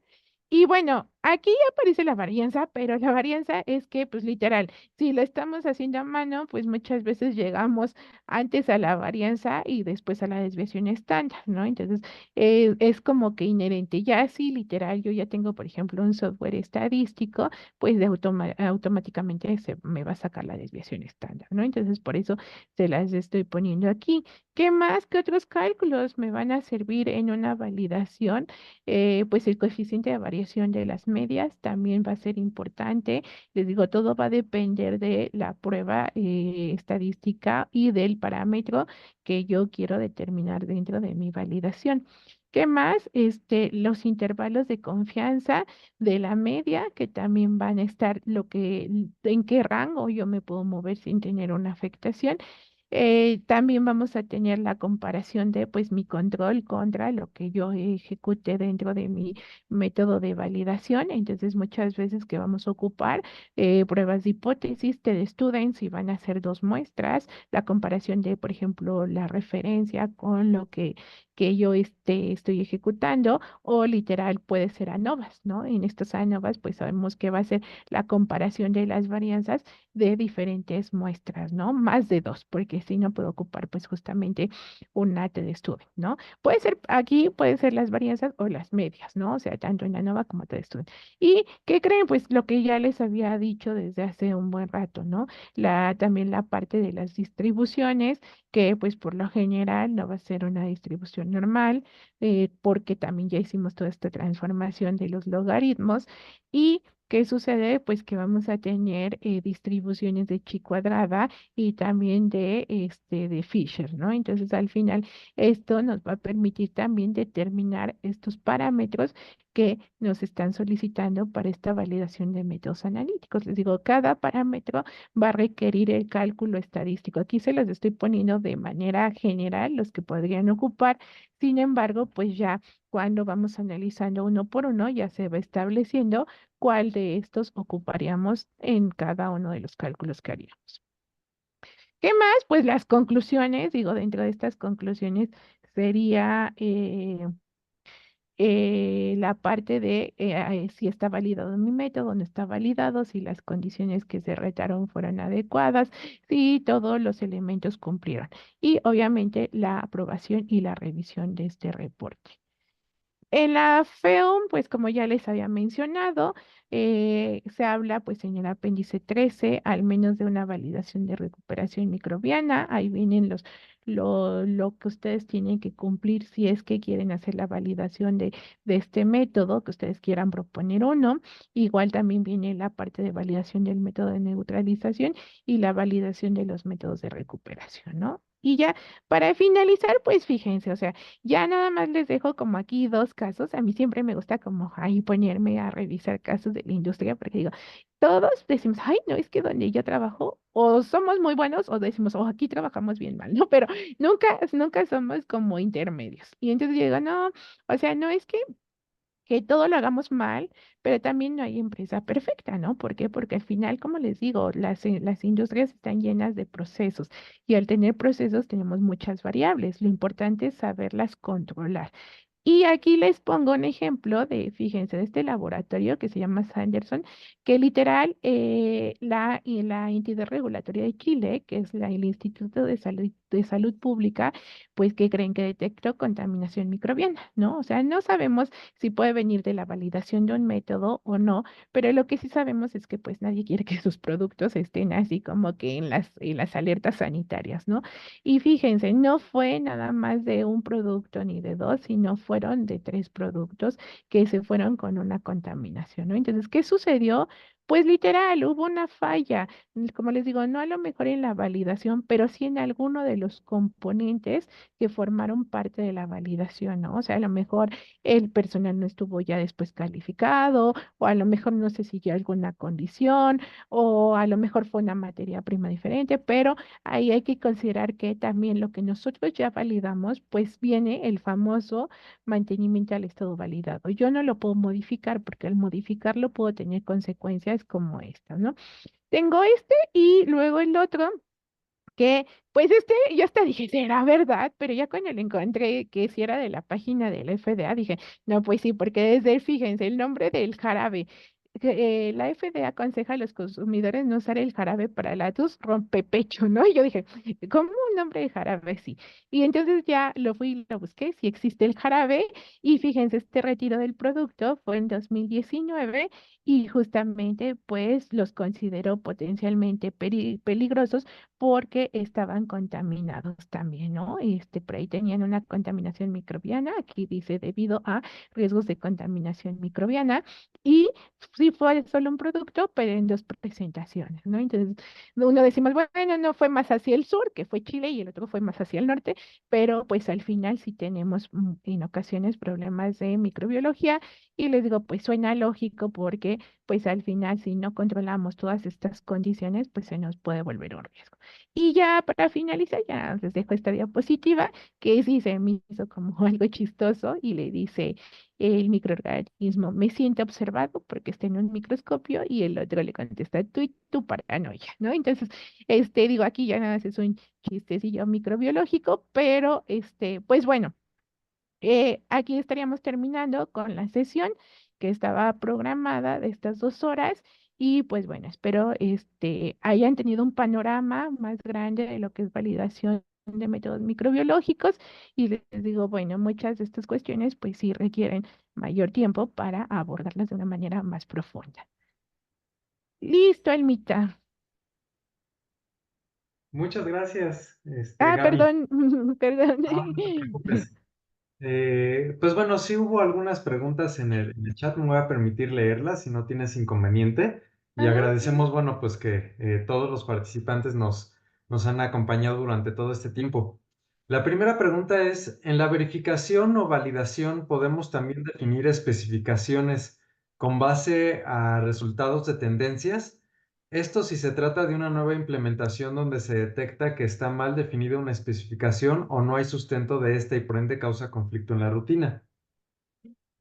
Y bueno, aquí ya aparece la varianza, pero la varianza es que, pues literal, si lo estamos haciendo a mano, pues muchas veces llegamos antes a la varianza y después a la desviación estándar, ¿no? Entonces, es como que inherente. Ya si literal, yo ya tengo, por ejemplo, un software estadístico, pues automáticamente se me va a sacar la desviación estándar, ¿no? Entonces, por eso se las estoy poniendo aquí. ¿Qué más que otros cálculos me van a servir en una validación? Pues el coeficiente de variación de las medias también va a ser importante. Les digo, todo va a depender de la prueba estadística y del parámetro que yo quiero determinar dentro de mi validación. ¿Qué más? Los intervalos de confianza de la media, que también van a estar en qué rango yo me puedo mover sin tener una afectación. También vamos a tener la comparación de pues mi control contra lo que yo ejecute dentro de mi método de validación. Entonces, muchas veces que vamos a ocupar pruebas de hipótesis, test students, y van a ser dos muestras, la comparación de, por ejemplo, la referencia con lo que yo estoy ejecutando, o literal puede ser ANOVAs, ¿no? En estas ANOVAs, pues sabemos que va a ser la comparación de las varianzas de diferentes muestras, ¿no? Más de dos, porque si no puedo ocupar pues justamente un AT de estudio, ¿no? Puede ser aquí, puede ser las varianzas o las medias, ¿no? O sea, tanto en ANOVA como AT de estudio. ¿Y qué creen? Pues lo que ya les había dicho desde hace un buen rato, ¿no? También la parte de las distribuciones, que pues por lo general no va a ser una distribución normal, porque también ya hicimos toda esta transformación de los logaritmos. ¿Y qué sucede? Pues que vamos a tener distribuciones de chi cuadrada y también de Fisher, ¿no? Entonces, al final, esto nos va a permitir también determinar estos parámetros que nos están solicitando para esta validación de métodos analíticos. Les digo, cada parámetro va a requerir el cálculo estadístico. Aquí se los estoy poniendo de manera general, los que podrían ocupar. Sin embargo, pues ya cuando vamos analizando uno por uno, ya se va estableciendo cuál de estos ocuparíamos en cada uno de los cálculos que haríamos. ¿Qué más? Pues las conclusiones, digo, dentro de estas conclusiones sería la parte de si está validado mi método, no está validado, si las condiciones que se retaron fueron adecuadas, si todos los elementos cumplieron. Y obviamente la aprobación y la revisión de este reporte. En la FEOM, pues como ya les había mencionado, se habla pues en el apéndice 13 al menos de una validación de recuperación microbiana. Ahí vienen lo que ustedes tienen que cumplir si es que quieren hacer la validación de este método, que ustedes quieran proponer uno. Igual también viene la parte de validación del método de neutralización y la validación de los métodos de recuperación, ¿no? Y ya, para finalizar, pues fíjense, o sea, ya nada más les dejo como aquí dos casos. A mí siempre me gusta como ahí ponerme a revisar casos de la industria porque digo, todos decimos, ay, no, es que donde yo trabajo o somos muy buenos o decimos, oh, aquí trabajamos bien mal, ¿no? Pero nunca somos como intermedios. Y entonces yo digo, no, o sea, no es que todo lo hagamos mal, pero también no hay empresa perfecta, ¿no? ¿Por qué? Porque al final, como les digo, las industrias están llenas de procesos y al tener procesos tenemos muchas variables. Lo importante es saberlas controlar. Y aquí les pongo un ejemplo de, fíjense, de este laboratorio que se llama Sanderson, que literal la entidad regulatoria de Chile, que es el Instituto de Salud Pública, pues que creen que detectó contaminación microbiana, ¿no? O sea, no sabemos si puede venir de la validación de un método o no, pero lo que sí sabemos es que pues nadie quiere que sus productos estén así como que en las alertas sanitarias, ¿no? Y fíjense, no fue nada más de un producto ni de dos, sino fueron de tres productos que se fueron con una contaminación, ¿no? Entonces, ¿qué sucedió? Pues literal, hubo una falla, como les digo, no a lo mejor en la validación, pero sí en alguno de los componentes que formaron parte de la validación, ¿no? O sea, a lo mejor el personal no estuvo ya después calificado, o a lo mejor no se siguió alguna condición, o a lo mejor fue una materia prima diferente, pero ahí hay que considerar que también lo que nosotros ya validamos, pues viene el famoso mantenimiento al estado validado. Yo no lo puedo modificar porque al modificarlo puedo tener consecuencias como esta, ¿no? Tengo este y luego el otro que pues este, yo hasta dije, será verdad, pero ya cuando le encontré que si era de la página del FDA, dije, no, pues sí, porque desde, fíjense, el nombre del jarabe, la FDA aconseja a los consumidores no usar el jarabe para la tos rompepecho, ¿no? Y yo dije, ¿cómo un nombre de jarabe? Sí. Y entonces ya lo fui y lo busqué, si existe el jarabe, y fíjense, este retiro del producto fue en 2019 y justamente pues los consideró potencialmente peligrosos porque estaban contaminados también, ¿no? Por ahí tenían una contaminación microbiana, aquí dice debido a riesgos de contaminación microbiana, y sí fue solo un producto, pero en dos presentaciones, ¿no? Entonces, uno decimos, bueno, no fue más hacia el sur, que fue Chile, y el otro fue más hacia el norte, pero pues al final sí tenemos en ocasiones problemas de microbiología, y les digo, pues suena lógico porque pues al final si no controlamos todas estas condiciones, pues se nos puede volver un riesgo. Y ya para finalizar, ya les dejo esta diapositiva que sí se me hizo como algo chistoso y le dice el microorganismo, me siente observado porque está en un microscopio y el otro le contesta, tú y tu paranoia, ¿no? Entonces, digo, aquí ya nada más es un chistecillo microbiológico, pero pues bueno. Aquí estaríamos terminando con la sesión que estaba programada de estas 2 horas y pues bueno, espero hayan tenido un panorama más grande de lo que es validación de métodos microbiológicos y les digo, bueno, muchas de estas cuestiones pues sí requieren mayor tiempo para abordarlas de una manera más profunda. Listo, Elmita. Muchas gracias, Ah, Gaby. perdón, perdón. No, no te preocupes. Pues bueno, sí hubo algunas preguntas en el chat, me voy a permitir leerlas si no tienes inconveniente. Y Ajá. agradecemos, bueno, pues que todos los participantes nos han acompañado durante todo este tiempo. La primera pregunta es, ¿en la verificación o validación podemos también definir especificaciones con base a resultados de tendencias? Esto si se trata de una nueva implementación donde se detecta que está mal definida una especificación o no hay sustento de esta y por ende causa conflicto en la rutina.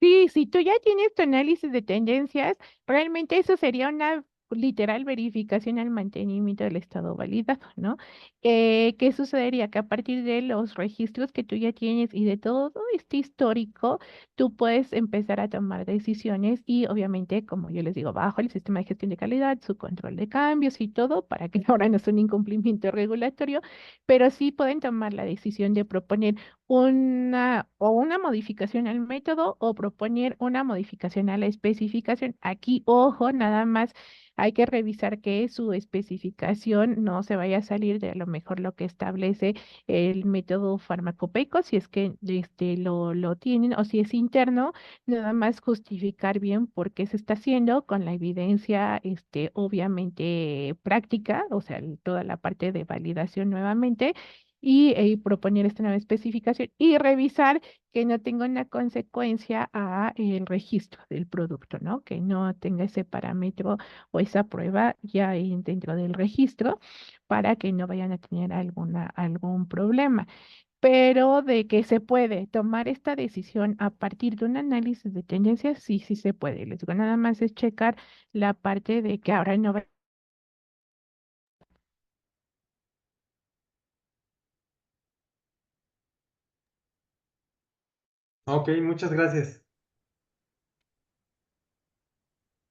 Sí, si tú ya tienes tu análisis de tendencias, realmente eso sería una literal verificación al mantenimiento del estado validado, ¿no? ¿Qué sucedería? Que a partir de los registros que tú ya tienes y de todo este histórico, tú puedes empezar a tomar decisiones y obviamente, como yo les digo, bajo el sistema de gestión de calidad, su control de cambios y todo, para que ahora no sea un incumplimiento regulatorio, pero sí pueden tomar la decisión de proponer una modificación al método o proponer una modificación a la especificación. Aquí, ojo, nada más hay que revisar que su especificación no se vaya a salir de a lo mejor lo que establece el método farmacopeico, si es que lo tienen o si es interno, nada más justificar bien por qué se está haciendo con la evidencia, obviamente práctica, o sea, toda la parte de validación nuevamente y proponer esta nueva especificación y revisar que no tenga una consecuencia a el registro del producto, ¿no? Que no tenga ese parámetro o esa prueba ya dentro del registro para que no vayan a tener algún problema. Pero de que se puede tomar esta decisión a partir de un análisis de tendencias, sí, sí se puede. Les digo, nada más es checar la parte de que ahora no va. Ok, muchas gracias.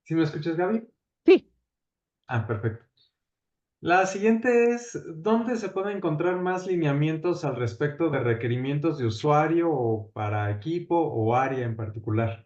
¿Sí me escuchas, Gaby? Sí. Ah, perfecto. La siguiente es, ¿dónde se pueden encontrar más lineamientos al respecto de requerimientos de usuario o para equipo o área en particular?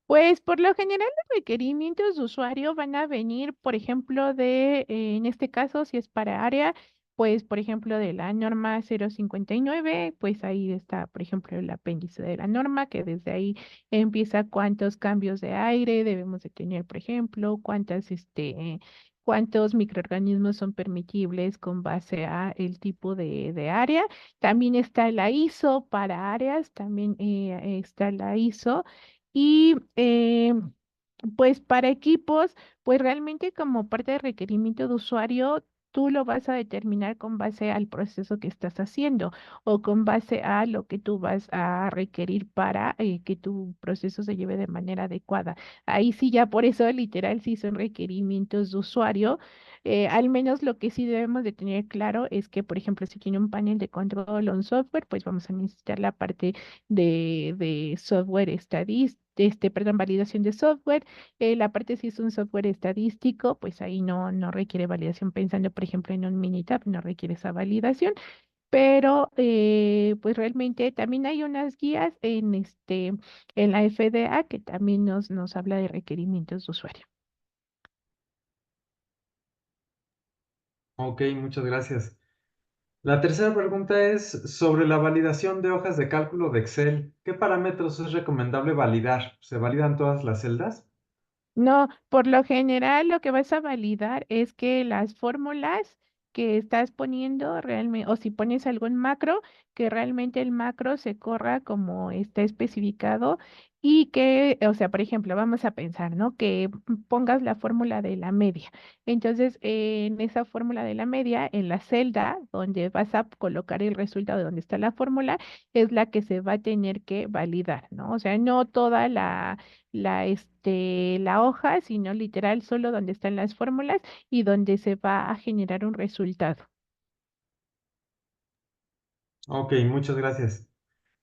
Pues por lo general los requerimientos de usuario van a venir, por ejemplo, en este caso, si es para área, pues por ejemplo de la norma 059, pues ahí está, por ejemplo, el apéndice de la norma, que desde ahí empieza cuántos cambios de aire debemos de tener, por ejemplo, cuántos microorganismos son permitibles con base a el tipo de área. También está la ISO para áreas, también está la ISO. Y pues para equipos, pues realmente como parte de requerimiento de usuario, tú lo vas a determinar con base al proceso que estás haciendo o con base a lo que tú vas a requerir para que tu proceso se lleve de manera adecuada. Ahí sí, ya por eso literal sí son requerimientos de usuario. Al menos lo que sí debemos de tener claro es que, por ejemplo, si tiene un panel de control o un software, pues vamos a necesitar la parte de software estadístico, perdón, validación de software. La parte si es un software estadístico, pues ahí no requiere validación. Pensando, por ejemplo, en un Minitab, no requiere esa validación, pero pues realmente también hay unas guías en la FDA que también nos habla de requerimientos de usuario. Ok, muchas gracias. La tercera pregunta es sobre la validación de hojas de cálculo de Excel. ¿Qué parámetros es recomendable validar? ¿Se validan todas las celdas? No, por lo general lo que vas a validar es que las fórmulas que estás poniendo realmente, o si pones algún macro, que realmente el macro se corra como está especificado y que, o sea, por ejemplo, vamos a pensar, ¿no? Que pongas la fórmula de la media. Entonces, en esa fórmula de la media, en la celda donde vas a colocar el resultado de donde está la fórmula, es la que se va a tener que validar, ¿no? O sea, no toda la hoja, sino literal solo donde están las fórmulas y donde se va a generar un resultado. Ok, muchas gracias.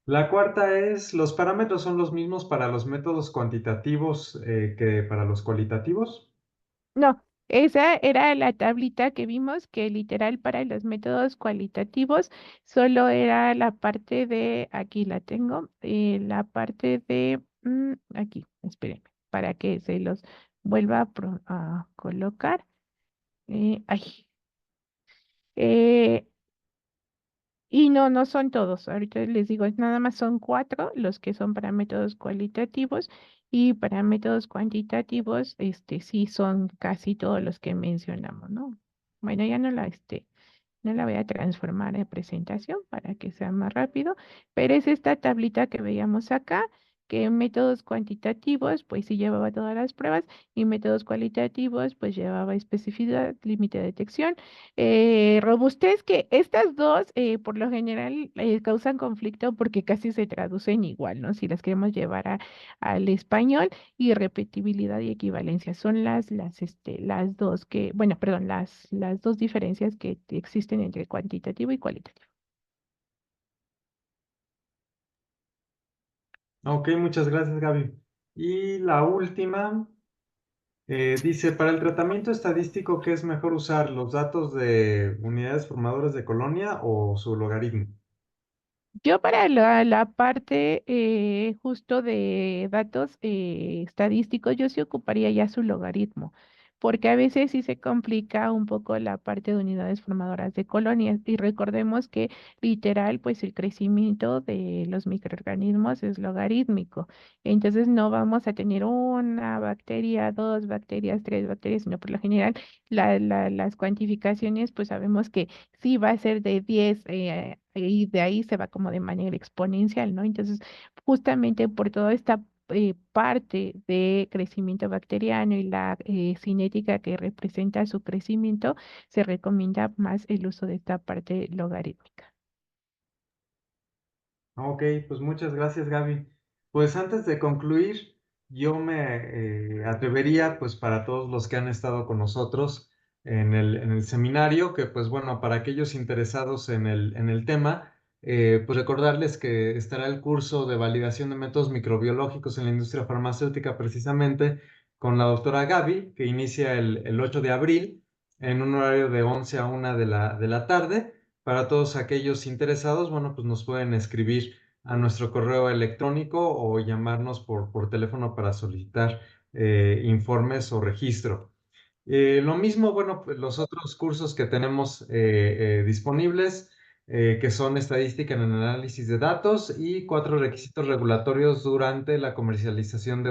La cuarta es, ¿los parámetros son los mismos para los métodos cuantitativos que para los cualitativos? No, esa era la tablita que vimos que literal para los métodos cualitativos solo era la parte de, aquí la tengo, la parte de, aquí, espérenme, para que se los vuelva a colocar. Ay, eh, Y no son todos. Ahorita les digo, nada más son cuatro los que son para métodos cualitativos y para métodos cuantitativos, sí son casi todos los que mencionamos, ¿no? Bueno, ya no la voy a transformar en presentación para que sea más rápido, pero es esta tablita que veíamos acá, que en métodos cuantitativos, pues sí llevaba todas las pruebas y métodos cualitativos, pues llevaba especificidad, límite de detección, robustez, que estas dos por lo general causan conflicto porque casi se traducen igual, ¿no? Si las queremos llevar al español y repetibilidad y equivalencia son las dos que, bueno, perdón, las dos diferencias que existen entre cuantitativo y cualitativo. Ok, muchas gracias, Gaby. Y la última dice, para el tratamiento estadístico, ¿qué es mejor usar? ¿Los datos de unidades formadoras de colonia o su logaritmo? Yo para la parte justo de datos estadísticos, yo sí ocuparía ya su logaritmo, porque a veces sí se complica un poco la parte de unidades formadoras de colonias. Y recordemos que literal, pues el crecimiento de los microorganismos es logarítmico. Entonces no vamos a tener una bacteria, dos bacterias, tres bacterias, sino por lo general las cuantificaciones, pues sabemos que sí va a ser de 10 y de ahí se va como de manera exponencial, ¿no? Entonces, justamente por toda esta parte de crecimiento bacteriano y la cinética que representa su crecimiento, se recomienda más el uso de esta parte logarítmica. Ok, pues muchas gracias, Gaby. Pues antes de concluir, yo me atrevería, pues para todos los que han estado con nosotros en el seminario, que pues bueno, para aquellos interesados en el tema, pues recordarles que estará el curso de validación de métodos microbiológicos en la industria farmacéutica precisamente con la doctora Gaby, que inicia el 8 de abril en un horario de 11 a 1 de la tarde. Para todos aquellos interesados, bueno, pues nos pueden escribir a nuestro correo electrónico o llamarnos por teléfono para solicitar informes o registro. Lo mismo, bueno, pues los otros cursos que tenemos disponibles, que son estadística en el análisis de datos y 4 requisitos regulatorios durante la comercialización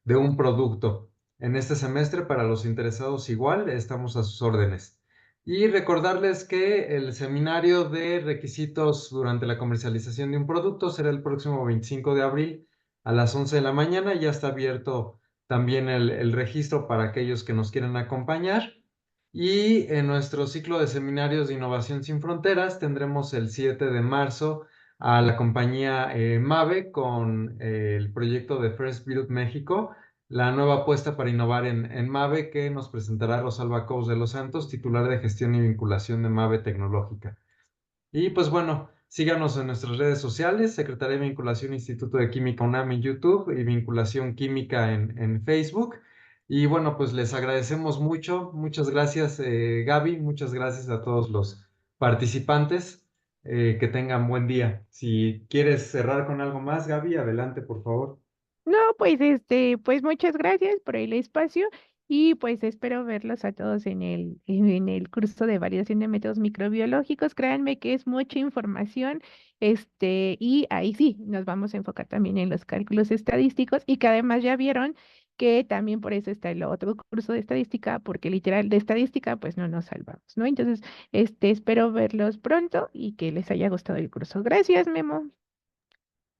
de un producto. En este semestre, para los interesados igual, estamos a sus órdenes. Y recordarles que el seminario de requisitos durante la comercialización de un producto será el próximo 25 de abril a las 11 de la mañana. Ya está abierto también el registro para aquellos que nos quieran acompañar. Y en nuestro ciclo de seminarios de Innovación Sin Fronteras tendremos el 7 de marzo a la compañía Mave con el proyecto de First Build México, la nueva apuesta para innovar en Mave que nos presentará Rosalba Cous de los Santos, titular de Gestión y Vinculación de Mave Tecnológica. Y pues bueno, síganos en nuestras redes sociales, Secretaría de Vinculación Instituto de Química UNAM en YouTube y Vinculación Química en Facebook. Y bueno, pues les agradecemos mucho. Muchas gracias, Gaby. Muchas gracias a todos los participantes. Que tengan buen día. Si quieres cerrar con algo más, Gaby, adelante, por favor. No, pues pues muchas gracias por el espacio y pues espero verlos a todos en el curso de validación de métodos microbiológicos. Créanme que es mucha información, y ahí sí, nos vamos a enfocar también en los cálculos estadísticos y que además ya vieron que también por eso está el otro curso de estadística, porque literal de estadística pues no nos salvamos, ¿no? Entonces, espero verlos pronto y que les haya gustado el curso. Gracias, Memo.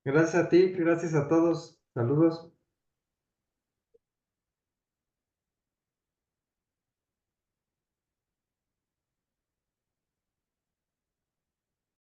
Gracias a ti, gracias a todos. Saludos.